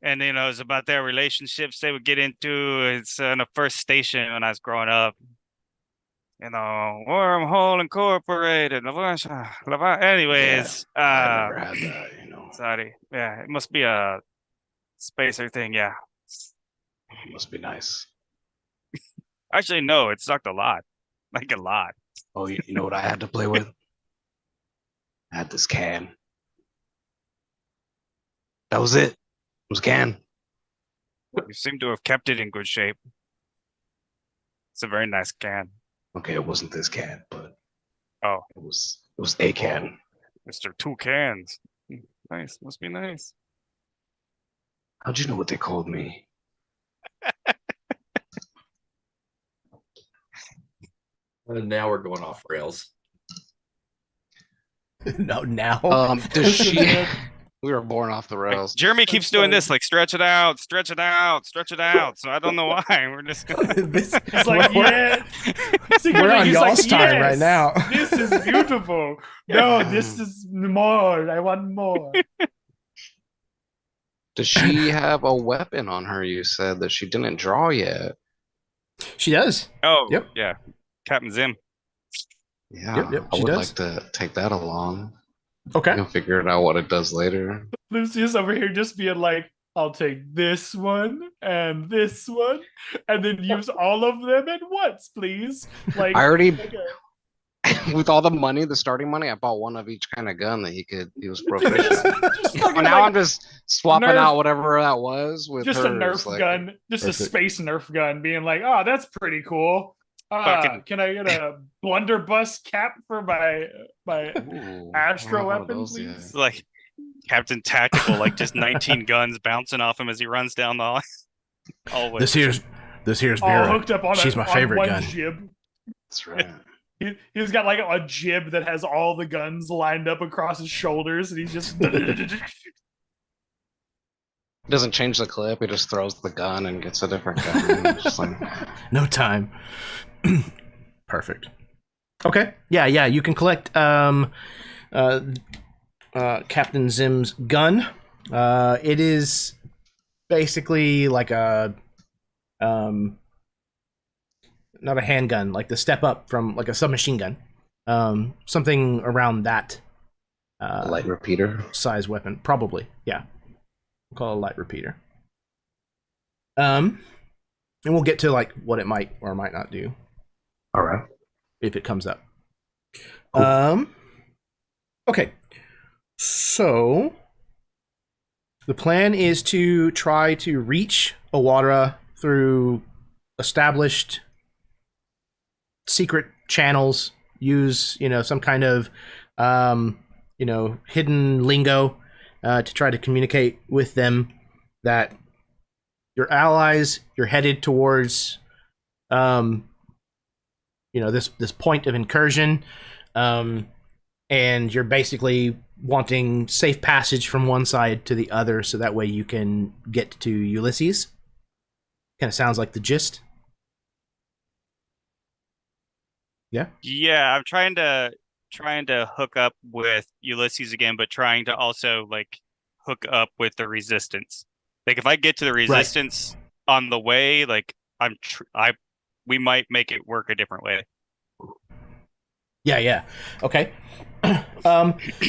and it's about their relationships they would get into. It's in the first station when I was growing up. Wyrm Hole Incorporated. Anyways, I never had that, Sorry. Yeah, it must be a spacer thing, yeah. It must be nice. Actually, no, it sucked a lot. Like a lot. Oh, you know what I had to play with? I had this can. That was it. It was a can. You seem to have kept it in good shape. It's a very nice can. Okay, it wasn't this can, but it was a can. Mr. Two Cans. Nice. Must be nice. How'd you know what they called me? Now we're going off rails. No, now. Does she? We were born off the rails. Jeremy keeps doing this, like stretch it out, stretch it out, stretch it out. So I don't know why. We're just It's like, yeah. We're on y'all's time right yes, now. This is beautiful. No, this is more. I want more. Does she have a weapon on her? You said that she didn't draw yet. She does. Oh, Yep. Yeah. Captain Zim. Yeah, Yep, I she would does. like to take that along. Okay. You'll figure out what it does later. Lucius over here just being like, I'll take this one, and then use all of them at once, please. Like, I already, okay. with all the money, the starting money, I bought one of each kind of gun that he was proficient at. Just But fucking now like I'm just swapping Nerf- out whatever that was with just hers. a Nerf gun, just Perfect. a space Nerf gun, being like, oh, that's pretty cool. Fucking- Can I get a blunderbuss cap for my Ooh, Astra I don't know weapon, those please? yet. It's like Captain Tactical, like just 19 guns bouncing off him as he runs down the hallway. This here's All Vera. hooked up on She's my on favorite one gun. jib. That's right. He's got like a jib that has all the guns lined up across his shoulders, and he's just He doesn't change the clip. He just throws the gun and gets a different gun. It's just like, No time. Perfect. Okay. Yeah. You can collect Captain Zim's gun. It is basically like a not a handgun, like the step up from like a submachine gun. Something around that a light repeater. size weapon, probably. Yeah. We'll call it a light repeater. And we'll get to like what it might or might not do All right. if it comes up. Cool. Okay. So the plan is to try to reach Iwata through established secret channels, use, some kind of hidden lingo to try to communicate with them that your allies, you're headed towards this point of incursion, and you're basically wanting safe passage from one side to the other so that way you can get to Ulysses. Kind of sounds like the gist. Yeah, I'm trying to hook up with Ulysses again, but trying to also like hook up with the Resistance. Like if I get to the Resistance on the way, like we might make it work a different way. Yeah. Okay.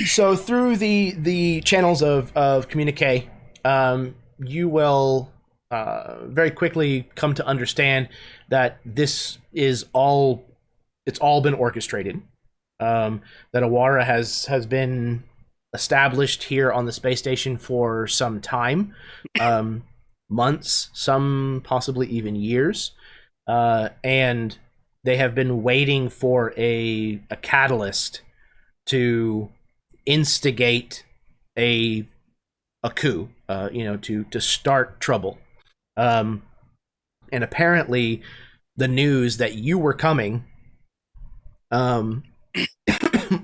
So through the channels of communique, you will very quickly come to understand that this is all it's all been orchestrated. That Awara has been established here on the space station for some time, months, some possibly even years, and they have been waiting for a catalyst to instigate a coup, to start trouble. And apparently, the news that you were coming,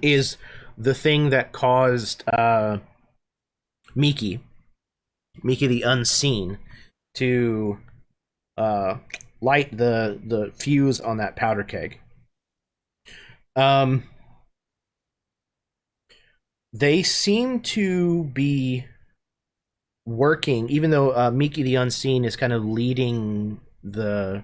is the thing that caused Miki the Unseen, to light the fuse on that powder keg. They seem to be working, even though Miki the Unseen is kind of leading the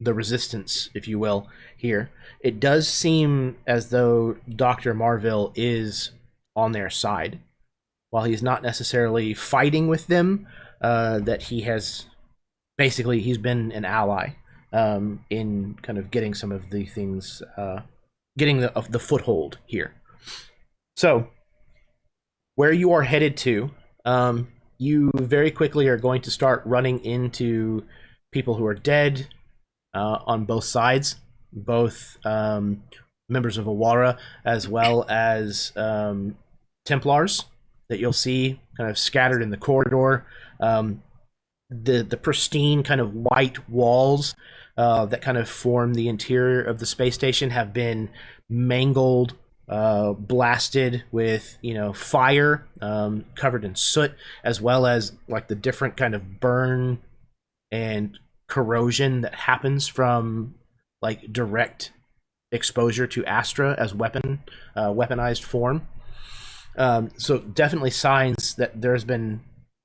resistance, if you will, here. It does seem as though Dr. Marville is on their side. While he's not necessarily fighting with them, that he's been an ally in kind of getting some of the things, getting the foothold here. So, where you are headed to, you very quickly are going to start running into people who are dead on both sides, both members of Awara as well as Templars that you'll see kind of scattered in the corridor. The pristine kind of white walls that kind of form the interior of the space station have been mangled, blasted with fire, covered in soot, as well as like the different kind of burn and corrosion that happens from like direct exposure to Astra as weaponized form. So definitely signs that there's been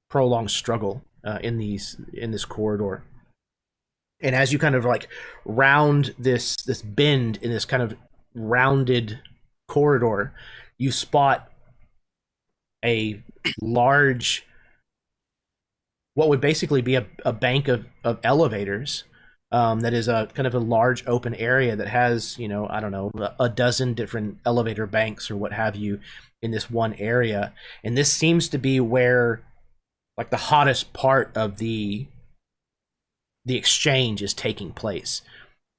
prolonged struggle in this corridor. And as you kind of like round this bend in this kind of rounded corridor, you spot a large, what would basically be a bank of elevators, that is a kind of a large open area that has, I don't know, a dozen different elevator banks or what have you in this one area. And this seems to be where like the hottest part of the exchange is taking place.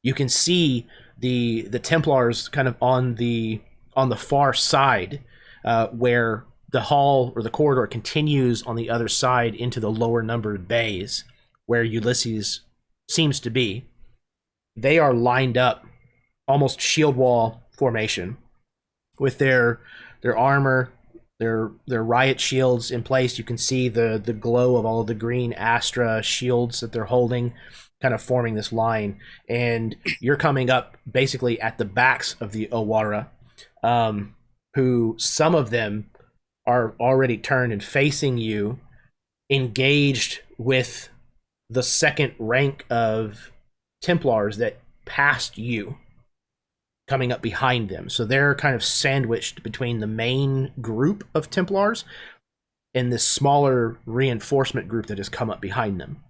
You can see the Templars kind of on the far side, where the hall or the corridor continues on the other side into the lower numbered bays where Ulysses seems to be. They are lined up almost shield wall formation with their armor, their riot shields in place. You can see the glow of all of the green Astra shields that they're holding, kind of forming this line. And you're coming up basically at the backs of the Awara, who some of them are already turned and facing you, engaged with the second rank of Templars that passed you, coming up behind them. So they're kind of sandwiched between the main group of Templars and this smaller reinforcement group that has come up behind them.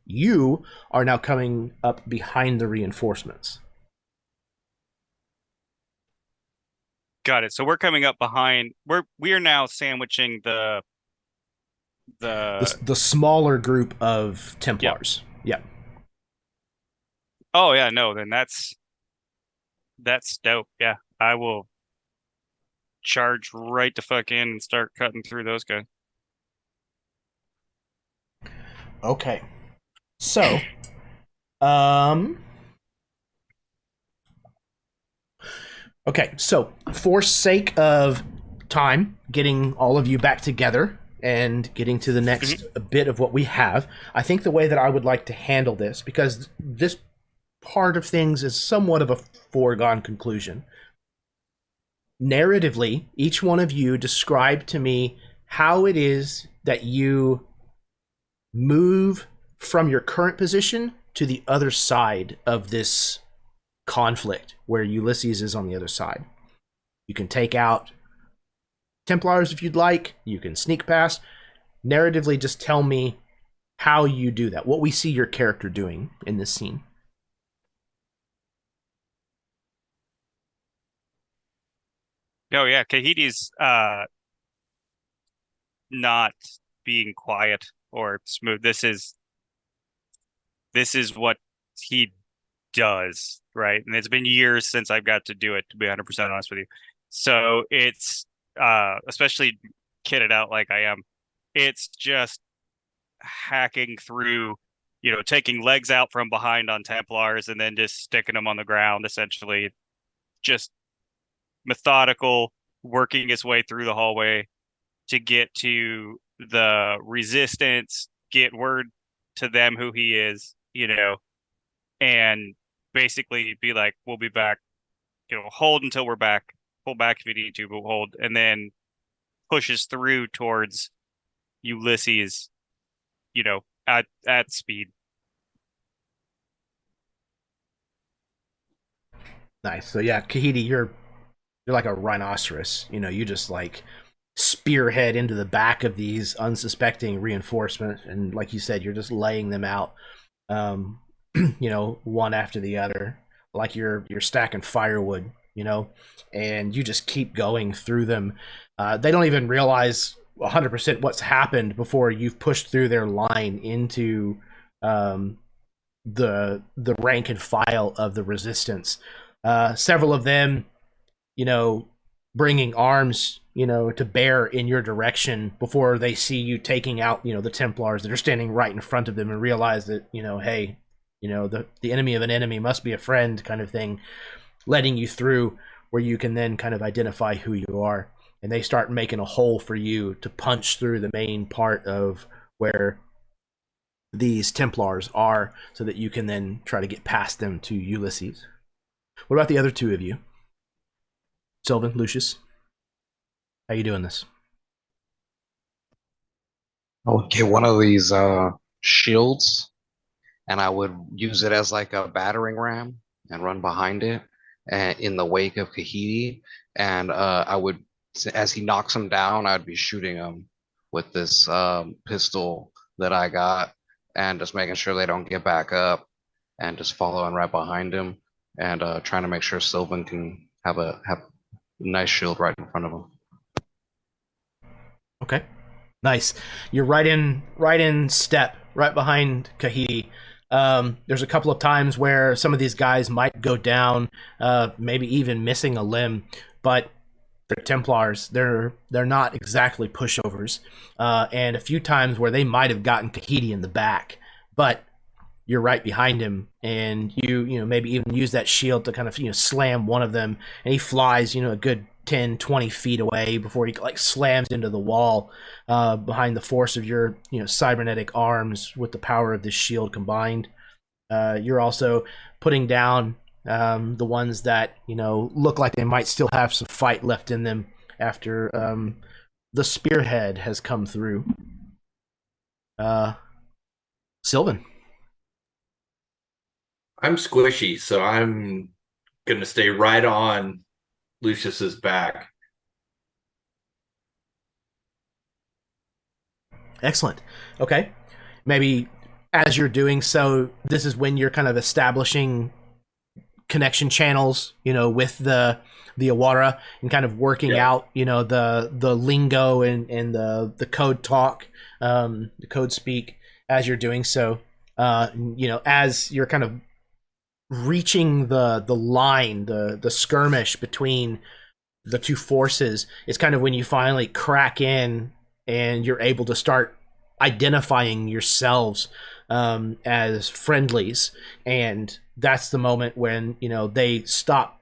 You are now coming up behind the reinforcements. Got it. So we're coming up behind. We are now sandwiching the smaller group of Templars. Yep. Oh yeah, no, then that's dope. Yeah, I will charge right the fuck in and start cutting through those guys. Okay. So, okay, so for sake of time, getting all of you back together and getting to the next bit of what we have, I think the way that I would like to handle this, because this part of things is somewhat of a foregone conclusion. Narratively, each one of you describe to me how it is that you move from your current position to the other side of this conflict, where Ulysses is on the other side. You can take out Templars if you'd like. You can sneak past. Narratively, just tell me how you do that, what we see your character doing in this scene. Oh yeah, Kahiti's not being quiet or smooth. This is what he does, right? And it's been years since I've got to do it, to be 100% honest with you. So it's especially kitted out like I am, it's just hacking through, taking legs out from behind on Templars and then just sticking them on the ground, essentially. Just methodical, working his way through the hallway to get to the resistance, get word to them who he is, and basically be like, we'll be back, hold until we're back, pull back if you need to, but hold, and then pushes through towards Ulysses, at speed. Nice. So yeah, Kahiti, you're like a rhinoceros. You just like spearhead into the back of these unsuspecting reinforcements, and like you said, you're just laying them out, one after the other, like you're stacking firewood, and you just keep going through them. They don't even realize 100% what's happened before you've pushed through their line into the rank and file of the resistance. Several of them, bringing arms, to bear in your direction before they see you taking out, the Templars that are standing right in front of them, and realize that, hey, the enemy of an enemy must be a friend, kind of thing, letting you through, where you can then kind of identify who you are. And they start making a hole for you to punch through the main part of where these Templars are, so that you can then try to get past them to Ulysses. What about the other two of you? Sylvan, Lucius, how you doing this? I would get one of these shields, and I would use it as like a battering ram and run behind it, and in the wake of Kahiti. And I would, as he knocks him down, I'd be shooting him with this pistol that I got, and just making sure they don't get back up, and just following right behind him, and trying to make sure Sylvan can have a nice shield right in front of him. Okay, nice. You're right in step, right behind Kahiti. There's a couple of times where some of these guys might go down, maybe even missing a limb, but they're Templars. They're not exactly pushovers. And a few times where they might have gotten Kahiti in the back, but you're right behind him, and you maybe even use that shield to kind of slam one of them, and he flies a good 10-20 feet away before he like slams into the wall, behind the force of your cybernetic arms with the power of this shield combined. You're also putting down the ones that look like they might still have some fight left in them after the spearhead has come through. Sylvan. I'm squishy, so I'm gonna stay right on Lucius's back. Excellent. Okay. Maybe as you're doing so, this is when you're kind of establishing connection channels, with the Awara, and kind of working out, the lingo and the code talk, the code speak as you're doing so. As you're kind of reaching the line, the skirmish between the two forces, is kind of when you finally crack in and you're able to start identifying yourselves as friendlies. And that's the moment when they stop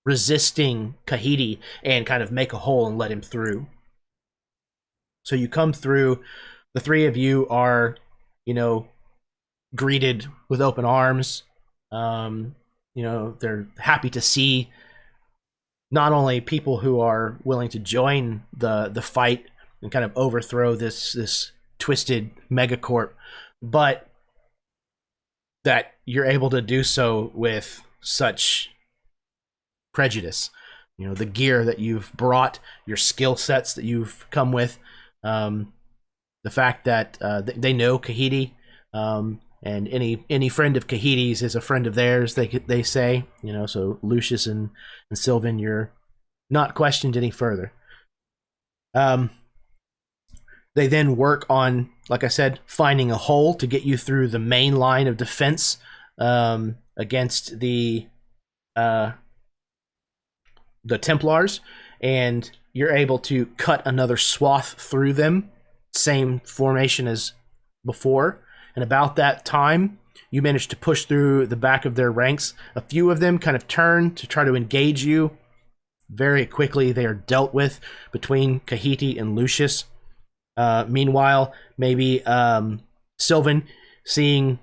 resisting Kahiti and kind of make a hole and let him through. So you come through. The three of you are greeted with open arms. They're happy to see not only people who are willing to join the fight and kind of overthrow this twisted megacorp, but that you're able to do so with such prejudice. The gear that you've brought, your skill sets that you've come with, the fact that they know Kahiti, and any friend of Kahiti's is a friend of theirs. They say, so Lucius and Sylvan, you're not questioned any further. They then work on, like I said, finding a hole to get you through the main line of defense against the Templars, and you're able to cut another swath through them, same formation as before. And about that time, you manage to push through the back of their ranks. A few of them kind of turn to try to engage you. Very quickly, they are dealt with between Kahiti and Lucius. Meanwhile, maybe Sylvan, seeing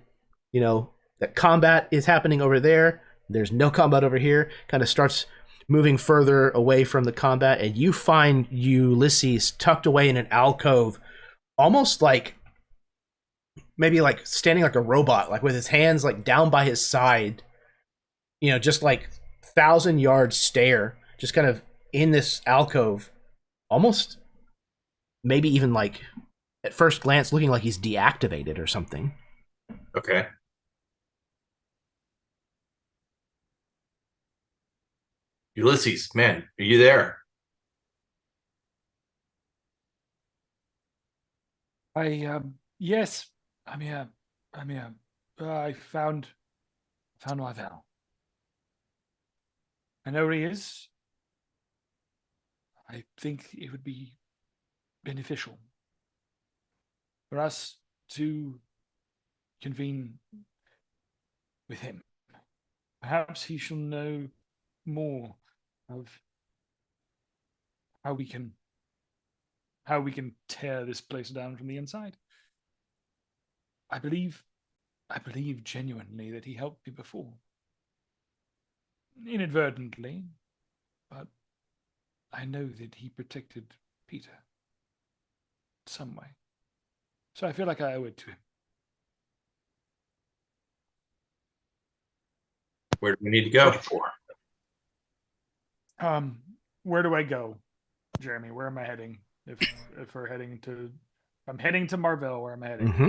that combat is happening over there, there's no combat over here, kind of starts moving further away from the combat, and you find Ulysses tucked away in an alcove, almost like maybe like standing like a robot, like with his hands like down by his side, just like 1,000-yard stare, just kind of in this alcove, almost maybe even like at first glance looking like he's deactivated or something. Okay. Ulysses, man, are you there? Yes, I'm here. I found Marvel. I know where he is. I think it would be beneficial for us to convene with him. Perhaps he shall know more of how we can tear this place down from the inside. I believe genuinely that he helped me before. Inadvertently, but I know that he protected Peter some way. So I feel like I owe it to him. Where do we need to go? Where do I go, Jeremy? Where am I heading? If we're heading to, I'm heading to Marvel. Where am I heading? Mm-hmm.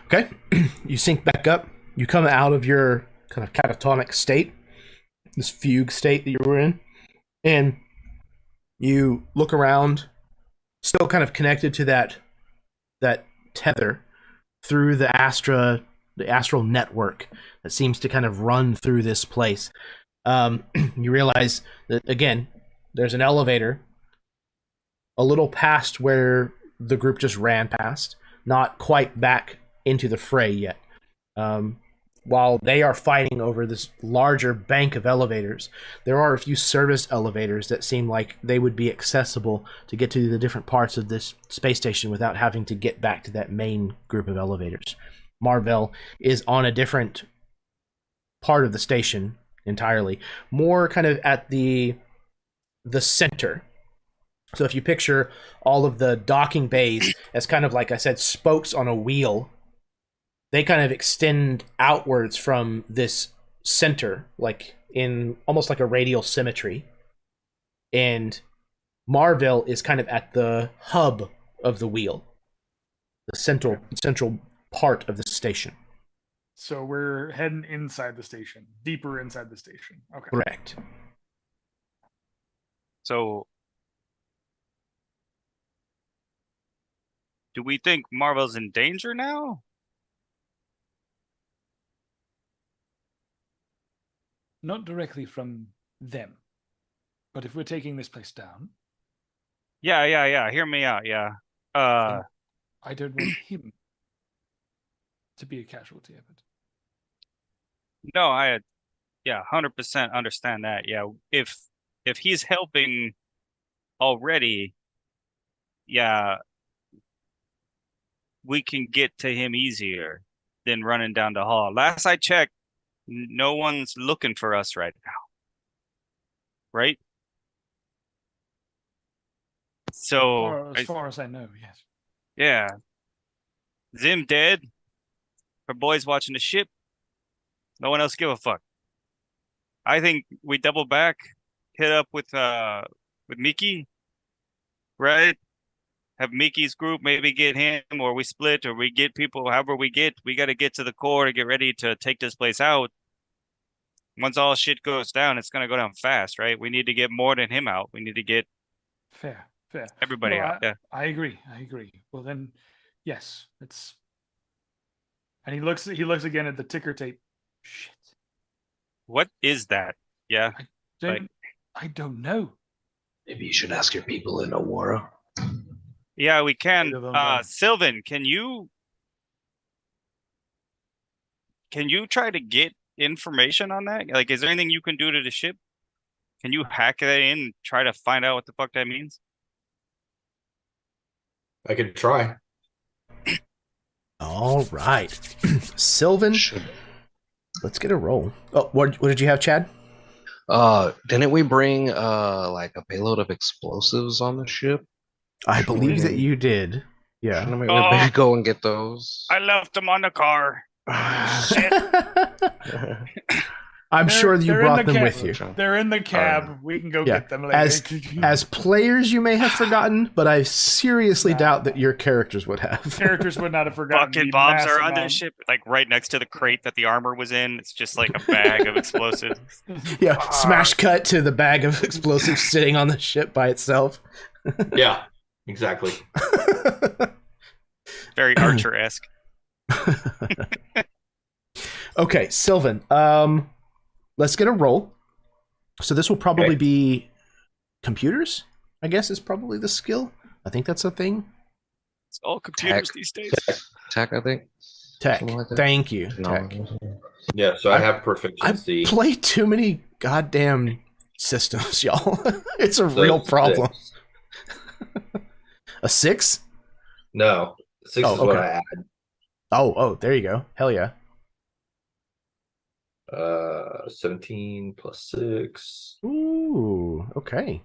Okay, you sync back up. You come out of your kind of catatonic state, this fugue state that you were in, and you look around, still kind of connected to that tether through the astral network that seems to kind of run through this place. You realize that, again, there's an elevator a little past where the group just ran past, not quite back into the fray yet. While they are fighting over this larger bank of elevators, there are a few service elevators that seem like they would be accessible to get to the different parts of this space station without having to get back to that main group of elevators. Marvel is on a different part of the station entirely, more kind of at the center. So if you picture all of the docking bays as kind of, like I said, spokes on a wheel, they kind of extend outwards from this center, like in almost like a radial symmetry. And Marvel is kind of at the hub of the wheel, the central part of the station. So we're heading inside the station, deeper inside the station. Okay. Correct. So, do we think Marvel's in danger now? Not directly from them, but if we're taking this place down, Yeah. Hear me out. Yeah. I don't want him to be a casualty of it. No, 100% understand that. Yeah, if he's helping already, yeah, we can get to him easier than running down the hall. Last I checked, no one's looking for us right now. Right? So, As far as I know, yes. yeah. Zim dead. Our boys watching the ship. No one else give a fuck. I think we double back, hit up with Mickey, right? Have Mickey's group maybe get him, or we split, or we get people. However we got to get to the core to get ready to take this place out. Once all shit goes down, it's gonna go down fast, right? We need to get more than him out. We need to get Fair. everybody No, out. Yeah. I agree. Well then, yes, it's. And he looks again at the ticker tape. Shit. What is that? Yeah. I don't know. Maybe you should ask your people in Aurora. Yeah, we can. Either of them. Sylvan, can you try to get information on that? Like, is there anything you can do to the ship? Can you hack that in and try to find out what the fuck that means? I could try. All right. Sylvan, let's get a roll. Oh, what did you have, Chad? Didn't we bring like a payload of explosives on the ship? I believe that you did. Yeah. Shouldn't we maybe go and get those? I left them on the car. Shit. I'm sure you they're brought in the them cab. with you. They're in the cab. We can go get them later. As players, you may have forgotten, but I seriously doubt that your characters would have. Characters would not have forgotten. Fucking bombs are on the ship, like right next to the crate that the armor was in. It's just like a bag of explosives. Yeah, smash cut to the bag of explosives sitting on the ship by itself. Yeah, exactly. Very Archer-esque. Okay, Sylvan. Let's get a roll. So this will probably be computers, I guess is probably the skill. I think that's a thing. It's all computers these days. Tech, I think. Tech. Like Thank you. Tech. Yeah, so I have proficiency. I play too many goddamn systems, y'all. It's a real problem. 6. A 6? No, 6 is what I add. Oh, there you go. Hell yeah. 17 plus 6. Ooh, okay.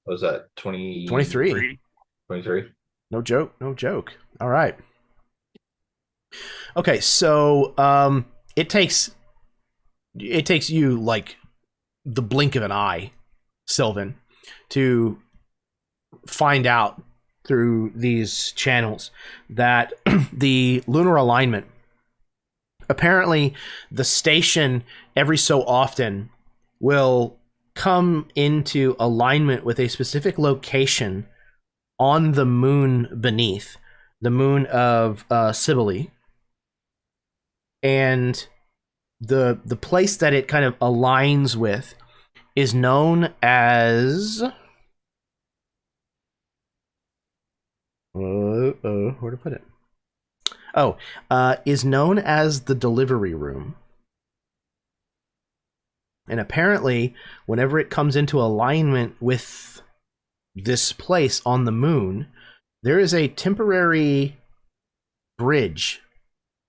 What was that? 23. 23. No joke. All right. Okay, so it takes you like the blink of an eye, Sylvan, to find out through these channels that the lunar alignment, apparently the station every so often will come into alignment with a specific location on the moon beneath, the moon of Cybele. And the place that it kind of aligns with is known as... where to put it? Is known as the delivery room. And apparently, whenever it comes into alignment with this place on the moon, there is a temporary bridge,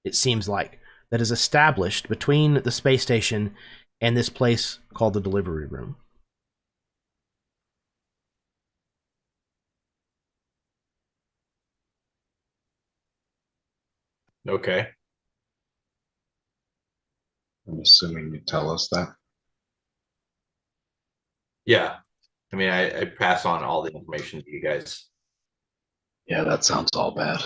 it seems like, that is established between the space station and this place called the delivery room. Okay. I'm assuming you tell us that. Yeah. I mean, I pass on all the information to you guys. Yeah, that sounds all bad.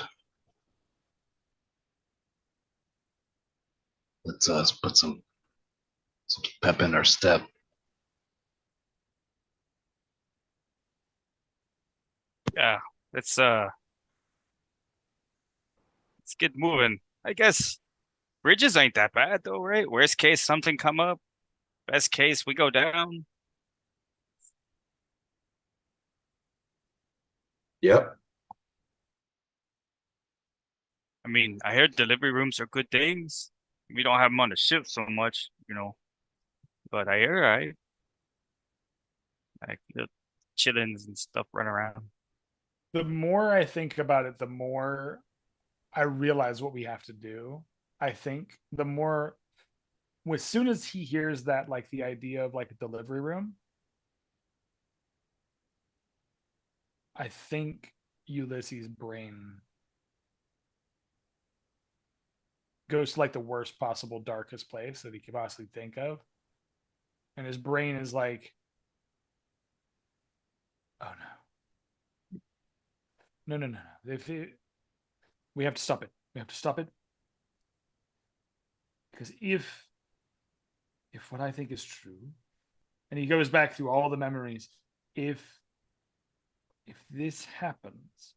Let's put some pep in our step. Yeah, let's get moving. I guess bridges ain't that bad though, right? Worst case, something come up. Best case, we go down. Yep. I mean, I heard delivery rooms are good things. We don't have them on the ship so much, but I hear like the chillins and stuff run around. The more I think about it, the more I realize what we have to do. I think the more as soon as he hears that, like the idea of like a delivery room, I think Ulysses' brain goes to like the worst possible, darkest place that he could possibly think of. And his brain is like, oh no. No. We have to stop it. We have to stop it. Because if what I think is true, and he goes back through all the memories, if this happens,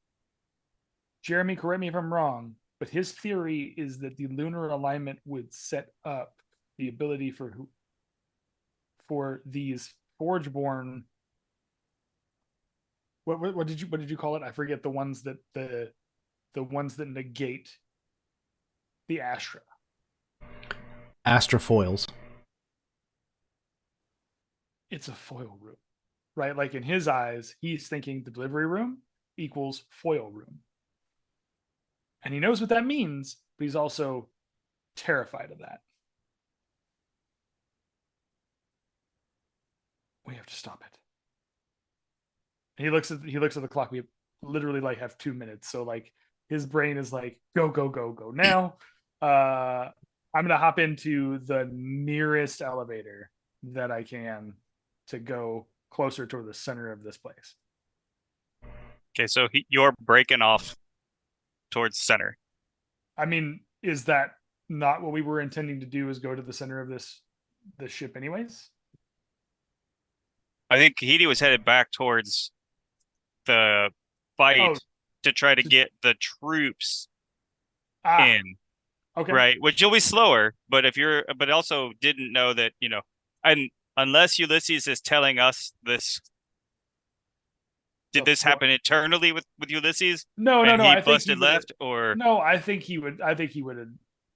Jeremy, correct me if I'm wrong, but his theory is that the lunar alignment would set up the ability for these Forgeborn. What did you call it? I forget the ones that the ones that negate the Astra. Astra-foils. It's a foil room, right? Like in his eyes, he's thinking the delivery room equals foil room. And he knows what that means, but he's also terrified of that. We have to stop it. And he looks at the clock. We literally like have 2 minutes. So like his brain is like, go now. I'm gonna hop into the nearest elevator that I can to go closer toward the center of this place. Okay, so you're breaking off towards center. I mean, is that not what we were intending to do? Is go to the center of this ship, anyways? I think Kahiti was headed back towards the fight to try to get the troops in. Okay. Right, which you'll be slower, but but also didn't know that, and unless Ulysses is telling us this, did this happen internally with Ulysses? No. He I busted left, or no? I think he would have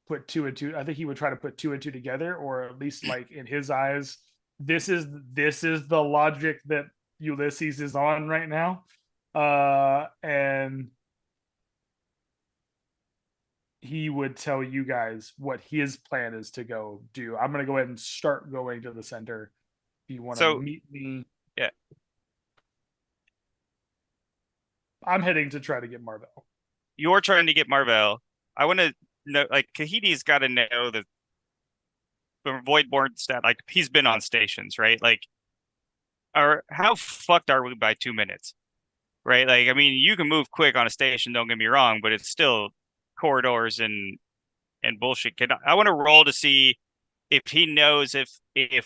put 2 and 2. I think he would try to put 2 and 2 together, or at least like in his eyes, this is the logic that Ulysses is on right now, and he would tell you guys what his plan is to go do. I'm going to go ahead and start going to the center. If you want to meet me. Yeah. I'm heading to try to get Marvel. You're trying to get Marvel. I want to know, like, Kahiti's got to know that the Voidborn stat, like, he's been on stations, right? Like, how fucked are we by 2 minutes? Right? Like, I mean, you can move quick on a station, don't get me wrong, but it's still corridors and bullshit. I want to roll to see if he knows if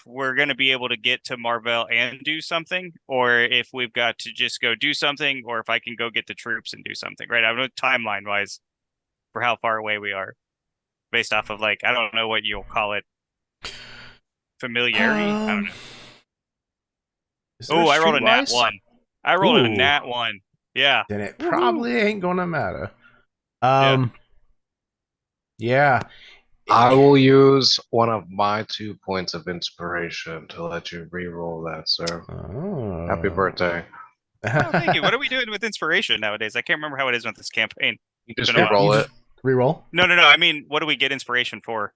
we're going to be able to get to Marvel and do something, or if we've got to just go do something, or if I can go get the troops and do something, right? I don't know timeline wise for how far away we are based off of, like, I don't know what you'll call it, familiarity. I don't know. Oh, I rolled a nat 1. I rolled a nat 1. Yeah. Then it probably ain't gonna matter. Yeah. I will use one of my 2 points of inspiration to let you re-roll that, sir. Oh. Happy birthday. Oh, thank you. What are we doing with inspiration nowadays? I can't remember how it is with this campaign. You just re-roll it. Re-roll? No. I mean, what do we get inspiration for?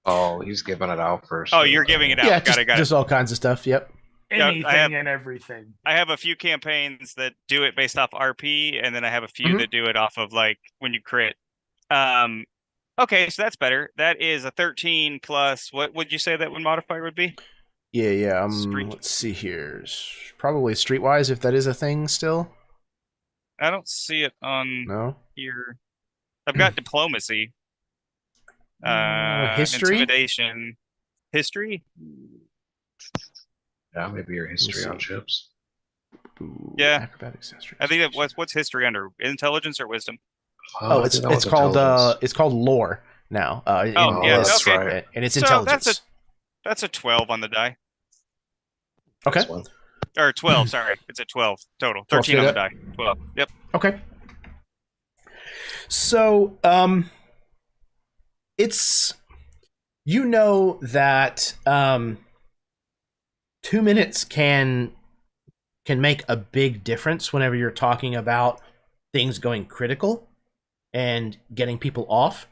Oh, he's giving it out first. Oh, you're giving it out. Yeah, got it. Just all kinds of stuff. Yep. Anything and everything. I have a few campaigns that do it based off RP, and then I have a few that do it off of, like, when you crit. Okay, so that's better. That is a 13 plus. What would you say that one modifier would be? Yeah. Let's see here. Probably streetwise, if that is a thing still. I don't see it on here. I've got diplomacy. History? Intimidation. History? Yeah, maybe your history on ships. Ooh, yeah. Acrobatics, history. I think that what's history under? Intelligence or wisdom? It's called lore now. That's okay. right. And it's intelligence. That's a 12 on the die. Okay. Or 12, sorry. It's a 12 total. 13 on the die. 12. Yep. Okay. So, it's, that 2 minutes can make a big difference whenever you're talking about things going critical and getting people off.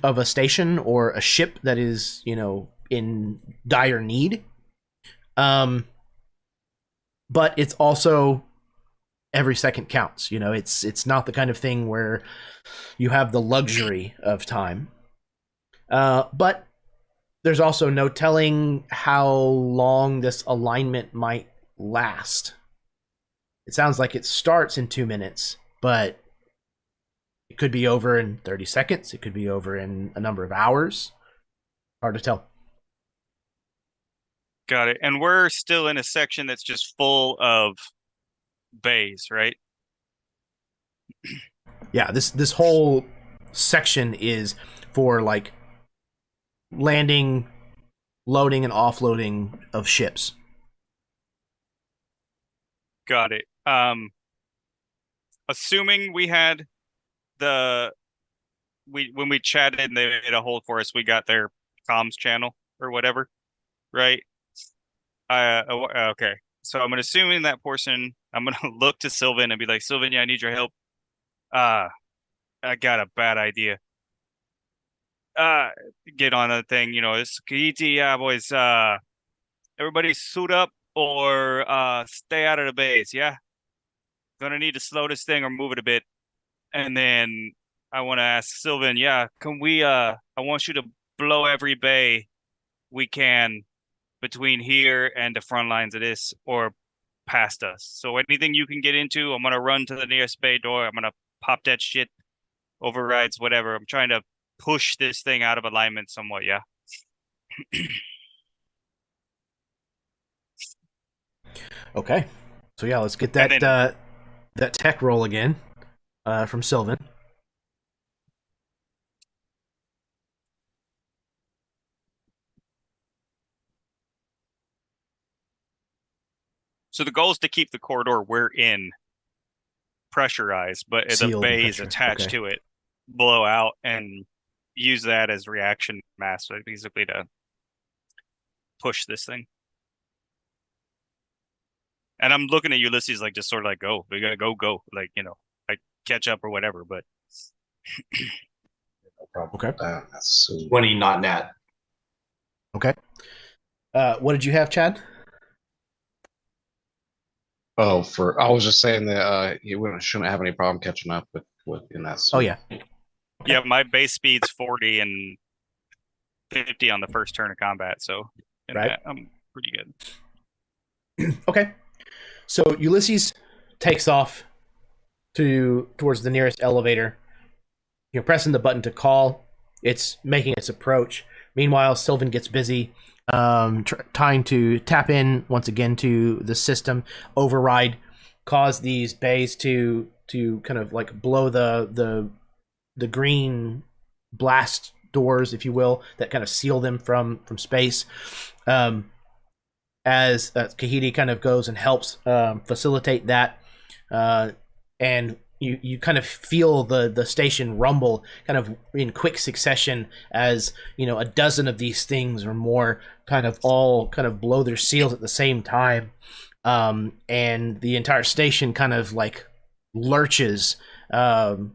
of a station or a ship that is, you know, in dire need. But it's also every second counts. You know, it's not the kind of thing where you have the luxury of time. But there's also no telling how long this alignment might last. It sounds like it starts in 2 minutes, but it could be over in 30 seconds. It could be over in a number of hours. Hard to tell. Got it. And we're still in a section that's just full of bays, right? Yeah, this whole section is for like landing, loading, and offloading of ships. Got it. Assuming we had when we chatted and they made a hold for us, we got their comms channel or whatever, right? Okay. So I'm assuming that portion. I'm gonna look to Sylvan and be like, Sylvan, yeah, I need your help. I got a bad idea. Get on the thing, you know, it's Kahiti, yeah, boys. Everybody suit up or stay out of the base, yeah? Gonna need to slow this thing or move it a bit. And then I want to ask Sylvan, yeah, can we I want you to blow every bay we can between here and the front lines of this or past us. So anything you can get into, I'm gonna run to the nearest bay door. I'm gonna pop that shit, overrides, whatever. I'm trying to push this thing out of alignment somewhat, yeah. Okay. So yeah, let's get that that tech roll again from Sylvan. So the goal is to keep the corridor we're in pressurized, but the Sealed bays pressure. attached Okay. to it blow out and use that as reaction mass, basically, to push this thing. And I'm looking at Ulysses like just sort of like, go, we gotta go, like, you know, like catch up or whatever. But No problem Okay. with that. That's so 20 not nat. Okay. What did you have, Chad? Oh, I was just saying that you shouldn't have any problem catching up with in that. Oh yeah. yeah, my base speed's 40 and 50 on the first turn of combat, so Right. I'm pretty good. Okay. So Ulysses takes off towards the nearest elevator. You're pressing the button to call. It's making its approach. Meanwhile, Sylvan gets busy trying to tap in once again to the system, override, cause these bays to kind of like blow the green blast doors, if you will, that kind of seal them from space. As Kahiti kind of goes and helps facilitate that, and you kind of feel the station rumble kind of in quick succession as, you know, a dozen of these things or more kind of all kind of blow their seals at the same time, and the entire station kind of like lurches kind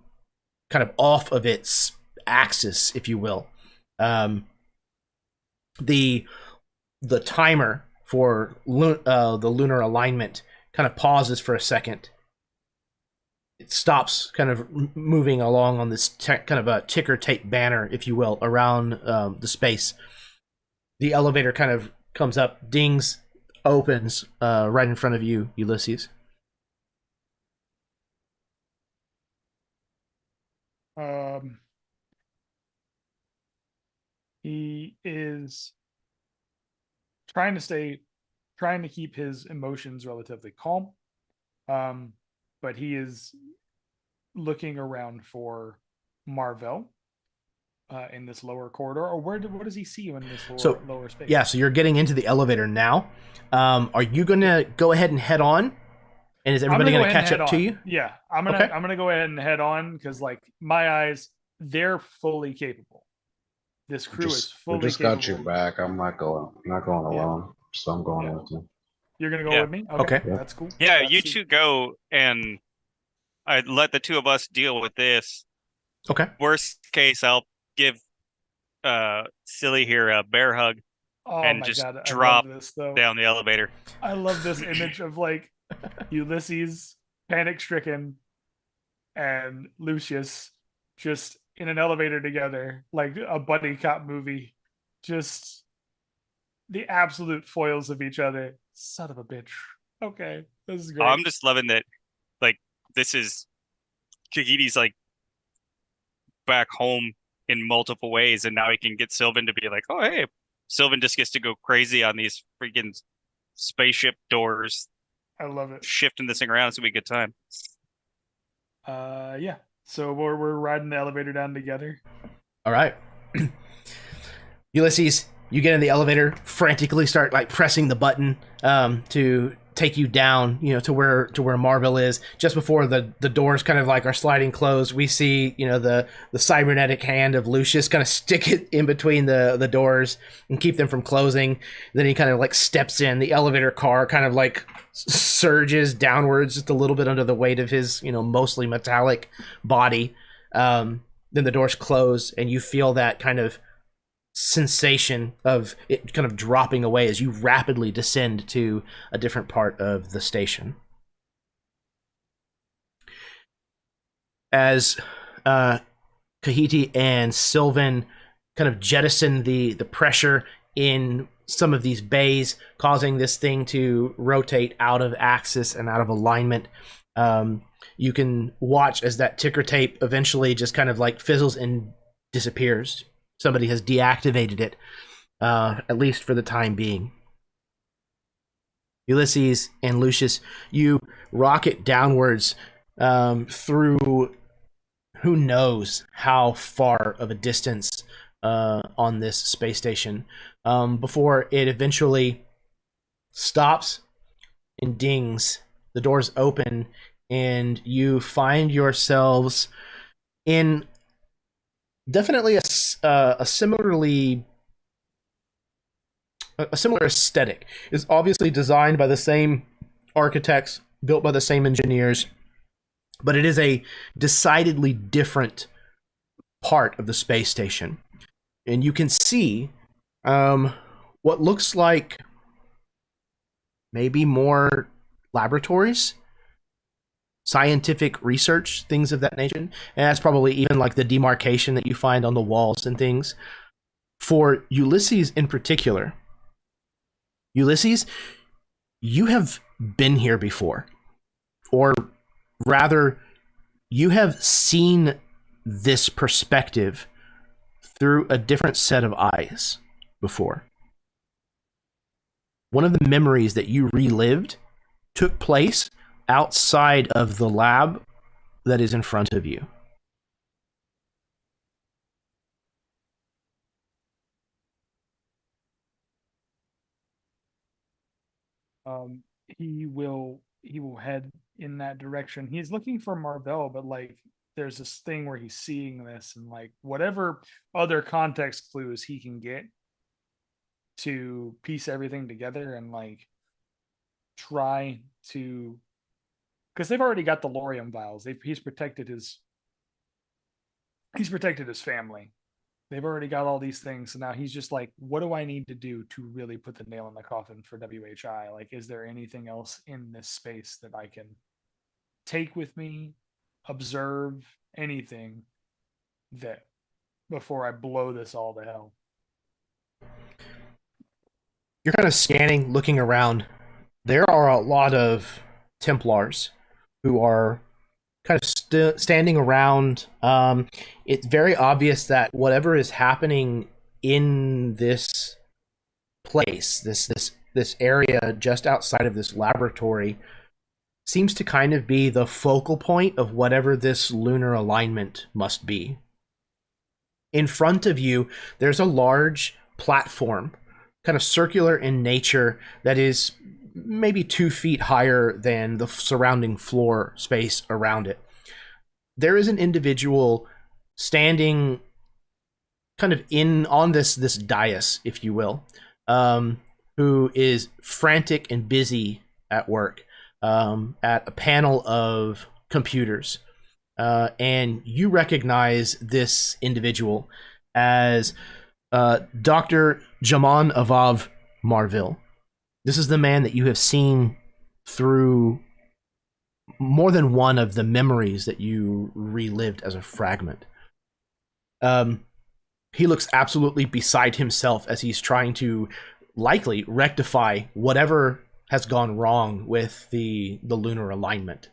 of off of its axis, if you will. The timer for the lunar alignment kind of pauses for a second. It stops kind of moving along on this kind of a ticker tape banner, if you will, around the space. The elevator kind of comes up, dings, opens right in front of you, Ulysses. He is trying to keep his emotions relatively calm, but he is looking around for Marvel in this lower corridor. Or what does he see in this lower space? Yeah, so you're getting into the elevator now. Are you going to go ahead and head on? And is everybody going to catch up to you? Yeah, I'm gonna go ahead and head on because, like, my eyes, they're fully capable. This crew is fully capable. We just got your back. I'm not going alone, so I'm going with you. You're gonna go with me? Okay. That's cool. Yeah, you two go, and I let the two of us deal with this. Okay. Worst case, I'll give Silly here a bear hug Oh and my just god, I drop love this though. down the elevator. I love this image of like Ulysses panic stricken and Lucius just in an elevator together, like a buddy cop movie. Just the absolute foils of each other. Son of a bitch. Okay, this is great. I'm just loving that. Like this is Kahiti's like back home in multiple ways, and now he can get Sylvan to be like, oh hey, Sylvan just gets to go crazy on these freaking spaceship doors, I love it. shifting this thing around. It's gonna be a good time. Yeah. So we're riding the elevator down together. All right. Ulysses, you get in the elevator, frantically start like pressing the button to take you down, to where Marvel is. Just before the doors kind of like are sliding closed, we see, the cybernetic hand of Lucius kind of stick it in between the doors and keep them from closing. Then he kind of like steps in. The elevator car kind of like surges downwards just a little bit under the weight of his, mostly metallic body. Then the doors close and you feel that kind of sensation of it kind of dropping away as you rapidly descend to a different part of the station. As Kahiti and Sylvan kind of jettison the pressure in some of these bays, causing this thing to rotate out of axis and out of alignment, you can watch as that ticker tape eventually just kind of like fizzles and disappears. Somebody has deactivated it, at least for the time being. Ulysses and Lucius, you rocket downwards through who knows how far of a distance on this space station before it eventually stops and dings. The doors open and you find yourselves in definitely a similar aesthetic. It's obviously designed by the same architects, built by the same engineers, but it is a decidedly different part of the space station. And you can see what looks like maybe more laboratories, scientific research, things of that nature. And that's probably even like the demarcation that you find on the walls and things. For Ulysses in particular, Ulysses, you have been here before. Or rather, you have seen this perspective through a different set of eyes before. One of the memories that you relived took place outside of the lab that is in front of you. He will head in that direction. He's looking for Marvell, but like there's this thing where he's seeing this and like whatever other context clues he can get to piece everything together and like try to, because they've already got the Lorium vials. He's protected his family. They've already got all these things. So now he's just like, what do I need to do to really put the nail in the coffin for WHI? Like, is there anything else in this space that I can take with me, observe, anything that before I blow this all to hell? You're kind of scanning, looking around. There are a lot of Templars who are kind of standing around. It's very obvious that whatever is happening in this place, this area just outside of this laboratory, seems to kind of be the focal point of whatever this lunar alignment must be. In front of you, there's a large platform, kind of circular in nature, that is maybe 2 feet higher than the surrounding floor space around it. There is an individual standing kind of on this dais, if you will, who is frantic and busy at work at a panel of computers. And you recognize this individual as Dr. Jaman Avav Marville. This is the man that you have seen through more than one of the memories that you relived as a fragment. He looks absolutely beside himself as he's trying to likely rectify whatever has gone wrong with the lunar alignment.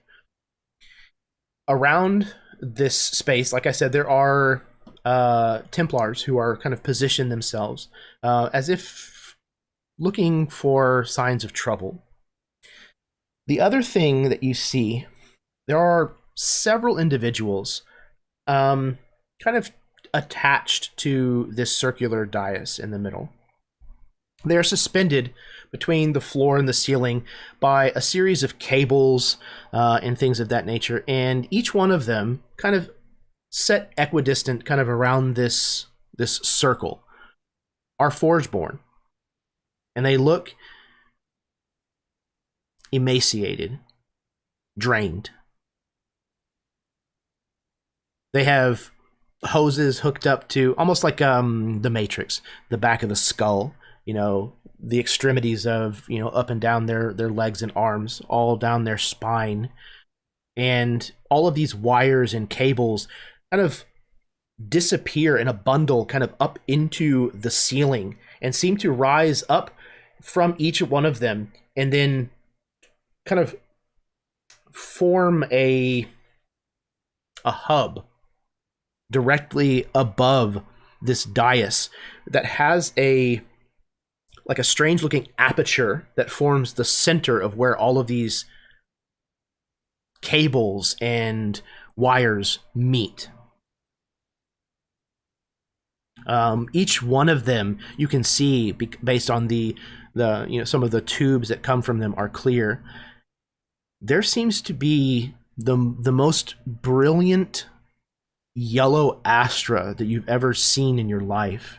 Around this space, like I said, there are Templars who are kind of positioned themselves as if looking for signs of trouble. The other thing that you see, there are several individuals kind of attached to this circular dais in the middle. They are suspended between the floor and the ceiling by a series of cables and things of that nature, and each one of them kind of set equidistant kind of around this circle are Forgeborn, and they look emaciated, drained. They have hoses hooked up to, almost like the Matrix, the back of the skull, the extremities of, up and down their legs and arms, all down their spine. And all of these wires and cables kind of disappear in a bundle kind of up into the ceiling and seem to rise up from each one of them and then kind of form a hub directly above this dais that has a strange looking aperture that forms the center of where all of these cables and wires meet. Each one of them, you can see, based on the some of the tubes that come from them are clear. There seems to be the most brilliant yellow Astra that you've ever seen in your life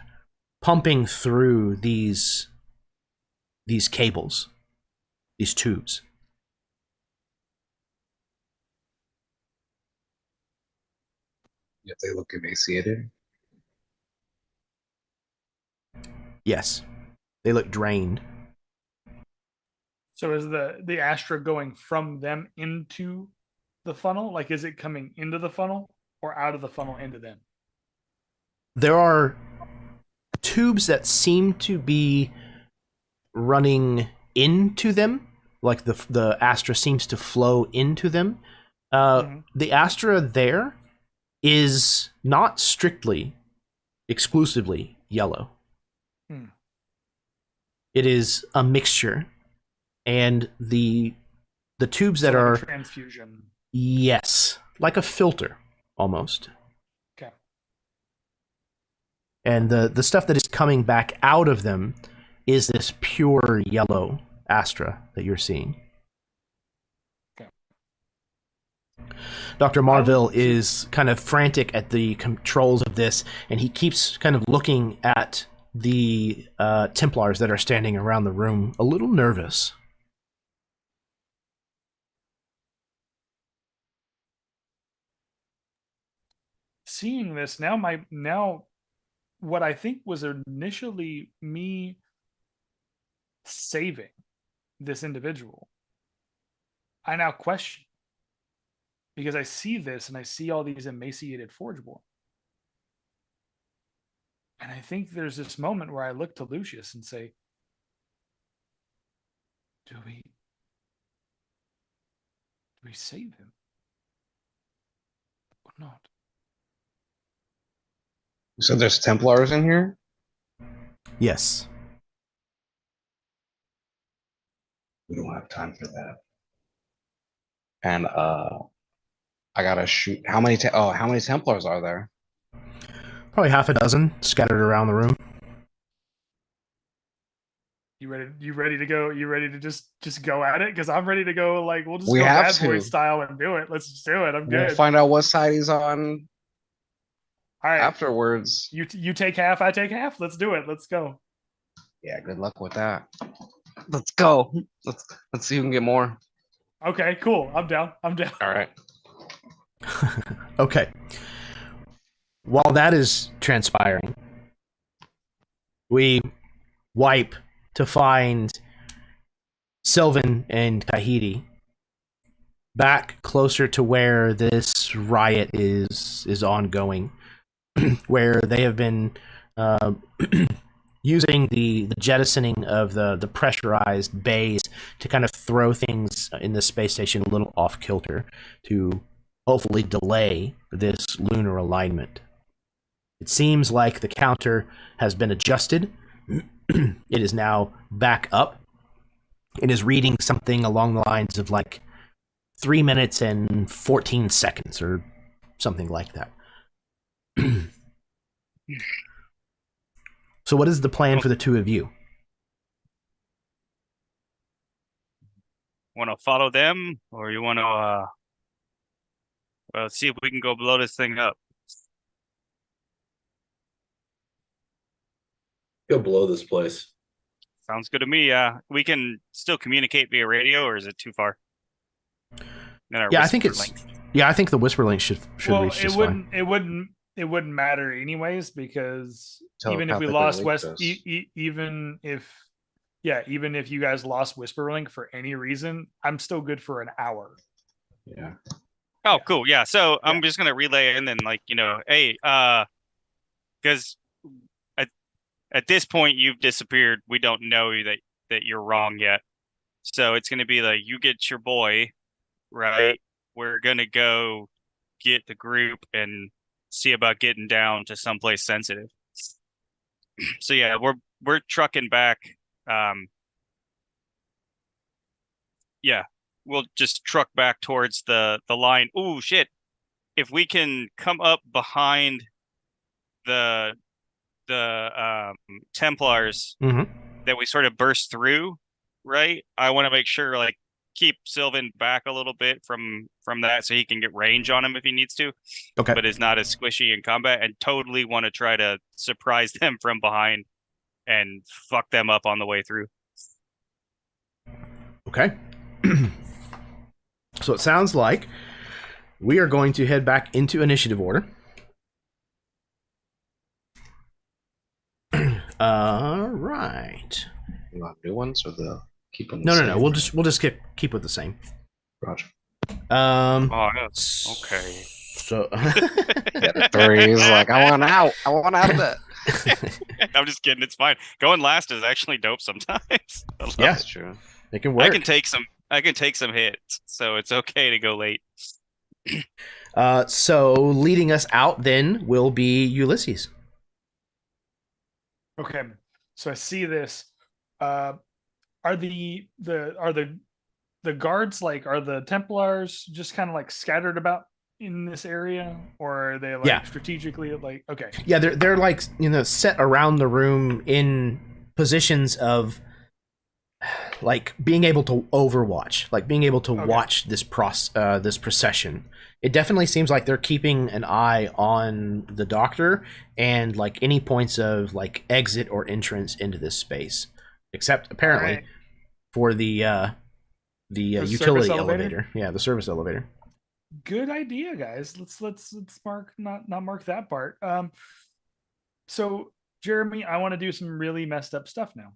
pumping through these cables, these tubes. Yet they look emaciated. Yes, they look drained. So is the Astra going from them into the funnel? Like, is it coming into the funnel or out of the funnel into them? There are tubes that seem to be running into them, like the Astra seems to flow into them. The Astra there is not strictly, exclusively yellow. It is a mixture, and the tubes that are transfusion. Yes, like a filter almost. Okay. And the stuff that is coming back out of them is this pure yellow Astra that you're seeing. Okay. Dr. Marville is kind of frantic at the controls of this, and he keeps kind of looking at the Templars that are standing around the room, a little nervous. Seeing this now, what I think was initially me saving this individual, I now question, because I see this and I see all these emaciated Forgeborn. And I think there's this moment where I look to Lucius and say, do we save him or not? You said there's Templars in here? Yes. We don't have time for that. And I gotta shoot. How many Templars are there? Probably half a dozen scattered around the room. You ready to go? You ready to just go at it? Because I'm ready to go. Like, we'll just We go have bad boy to. style and do it. Let's just do it. I'm We'll good. find out what side he's on All right. afterwards. You take half. I take half. Let's do it. Let's go. Yeah, good luck with that. Let's go. Let's see who can get more. Okay. Cool. I'm down. All right. Okay. while that is transpiring, we wipe to find Sylvan and Tahiti back closer to where this riot is ongoing, where they have been using the jettisoning of the pressurized bays to kind of throw things in the space station a little off kilter to hopefully delay this lunar alignment. It seems like the counter has been adjusted. It is now back up. It is reading something along the lines of like 3 minutes and 14 seconds or something like that. So what is the plan for the two of you? Want to follow them, or you want to see if we can go blow this thing up? Go blow this place. Sounds good to me. Yeah, we can still communicate via radio, or is it too far? Yeah, I think it's. Yeah, I think the whisper link should reach just fine. It wouldn't matter anyways, because even if we lost even if you guys lost whisper link for any reason, I'm still good for an hour. Yeah. Oh, cool. Yeah. So I'm just gonna relay in and like, hey, because at this point you've disappeared. We don't know that you're wrong yet. So it's gonna be like, you get your boy, right? We're gonna go get the group and see about getting down to someplace sensitive. So yeah, we're trucking back. Yeah, we'll just truck back towards the line. Oh shit! If we can come up behind the Templars that we sort of burst through, right? I want to make sure like keep Sylvan back a little bit from that so he can get range on him if he needs to. Okay. But is not as squishy in combat, and totally want to try to surprise them from behind and fuck them up on the way through. Okay. So it sounds like we are going to head back into initiative order. Right. You want new ones or the keep them? No. We'll just keep with the same. Roger. Okay. So yeah, threes like I want out of that. I'm just kidding. It's fine. Going last is actually dope sometimes. Yeah, that's true. It can work. I can take some hits, so it's okay to go late. So leading us out then will be Ulysses. Okay, so I see this. Are the guards are the Templars just kind of like scattered about in this area, or are they like strategically like okay? Yeah, they're like set around the room in positions of like being able to overwatch, like being able to watch this procession. It definitely seems like they're keeping an eye on the doctor and like any points of like exit or entrance into this space, except apparently for the utility elevator. Yeah, the service elevator. Good idea, guys. Let's mark not mark that part. So Jeremy, I want to do some really messed up stuff now.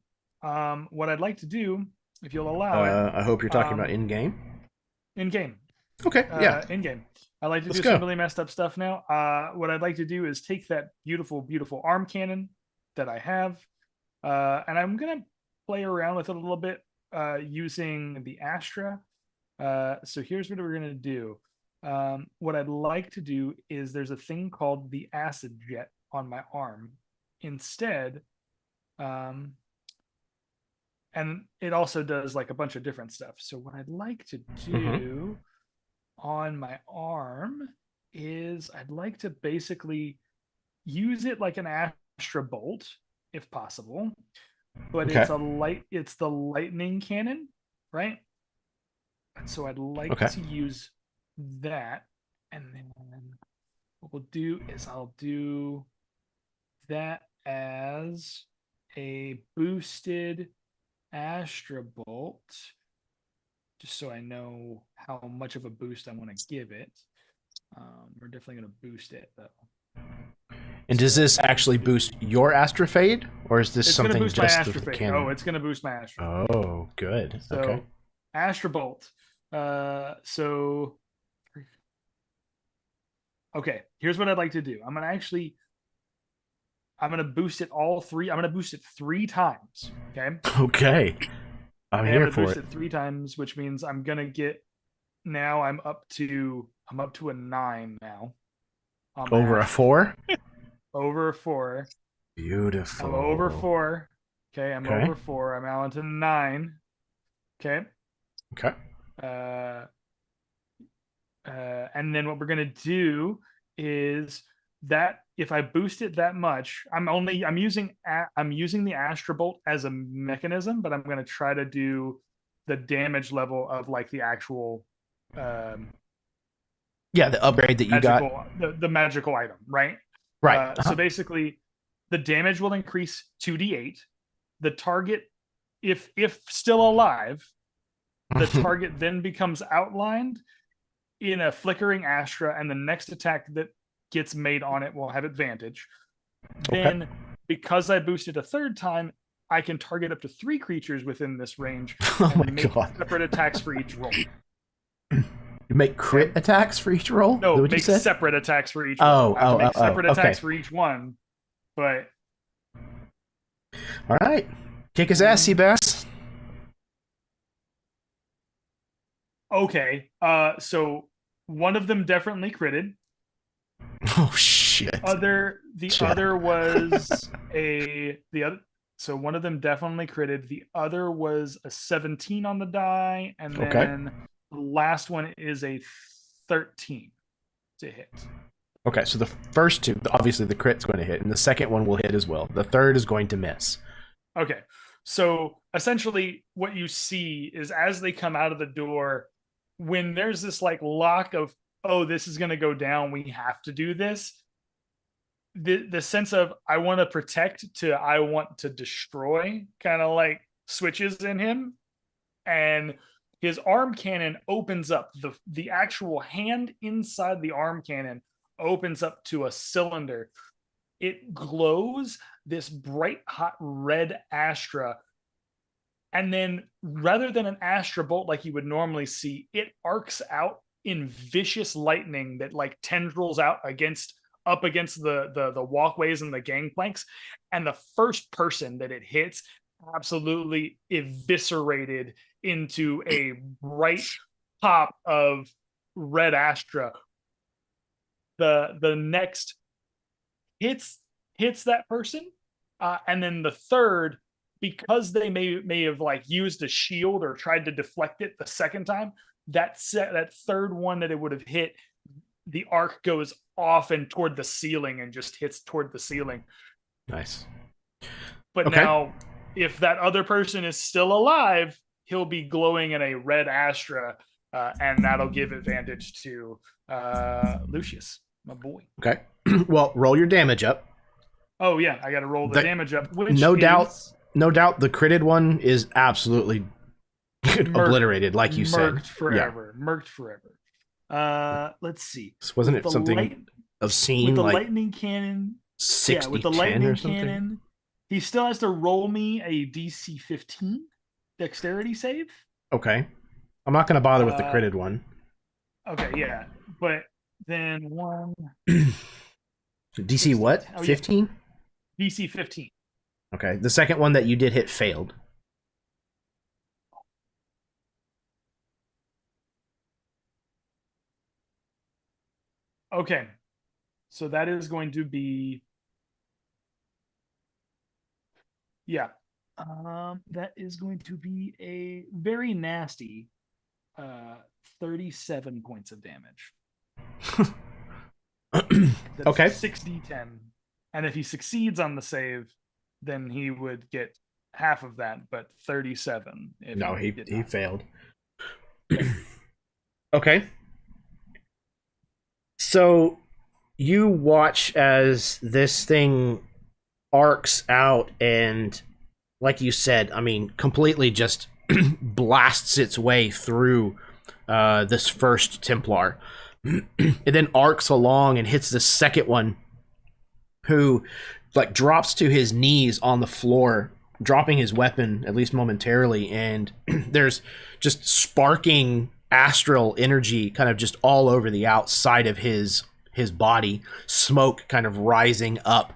What I'd like to do, if you'll allow it. I hope you're talking about in game. In game. Okay. Yeah. In game. I'd like to do some really messed up stuff now. What I'd like to do is take that beautiful, beautiful arm cannon that I have, and I'm gonna play around with it a little bit using the Astra. So here's what we're gonna do. What I'd like to do is there's a thing called the acid jet on my arm. Instead, and it also does like a bunch of different stuff. So what I'd like to do on my arm is I'd like to basically use it like an Astra bolt, if possible. But it's the lightning cannon, right? And so I'd like to use that. And then what we'll do is I'll do that as a boosted Astra bolt, just so I know how much of a boost I want to give it. We're definitely going to boost it though. And does this actually boost your Astra Fade, or is this It's going to something boost my just Astra the Fade. cannon? Oh, it's going to boost my Astra. Oh, good. So, Okay. Astra Bolt. So, okay. Here's what I'd like to do. I'm gonna boost it all three. I'm gonna boost it 3 times. Okay. Okay. I'm here for boost it. it 3 times, which means I'm gonna get. Now I'm up to a 9 now. Over a 4? Over a 4. Beautiful. I'm over 4. Okay, I'm Okay. over 4. I'm out to 9. Okay. Okay. And then what we're gonna do is that if I boost it that much, I'm using the Astra Bolt as a mechanism, but I'm gonna try to do the damage level of like the actual Yeah, the upgrade that you got. the magical item, right? Right. So basically, the damage will increase 2d8. The target, if still alive, the target then becomes outlined in a flickering Astra, and the next attack that gets made on it will have advantage. Then, because I boosted a 3rd time, I can target up to 3 creatures within this range Oh my and make God. separate attacks for each roll. You make crit attacks for each roll? No, Is that what you make said? separate attacks for each Oh, one. I have to make oh, separate okay. attacks for each one. But All right. Kick his ass, Seabass. okay. So one of them definitely critted. Oh shit. The Shit. other was so one of them definitely critted. The other was a 17 on the die, and then the last one is a 13 to hit. Okay, so the first 2, obviously the crit's going to hit, and the second one will hit as well. The third is going to miss. Okay. So essentially what you see is as they come out of the door, when there's this like lock of, oh, this is going to go down, we have to do this. The sense of I want to protect to I want to destroy kind of like switches in him, and his arm cannon opens up. The actual hand inside the arm cannon opens up to a cylinder. It glows this bright hot red Astra, and then rather than an Astra bolt like you would normally see, it arcs out in vicious lightning that like tendrils out up against the walkways and the gangplanks, and the first person that it hits absolutely eviscerated into a bright pop of red Astra. The next hits that person, and then the third, because they may have like used a shield or tried to deflect it the second time, that third one that it would have hit, the arc goes off and toward the ceiling and just hits toward the ceiling. Nice. But Okay. now, if that other person is still alive, he'll be glowing in a red Astra, and that'll give advantage to Lucius, my boy. Okay. Well, roll your damage up. Oh yeah, I got to roll the damage up. Which No doubt, is no doubt, the critted one is absolutely obliterated, like you said. Murked forever. Murked forever. Let's see. So wasn't it something obscene, with the like lightning cannon? 60 Yeah, with the 10 lightning or something? cannon, he still has to roll me a DC 15 dexterity save. Okay. I'm not going to bother with the critted one. Okay, yeah, but then DC what? Oh, yeah. 15? DC 15. Okay. The second one that you did hit failed. Okay, so that is going to be, yeah, that is going to be a very nasty 37 points of damage. That's Okay. 6d10, and if he succeeds on the save, then he would get half of that, but 37. If No, he did not. failed. Okay. So you watch as this thing arcs out and, like you said, I mean, completely just blasts its way through this first Templar. It then arcs along and hits the second one who like drops to his knees on the floor, dropping his weapon at least momentarily, and there's just sparking astral energy kind of just all over the outside of his body, smoke kind of rising up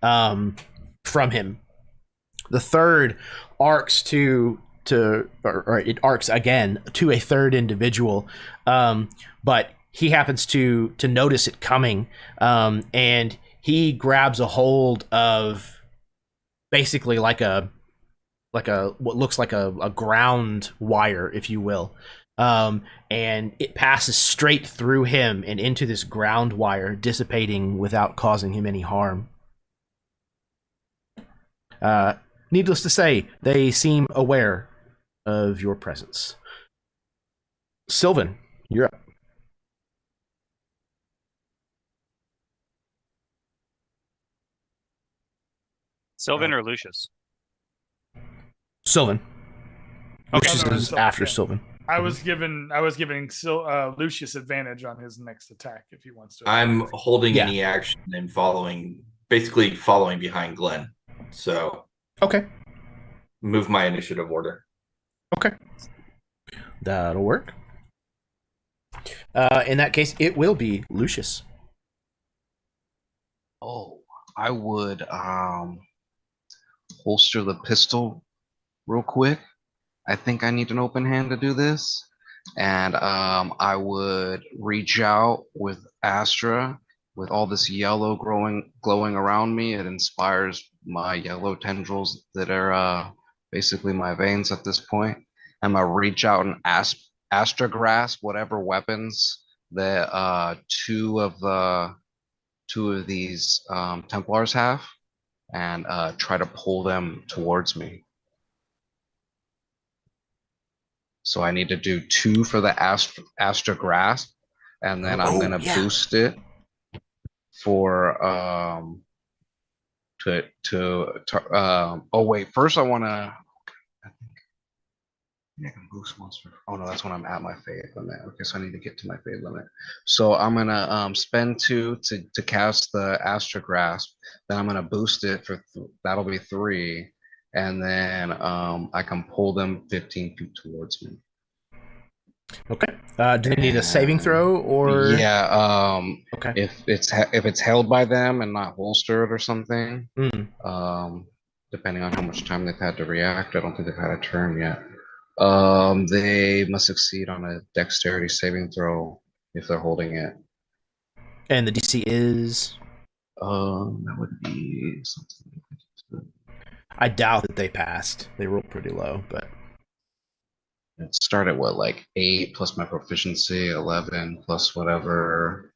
from him. The third arcs or it arcs again to a third individual, but he happens to notice it coming, and he grabs a hold of basically like a what looks like a ground wire, if you will, and it passes straight through him and into this ground wire, dissipating without causing him any harm. Needless to say, they seem aware of your presence. Sylvan, you're up. Sylvan or Lucius? Sylvan. Okay. Lucius is after Sylvan. I was giving Lucius advantage on his next attack if he wants to. I'm holding Yeah. any action and basically following behind Glenn. So Okay. move my initiative order. Okay. That'll work. In that case, it will be Lucius. Oh, I would holster the pistol real quick. I think I need an open hand to do this. And I would reach out with Astra with all this yellow glowing around me. It inspires my yellow tendrils that are basically my veins at this point. I'm gonna reach out and Astra grasp whatever weapons that two of these Templars have, and try to pull them towards me. So I need to do 2 for the Astra grasp, and then I'm gonna boost it for oh wait, first I wanna, I can boost once for, oh no, that's when I'm at my fade limit. Okay, so I need to get to my fade limit. So I'm gonna spend 2 to cast the Astra grasp, then I'm gonna boost it for that'll be 3, and then I can pull them 15 feet towards me. Okay. Do they need a saving throw or? Yeah. Okay. If it's held by them and not holstered or something, depending on how much time they've had to react, I don't think they've had a turn yet. They must succeed on a dexterity saving throw if they're holding it. And the DC is? That would be something. I doubt that they passed. They rolled pretty low, but it started what, like 8 plus my proficiency, 11 plus whatever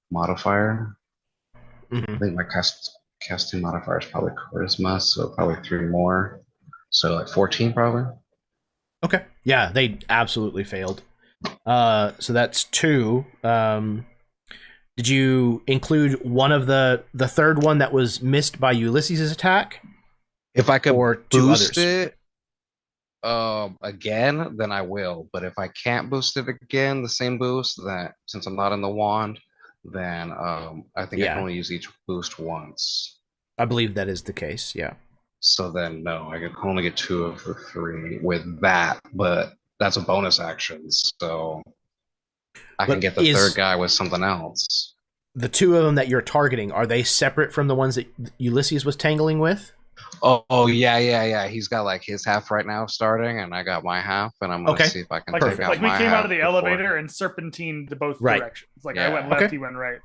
modifier. I think my casting modifier is probably charisma, so probably 3 more. So like 14 probably. Okay. Yeah, they absolutely failed. So that's 2. Did you include one of the third one that was missed by Ulysses' attack? If I could or 2 boost others? it again, then I will. But if I can't boost it again, the same boost, that since I'm not in the wand, then I think I can only use each boost once. I believe that is the case, yeah. So then no, I can only get 2 of the 3 with that, but that's a bonus action, so I can get the third guy with something else. The 2 of them that you're targeting, are they separate from the ones that Ulysses was tangling with? Oh yeah. He's got like his half right now starting, and I got my half, and I'm gonna see if I can take out like my we came half out of the elevator and serpentined to both directions. Like I went left, he went right.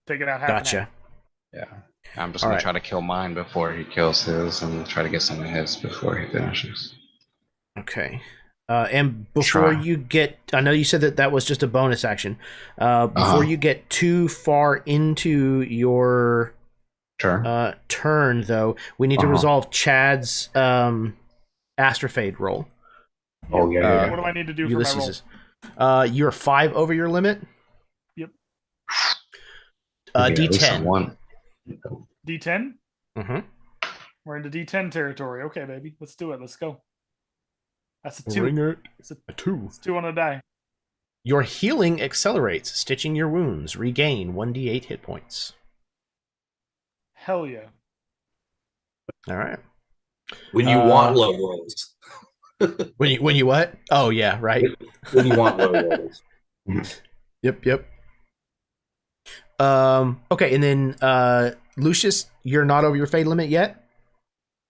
Take it out half. Gotcha. Yeah. I'm just gonna try to kill mine before he kills his, and try to get some of his before he finishes. Okay. And before you get, I know you said that was just a bonus action. Before you get too far into your turn, though, we need to resolve Chad's Astrafade roll. Oh yeah. What do I need to do for my roll? You're 5 over your limit. Yep. D10. D10? Mm-hmm. We're into D10 territory. Okay, baby. Let's do it. Let's go. That's a 2. Bring it. It's a 2. It's 2 on a die. Your healing accelerates, stitching your wounds. Regain 1d8 hit points. Hell yeah. All right. When you want low rolls. When you what? Oh yeah, right. When you want low rolls. Yep. Okay, and then Lucius, you're not over your fade limit yet,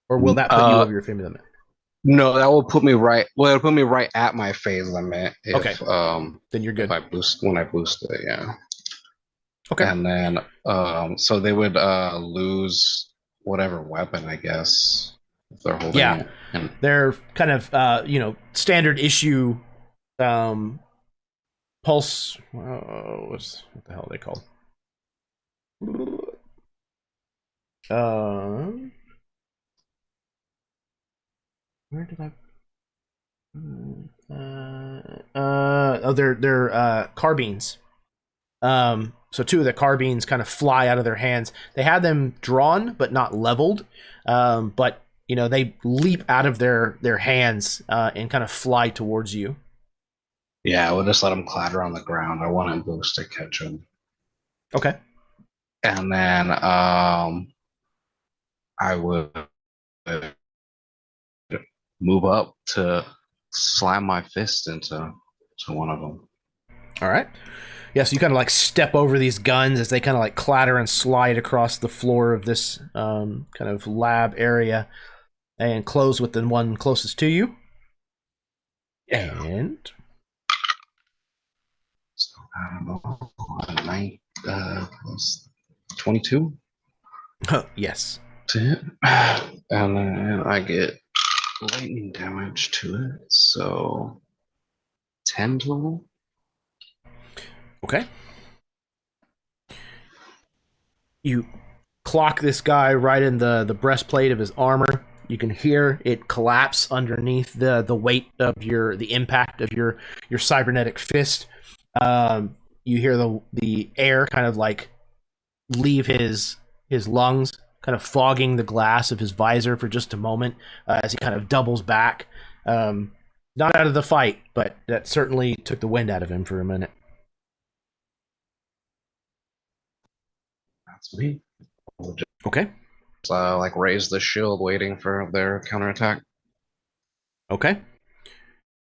or will that put you over your fade limit? No, that will put me right. Well, it'll put me right at my phase limit. If, Okay. Then you're good. If I boost when I boost it, yeah. Okay. And then so they would lose whatever weapon, I guess, if they're holding it. And They're kind of standard issue pulse. What the hell are they called? Where did I? They're carbines. So two of the carbines kind of fly out of their hands. They had them drawn but not leveled. But they leap out of their hands and kind of fly towards you. yeah, we'll just let them clatter on the ground. I want to boost to catch them. Okay. And then I would move up to slam my fist into one of them. All right. Yeah, so you kind of like step over these guns as they kind of like clatter and slide across the floor of this kind of lab area and close with the one closest to you. Yeah. And So, I don't know, 22 yes. to hit. And then I get lightning damage to it. So 10 total. Okay. You clock this guy right in the breastplate of his armor. You can hear it collapse underneath the weight of the impact of your cybernetic fist. You hear the air kind of like leave his lungs, kind of fogging the glass of his visor for just a moment as he kind of doubles back. Not out of the fight, but that certainly took the wind out of him for a minute. That's me. We'll just, Okay. like raise the shield, waiting for their counterattack. Okay.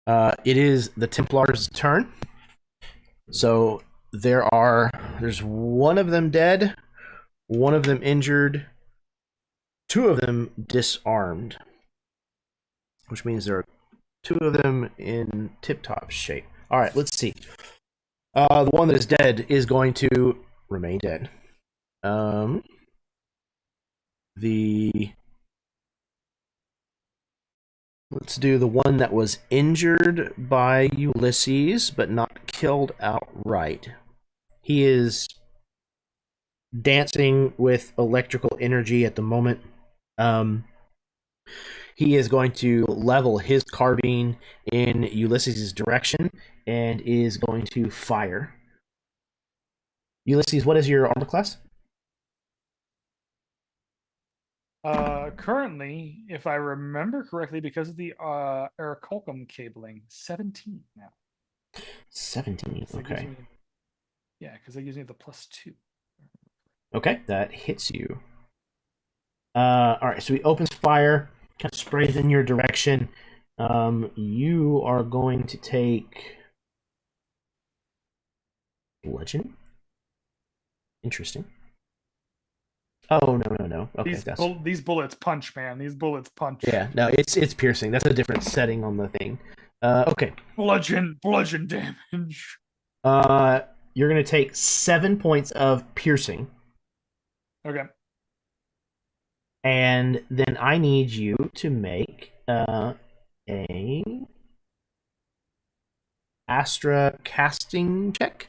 It is the Templars' turn. So there's one of them dead, one of them injured, two of them disarmed, which means there are two of them in tip-top shape. All right, let's see. The one that is dead is going to remain dead. Let's do the one that was injured by Ulysses, but not killed outright. He is dancing with electrical energy at the moment. He is going to level his carbine in Ulysses' direction and is going to fire. Ulysses, what is your armor class? Currently, if I remember correctly, because of the Aerocolcum cabling, 17 now. 17, okay. Yeah, because they gives me the +2. Okay, that hits you. Alright, so he opens fire, kind of sprays in your direction. You are going to take bludgeoning. Interesting. Oh, no. Okay, these bullets punch, man. These bullets punch. Yeah, no, it's piercing. That's a different setting on the thing. Okay. Bludgeon damage. You're going to take 7 points of piercing. Okay. And then I need you to make a Astra casting check.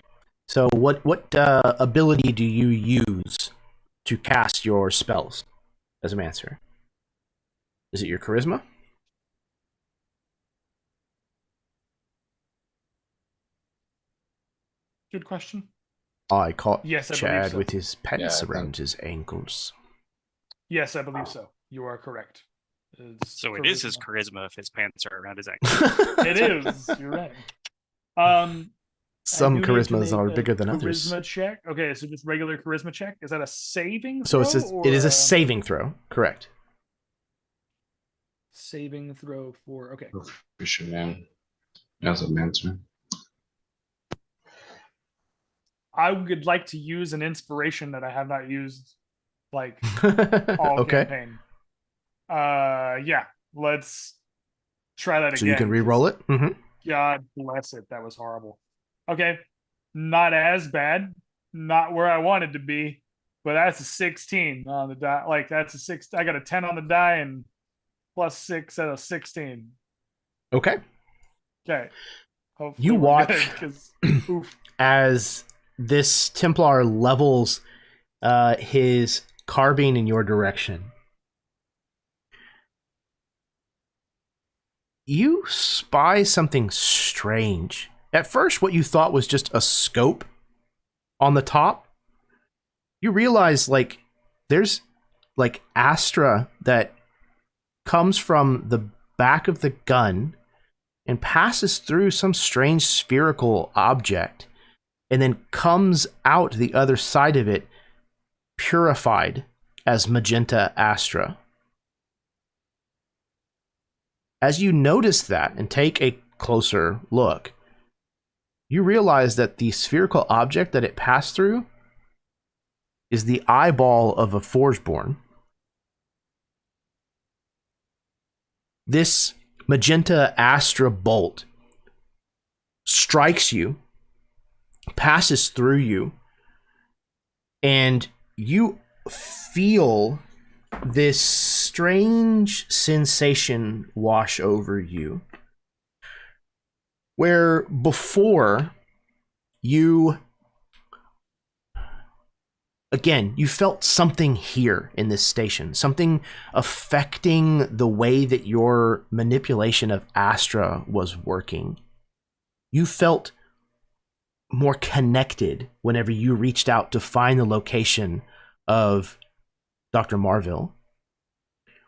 So what ability do you use to cast your spells as a Mancer? Is it your charisma? Good question. I caught Yes, I believe Chad so. with his pants around his ankles. Yes, I believe so. You are correct. So it is his charisma if his pants are around his ankles. It is. You're right. Some do need to charismas make are a bigger than others. Charisma check. Okay, so just regular charisma check. Is that a saving So throw? it is or a saving throw, correct? saving throw for. Okay. Proficient man. As a mentor. I would like to use an inspiration that I have not used like all Okay. campaign. Yeah, let's try that again. So you can re-roll it. God bless it. That was horrible. Okay. Not as bad. Not where I wanted to be, but that's a 16 on the die. Like that's a 6. I got a 10 on the die and +6 out of 16. Okay. Okay. Hopefully You we're watch good, 'cause, oof. as this Templar levels his carbine in your direction. You spy something strange. At first, what you thought was just a scope on the top, you realize like there's like Astra that comes from the back of the gun and passes through some strange spherical object and then comes out the other side of it purified as magenta Astra. As you notice that and take a closer look, you realize that the spherical object that it passed through is the eyeball of a Forgeborn. This magenta Astra bolt strikes you, passes through you, and you feel this strange sensation wash over you. Where before you felt something here in this station, something affecting the way that your manipulation of Astra was working. You felt more connected whenever you reached out to find the location of Dr. Marville.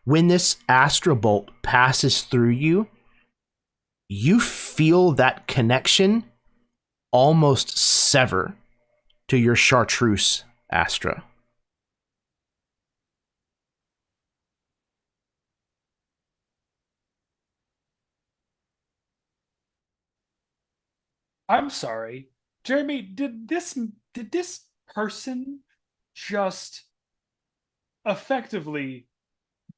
When this Astra bolt passes through you, you feel that connection almost sever to your chartreuse Astra. I'm sorry. Jeremy, did this person just effectively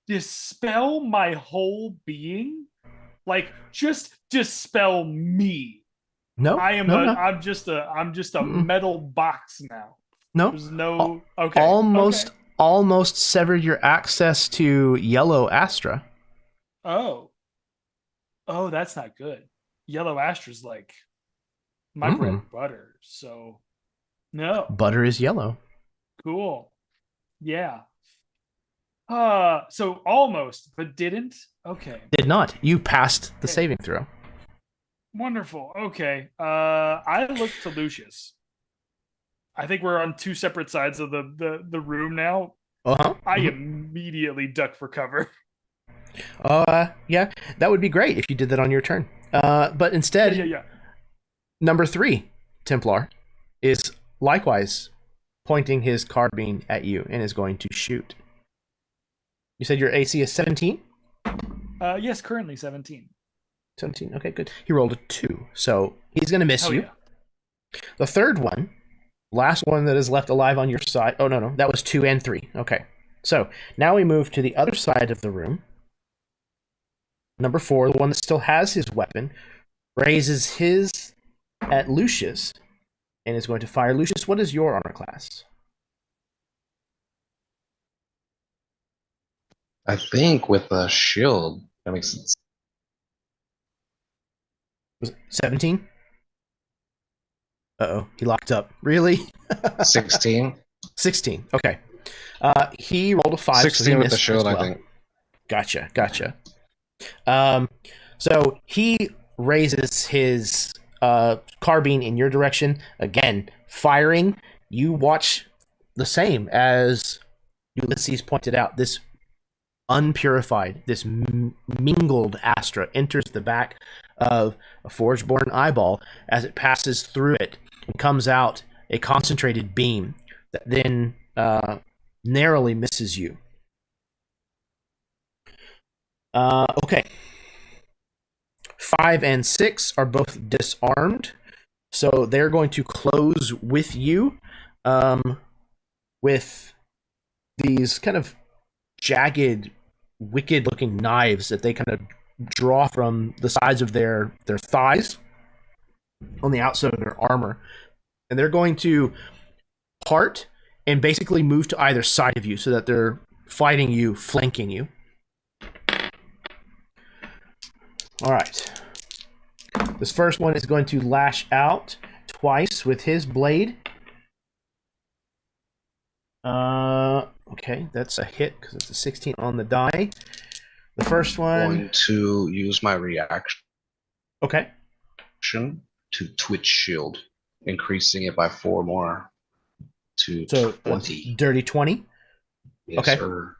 dispel my whole being? Like just dispel me. No, I'm just a metal box now. No. There's no okay. Almost severed your access to yellow Astra. Oh, that's not good. Yellow Astra's like my bread and butter. So no. Butter is yellow. Cool. Yeah. So almost, but didn't? Okay. Did not. You passed the saving throw. Wonderful. Okay. I look to Lucius. I think we're on two separate sides of the room now. I immediately duck for cover. Yeah, that would be great if you did that on your turn. But instead, number 3, Templar, is likewise pointing his carbine at you and is going to shoot. You said your AC is 17? Yes, currently 17. 17, okay, good. He rolled a 2, so he's going to miss you. Yeah. The third one, last one that is left alive on your side. Oh, no, that was 2 and 3. Okay, so now we move to the other side of the room. Number 4, the one that still has his weapon, raises his at Lucius and is going to fire. Lucius, what is your armor class? I think with a shield, that makes sense. Was it 17? Uh-oh, he locked up. Really? 16. 16, okay. He rolled a 5. 16 so he with the missed shield, as well. I think. Gotcha. So he raises his carbine in your direction. Again, firing. You watch the same as Ulysses pointed out. This unpurified, this mingled Astra enters the back of a Forgeborn eyeball as it passes through it and comes out a concentrated beam that then narrowly misses you. Okay. 5 and 6 are both disarmed, so they're going to close with you with these kind of jagged, wicked-looking knives that they kind of draw from the sides of their thighs on the outside of their armor. And they're going to part and basically move to either side of you so that they're fighting you, flanking you. All right. This first one is going to lash out twice with his blade. Okay, that's a hit because it's a 16 on the die. The first one. Going to use my reaction Okay. to Twitch Shield, increasing it by 4 more to So 20. dirty 20. Yes, okay. Sir.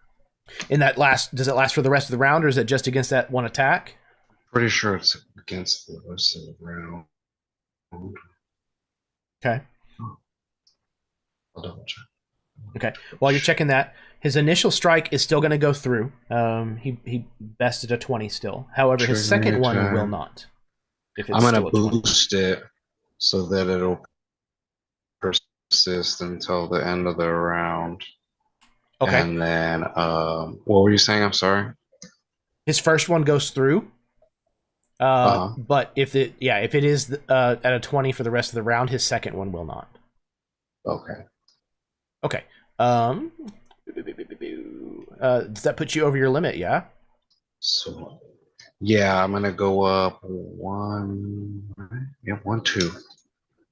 In that does it last for the rest of the round, or is it just against that one attack? Pretty sure it's against the rest of the round. Okay. I'll double check. Okay. While you're checking that, his initial strike is still going to go through. He bested a 20 still. However, his second one will not. If it's I'm going still to a 20. boost it so that it'll persist until the end of the round. Okay. And then, what were you saying? I'm sorry. His first one goes through. But if it is at a 20 for the rest of the round, his second one will not. Okay. Okay. Does that put you over your limit? Yeah. So, yeah, I'm gonna go up 1. Yeah, 1, 2.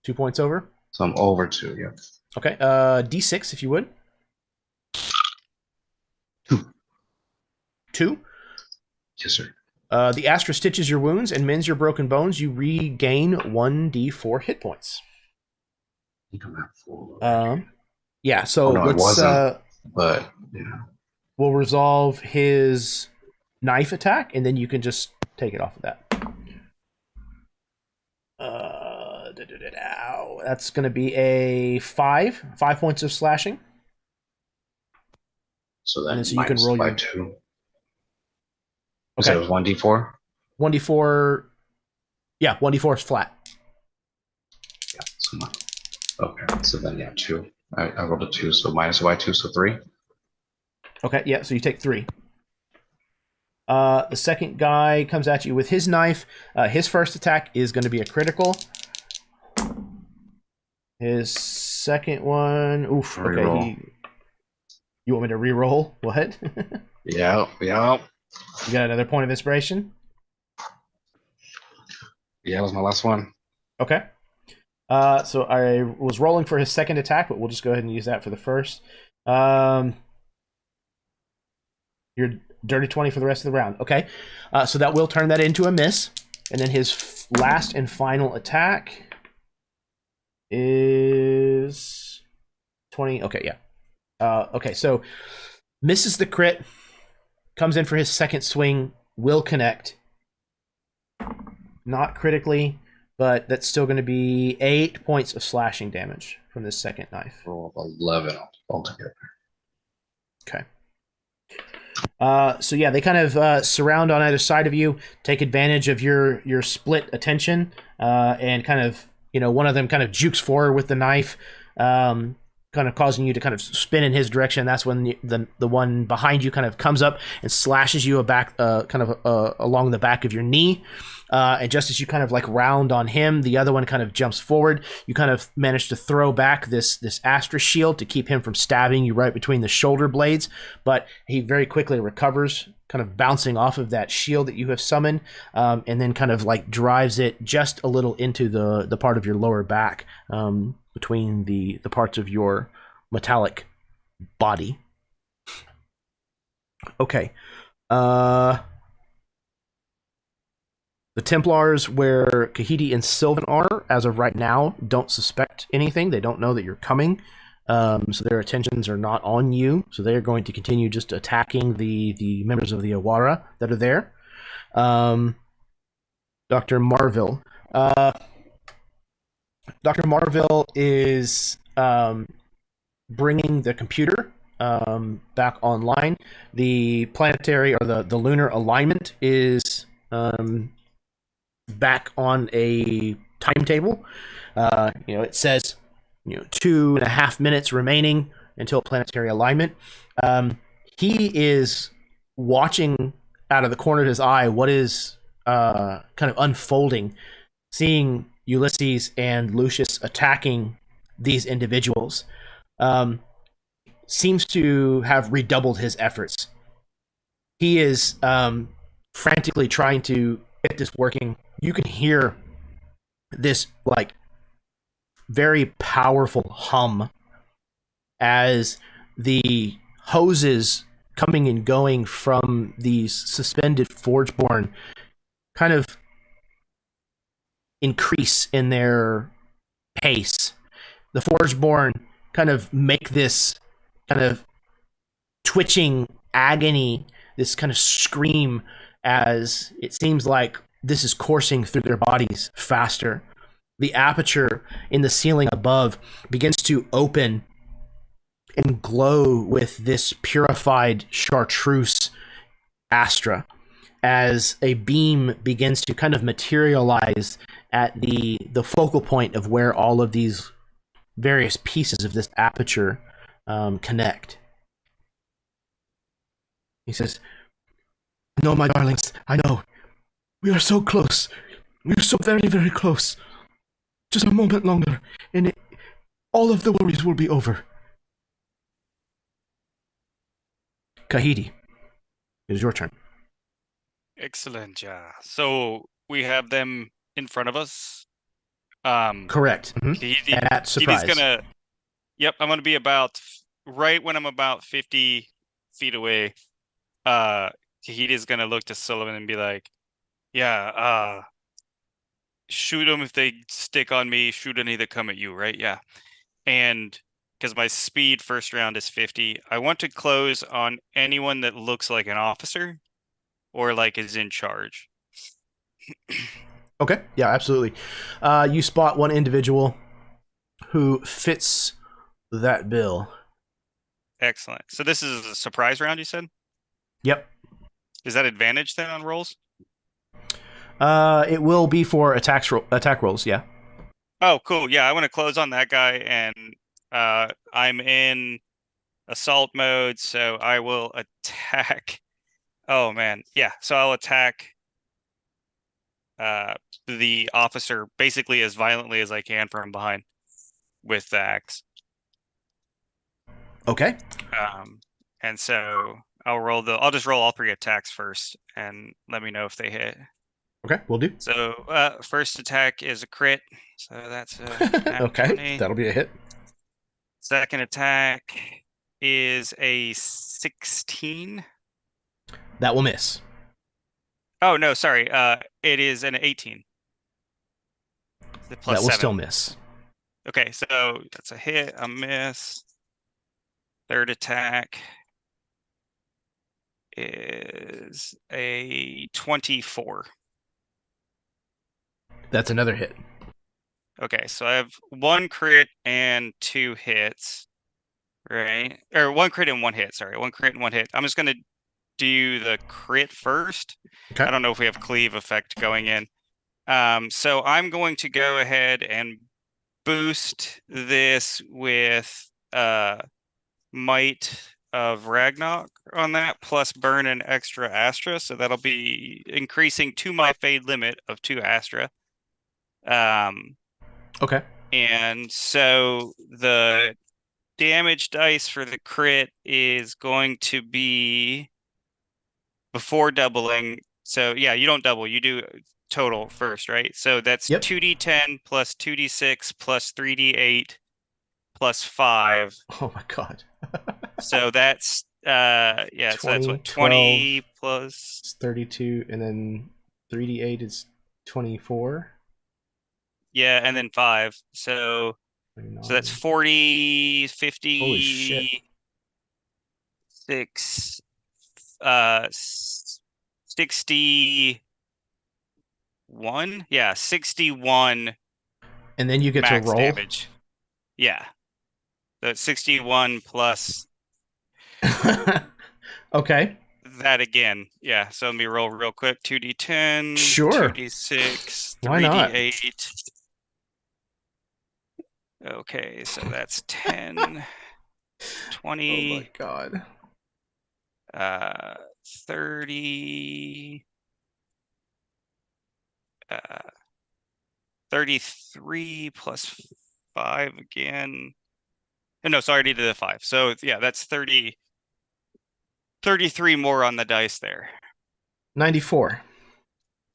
2 points over. So I'm over 2. Yeah. Okay. D6 if you would. 2. 2. Yes, sir. The Astra stitches your wounds and mends your broken bones. You regain 1d4 hit points. I think I'm at 4. Yeah. So no, it let's. wasn't. But yeah. We'll resolve his knife attack, and then you can just take it off of that. That's going to be a 5 points of slashing. So then so you can roll by your 2. Okay. So it was 1d4. 1d4. Yeah, 1d4 is flat. Yeah. Okay. So then 2. I rolled a 2, so minus by 2, so 3. Okay. Yeah. So you take 3. The second guy comes at you with his knife. His first attack is going to be a critical. His second one, oof. Okay. You want me to re-roll? What? Yeah. You got another point of inspiration? Yeah, that was my last one. Okay. So I was rolling for his second attack, but we'll just go ahead and use that for the first. You're dirty 20 for the rest of the round. Okay. So that will turn that into a miss. And then his last and final attack is 20. Okay, yeah. Okay, so misses the crit, comes in for his second swing, will connect. Not critically, but that's still going to be 8 points of slashing damage from this second knife. Roll of 11 altogether. Okay. So yeah, they kind of surround on either side of you, take advantage of your split attention, and kind of, one of them kind of jukes forward with the knife, kind of causing you to kind of spin in his direction. That's when the one behind you kind of comes up and slashes you along the back of your knee. And just as you kind of like round on him, the other one kind of jumps forward. You kind of manage to throw back this Astra shield to keep him from stabbing you right between the shoulder blades. But he very quickly recovers, kind of bouncing off of that shield that you have summoned, and then kind of like drives it just a little into the part of your lower back, between the parts of your metallic body. Okay. The Templars, where Kahiti and Sylvan are, as of right now, don't suspect anything. They don't know that you're coming. So their attentions are not on you. So they're going to continue just attacking the members of the Awara that are there. The Dr. Marville. Dr. Marville is bringing the computer back online. The planetary or the lunar alignment is back on a timetable. It says 2.5 minutes remaining until planetary alignment. He is watching out of the corner of his eye what is kind of unfolding, seeing Ulysses and Lucius attacking these individuals. Seems to have redoubled his efforts. He is frantically trying to get this working. You can hear this like very powerful hum as the hoses coming and going from these suspended Forgeborn kind of increase in their pace. The Forgeborn kind of make this kind of twitching agony, this kind of scream, as it seems like this is coursing through their bodies faster. The aperture in the ceiling above begins to open and glow with this purified chartreuse Astra as a beam begins to kind of materialize at the focal point of where all of these various pieces of this aperture connect. He says, "No, my darlings, I know. We are so close. We are so very, very close. Just a moment longer, and all of the worries will be over." Kahiti, it is your turn. Excellent, yeah. So we have them in front of us. Correct. At surprise. He's gonna. Yep, I'm gonna be about right when I'm about 50 feet away. Tahiti's gonna look to Sullivan and be like, "Yeah, shoot them if they stick on me. Shoot any that come at you, right? Yeah." And because my speed first round is 50, I want to close on anyone that looks like an officer or like is in charge. Okay, yeah, absolutely. You spot one individual who fits that bill. Excellent. So this is a surprise round, you said? Yep. Is that advantage then on rolls? It will be for attack rolls, yeah. Oh, cool. Yeah, I want to close on that guy, and I'm in assault mode, so I will attack. Oh man, yeah. So I'll attack the officer basically as violently as I can from behind with the axe. Okay. And so I'll just roll all 3 attacks first, and let me know if they hit. Okay, we'll do. So first attack is a crit, so that's a okay, 20. That'll be a hit. Second attack is a 16. That will miss. Oh no, sorry. It is an 18. The plus that will 7. Still miss. Okay, so that's a hit, a miss. Third attack is a 24. That's another hit. Okay, so I have 1 crit and 2 hits, right? Or 1 crit and 1 hit, sorry. 1 crit and 1 hit. I'm just going to do the crit first. Okay. I don't know if we have cleave effect going in. So I'm going to go ahead and boost this with Might of Ragnarok on that, plus burn an extra Astra, so that'll be increasing to my fade limit of 2 Astra. Okay. And so the damage dice for the crit is going to be before doubling. So yeah, you don't double, you do total first, right? So that's 2d10 plus 2d6 plus 3d8 plus 5. Oh my god. So that's yeah, 20, so that's what 20 plus 32, and then 3d8 is 24. Yeah, and then 5. So 29. So that's 40, 50, Holy shit. 60, 61. Yeah, 61 And then you get max to roll. damage. Yeah. The 61 plus Okay. that again. Yeah, so let me roll real quick. 2d10, Sure. 2d6, Why not? 3d8. Okay, so that's 10, 20, Oh my god. 30, 33 plus 5 again. No, sorry, I needed a 5. So yeah, that's 33 more on the dice there. 94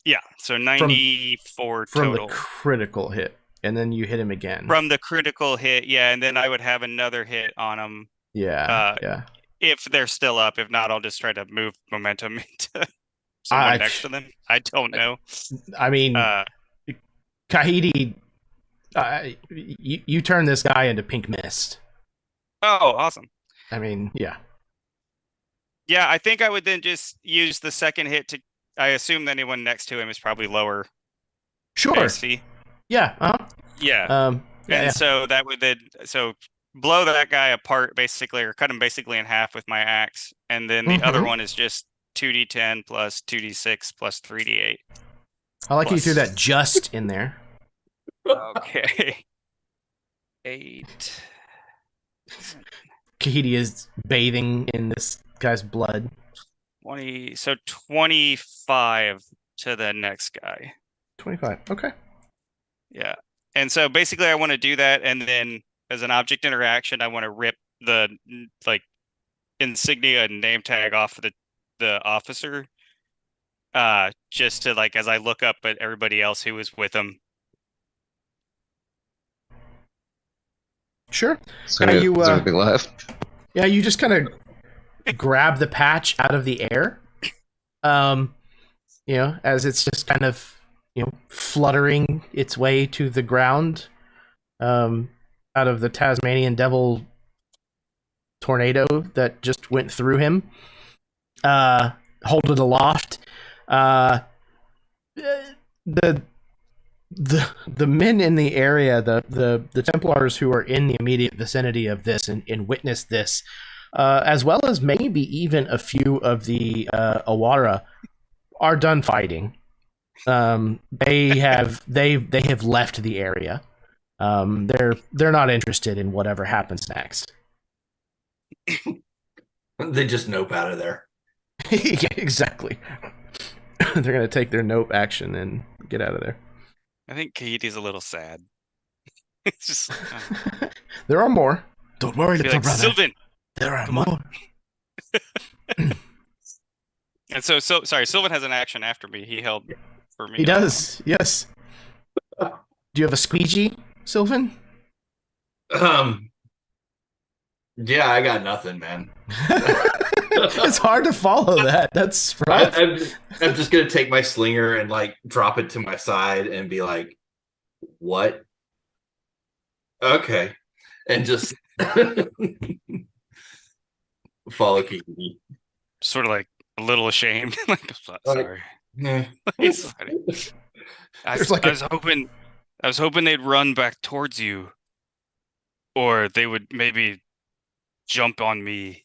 Yeah, so 94 from total. the critical hit, and then you hit him again. From the critical hit, yeah, and then I would have another hit on them. Yeah. If they're still up. If not, I'll just try to move momentum into someone next to them. I don't know. I mean, Kahidi, you turn this guy into pink mist. Oh, awesome. I mean, yeah. Yeah, I think I would then just use the second hit to. I assume anyone next to him is probably lower. Sure. AC. Yeah. Yeah. Yeah. So that would then blow that guy apart basically, or cut him basically in half with my axe, and then the other one is just 2d10 plus 2d6 plus 3d8. I like you threw that just in there. Okay. 8. Kahidi is bathing in this guy's blood. 20. So 25 to the next guy. 25. Okay. Yeah. And so basically I want to do that, and then as an object interaction, I want to rip the insignia and name tag off the officer. Just to as I look up at everybody else who was with him. Sure. So is there anything left? Yeah, you just kind of grab the patch out of the air. As it's just kind of, fluttering its way to the ground, out of the Tasmanian devil tornado that just went through him. Hold it aloft. The men in the area, the Templars who are in the immediate vicinity of this and witness this, as well as maybe even a few of the Awara, are done fighting. They have left the area. They're not interested in whatever happens next. They just nope out of there. Yeah, exactly. They're gonna take their nope action and get out of there. I think Kahidi's a little sad. It's just there are more. Don't worry, little brother. Sylvan, there are more. And so sorry, Sylvan has an action after me. He held for me. He does, yes. Do you have a squeegee, Sylvan? Yeah, I got nothing, man. It's hard to follow that. That's rough. I'm just gonna take my slinger and drop it to my side and be like, "What? Okay," and just follow Kiki. Sort of a little ashamed. Sorry. Yeah. I was hoping they'd run back towards you, or they would maybe jump on me.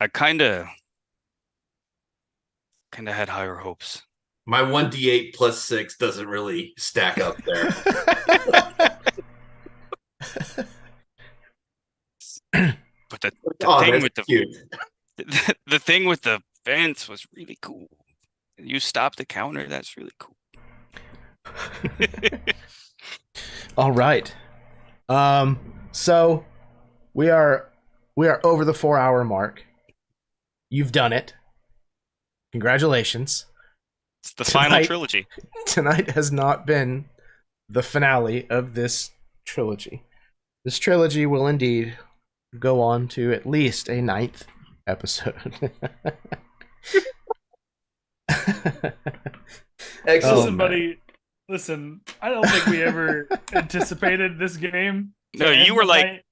I kind of had higher hopes. My 1d8 plus 6 doesn't really stack up there. But the thing with the thing with the fence was really cool. You stopped the counter. That's really cool. All right. So we are over the 4-hour mark. You've done it. Congratulations. It's the final trilogy. Tonight has not been the finale of this trilogy. This trilogy will indeed go on to at least a 9th episode. Excellent. Listen, I don't think we ever anticipated this game. No, you were like,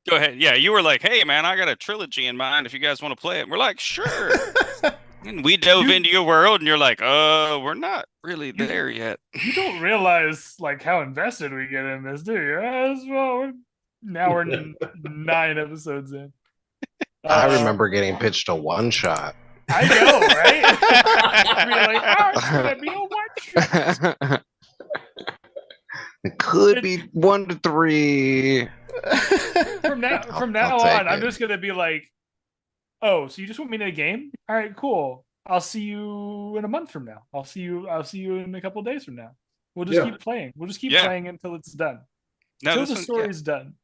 go ahead. Yeah, you were like, hey, man, I got a trilogy in mind if you guys want to play it. And we're like, sure. And we dove into your world, and you're like, we're not really there yet. You don't realize like how invested we get in this, do you? Well, now we're 9 episodes in. I remember getting pitched a one shot. I know, right? Be like, it's gonna be a one shot. It could be 1 to 3. From now I'll take on, I'm it. just gonna be like, oh, so you just want me in a game? All right, cool. I'll see you in a month from now. I'll see you in a couple of days from now. We'll just keep playing. We'll just keep playing until it's done. Until the story's done.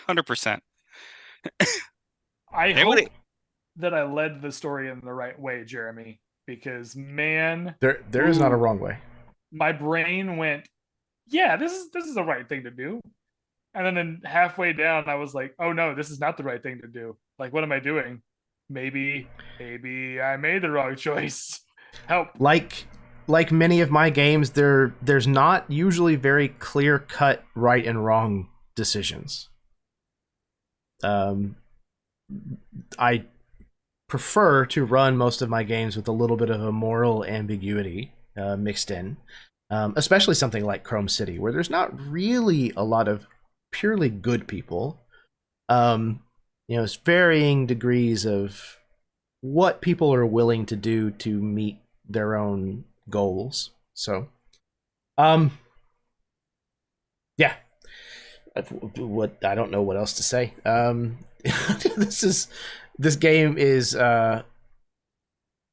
100%. I hope that I led the story in the right way, Jeremy, because man, there is not a wrong way. My brain went, yeah, this is the right thing to do. And then halfway down, I was like, oh no, this is not the right thing to do. Like, what am I doing? Maybe I made the wrong choice. Help. Like many of my games, there's not usually very clear-cut right and wrong decisions. I prefer to run most of my games with a little bit of a moral ambiguity mixed in, especially something like Chrome City, where there's not really a lot of purely good people. It's varying degrees of what people are willing to do to meet their own goals. So, yeah. What I don't know what else to say. This game is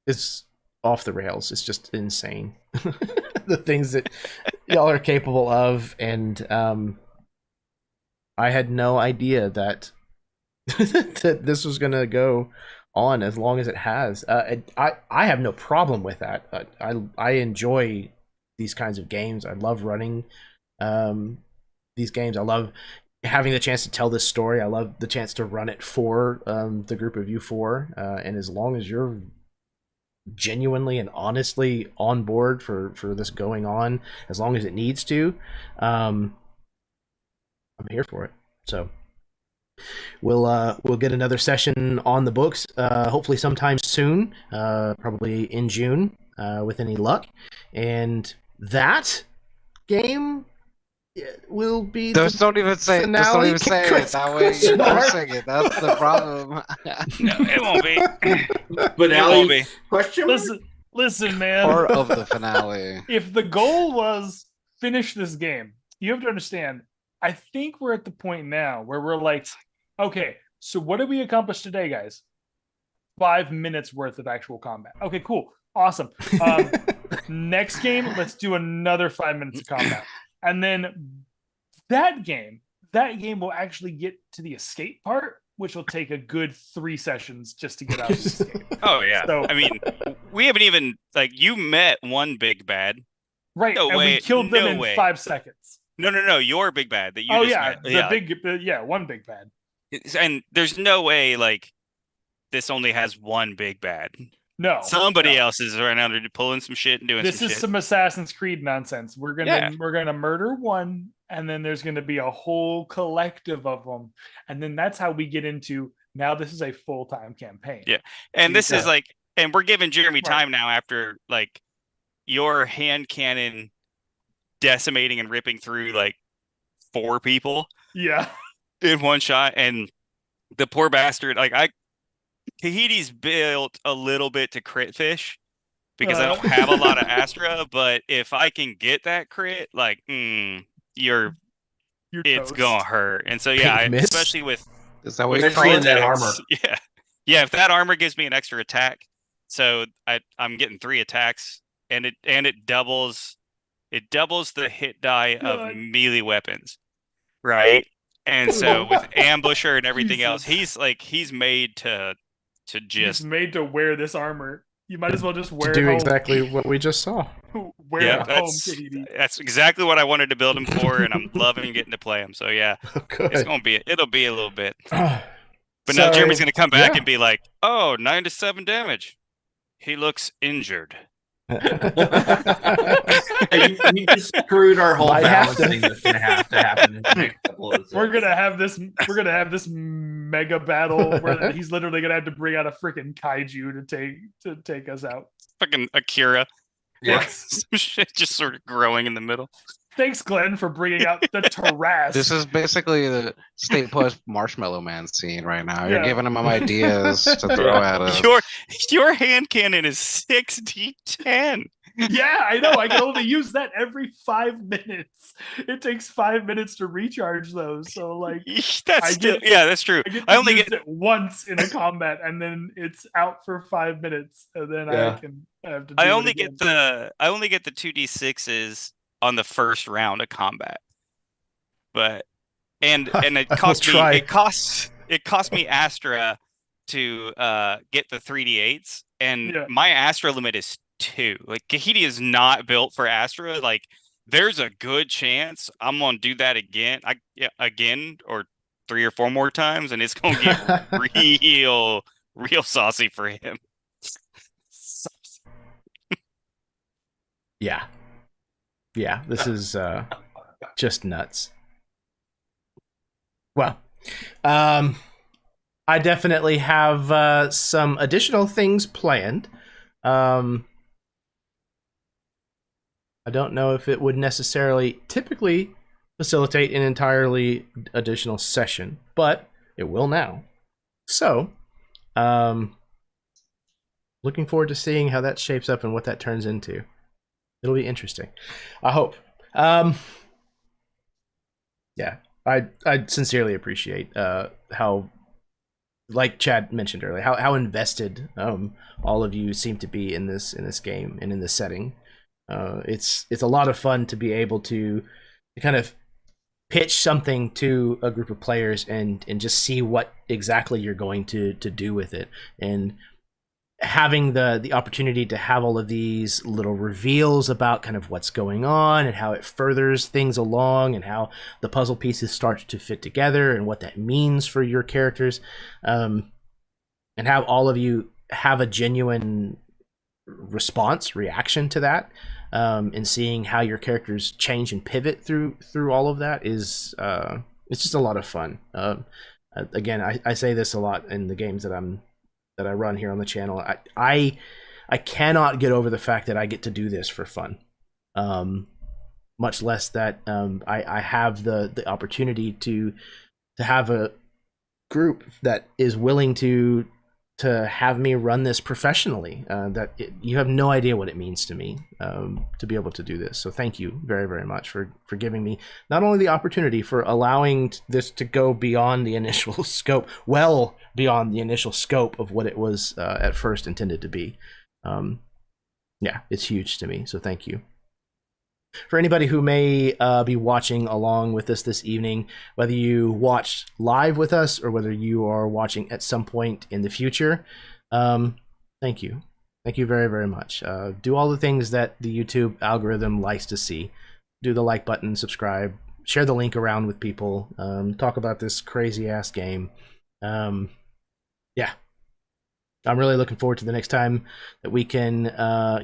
it's off the rails. It's just insane. The things that y'all are capable of, and I had no idea that that this was gonna go on as long as it has. I have no problem with that. I enjoy these kinds of games. I love running these games. I love having the chance to tell this story. I love the chance to run it for the group of you four. And as long as you're genuinely and honestly on board for this going on, as long as it needs to, I'm here for it. So we'll get another session on the books, hopefully sometime soon, probably in June, with any luck. And that game will be. Don't even say it. Just don't even say it. That way you're forcing it. That's the problem. No, it won't be. Finale? Question mark? Listen, man. Part of the finale. If the goal was finish this game, you have to understand. I think we're at the point now where we're like, okay, so what did we accomplish today, guys? 5 minutes worth of actual combat. Okay, cool, awesome. Next game, let's do another 5 minutes of combat. And then that game will actually get to the escape part, which will take a good 3 sessions just to get out of the escape. Oh yeah. So, I mean, we haven't even you met one big bad. Right. No and way. We killed them in way. 5 seconds. No, your big bad that you Oh just yeah, met. one big bad. And there's no way this only has one big bad. No. Somebody else is right now pulling some shit and doing this some is shit. some Assassin's Creed nonsense. We're gonna murder one, and then there's gonna be a whole collective of them, and then that's how we get into now. This is a full-time campaign. Yeah, and this is and we're giving Jeremy time now after your hand cannon decimating and ripping through 4 people. Yeah. In one shot, and the poor bastard. Tahiti's built a little bit to crit fish because I don't have a lot of Astra, but if I can get that crit, you're it's toast. gonna hurt. And so yeah, especially with is that what you're especially in that attacks, armor. Yeah. If that armor gives me an extra attack, so I'm getting 3 attacks, and it doubles the hit die of melee weapons, right? And so with ambusher and everything else, he's made to just he's made to wear this armor. You might as well just wear to do it home. exactly what we just saw. Wear it home, Tahiti. That's exactly what I wanted to build him for, and I'm loving getting to play him. So yeah, it'll be a little bit. But now Jeremy's gonna come back and be like, "Oh, 9 to 7 damage. He looks injured." You just screwed our whole balancing that's gonna have to happen in the next couple of We're gonna have this mega battle where he's literally gonna have to bring out a freaking kaiju to take us out. Fucking Akira. Yeah. Some shit just sort of growing in the middle. Thanks, Glenn, for bringing out the Tarrasque. This is basically the Stay Puft Marshmallow Man scene right now. You're Yeah. giving him ideas to throw at us. Your hand cannon is 6d10. Yeah, I know. I can only use that every 5 minutes. It takes 5 minutes to recharge those. So like, That's true. I only get get it once in a combat, and then it's out for 5 minutes, and then I have to. I only get the 2d6s on the first round of combat, but and it costs me it cost me Astra to get the 3d8s, and my Astra limit is 2. Like Kahiti is not built for Astra. Like there's a good chance I'm gonna do that again. Again or 3 or 4 more times, and it's gonna get real saucy for him. Yeah, this is just nuts. Well, I definitely have some additional things planned. I don't know if it would necessarily typically facilitate an entirely additional session, but it will now. So, looking forward to seeing how that shapes up and what that turns into. It'll be interesting. I hope. Yeah, I sincerely appreciate how, like Chad mentioned earlier, how invested all of you seem to be in this game and in this setting. It's a lot of fun to be able to kind of pitch something to a group of players and just see what exactly you're going to do with it, and having the opportunity to have all of these little reveals about kind of what's going on and how it furthers things along and how the puzzle pieces start to fit together and what that means for your characters, and have all of you have a genuine reaction to that, and seeing how your characters change and pivot through all of that is it's just a lot of fun. Again, I say this a lot in the games that I run here on the channel. I cannot get over the fact that I get to do this for fun, much less that I have the opportunity to have a group that is willing to have me run this professionally. You have no idea what it means to me to be able to do this. So thank you very, very much for giving me not only the opportunity, for allowing this to go beyond the initial scope, well beyond the initial scope of what it was at first intended to be. Yeah, it's huge to me. So thank you. For anybody who may be watching along with us this evening, whether you watched live with us or whether you are watching at some point in the future, thank you. Thank you very, very much. Do all the things that the YouTube algorithm likes to see. Do the like button, subscribe, share the link around with people, talk about this crazy-ass game. Yeah. I'm really looking forward to the next time that we can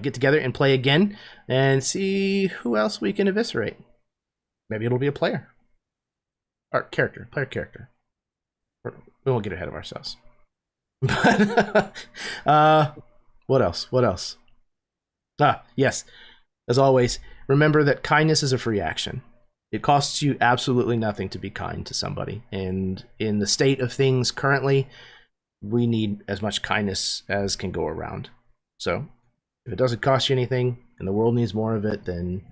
get together and play again and see who else we can eviscerate. Maybe it'll be a player. Or player character. We won't get ahead of ourselves. But, what else? Yes. As always, remember that kindness is a free action. It costs you absolutely nothing to be kind to somebody. And in the state of things currently, we need as much kindness as can go around. So if it doesn't cost you anything and the world needs more of it, then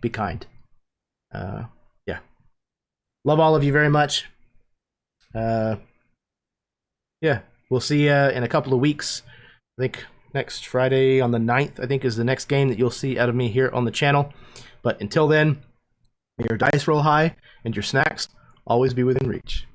be kind. Yeah. Love all of you very much. Yeah, we'll see you in a couple of weeks. I think next Friday on the 9th, I think, is the next game that you'll see out of me here on the channel. But until then, may your dice roll high and your snacks always be within reach.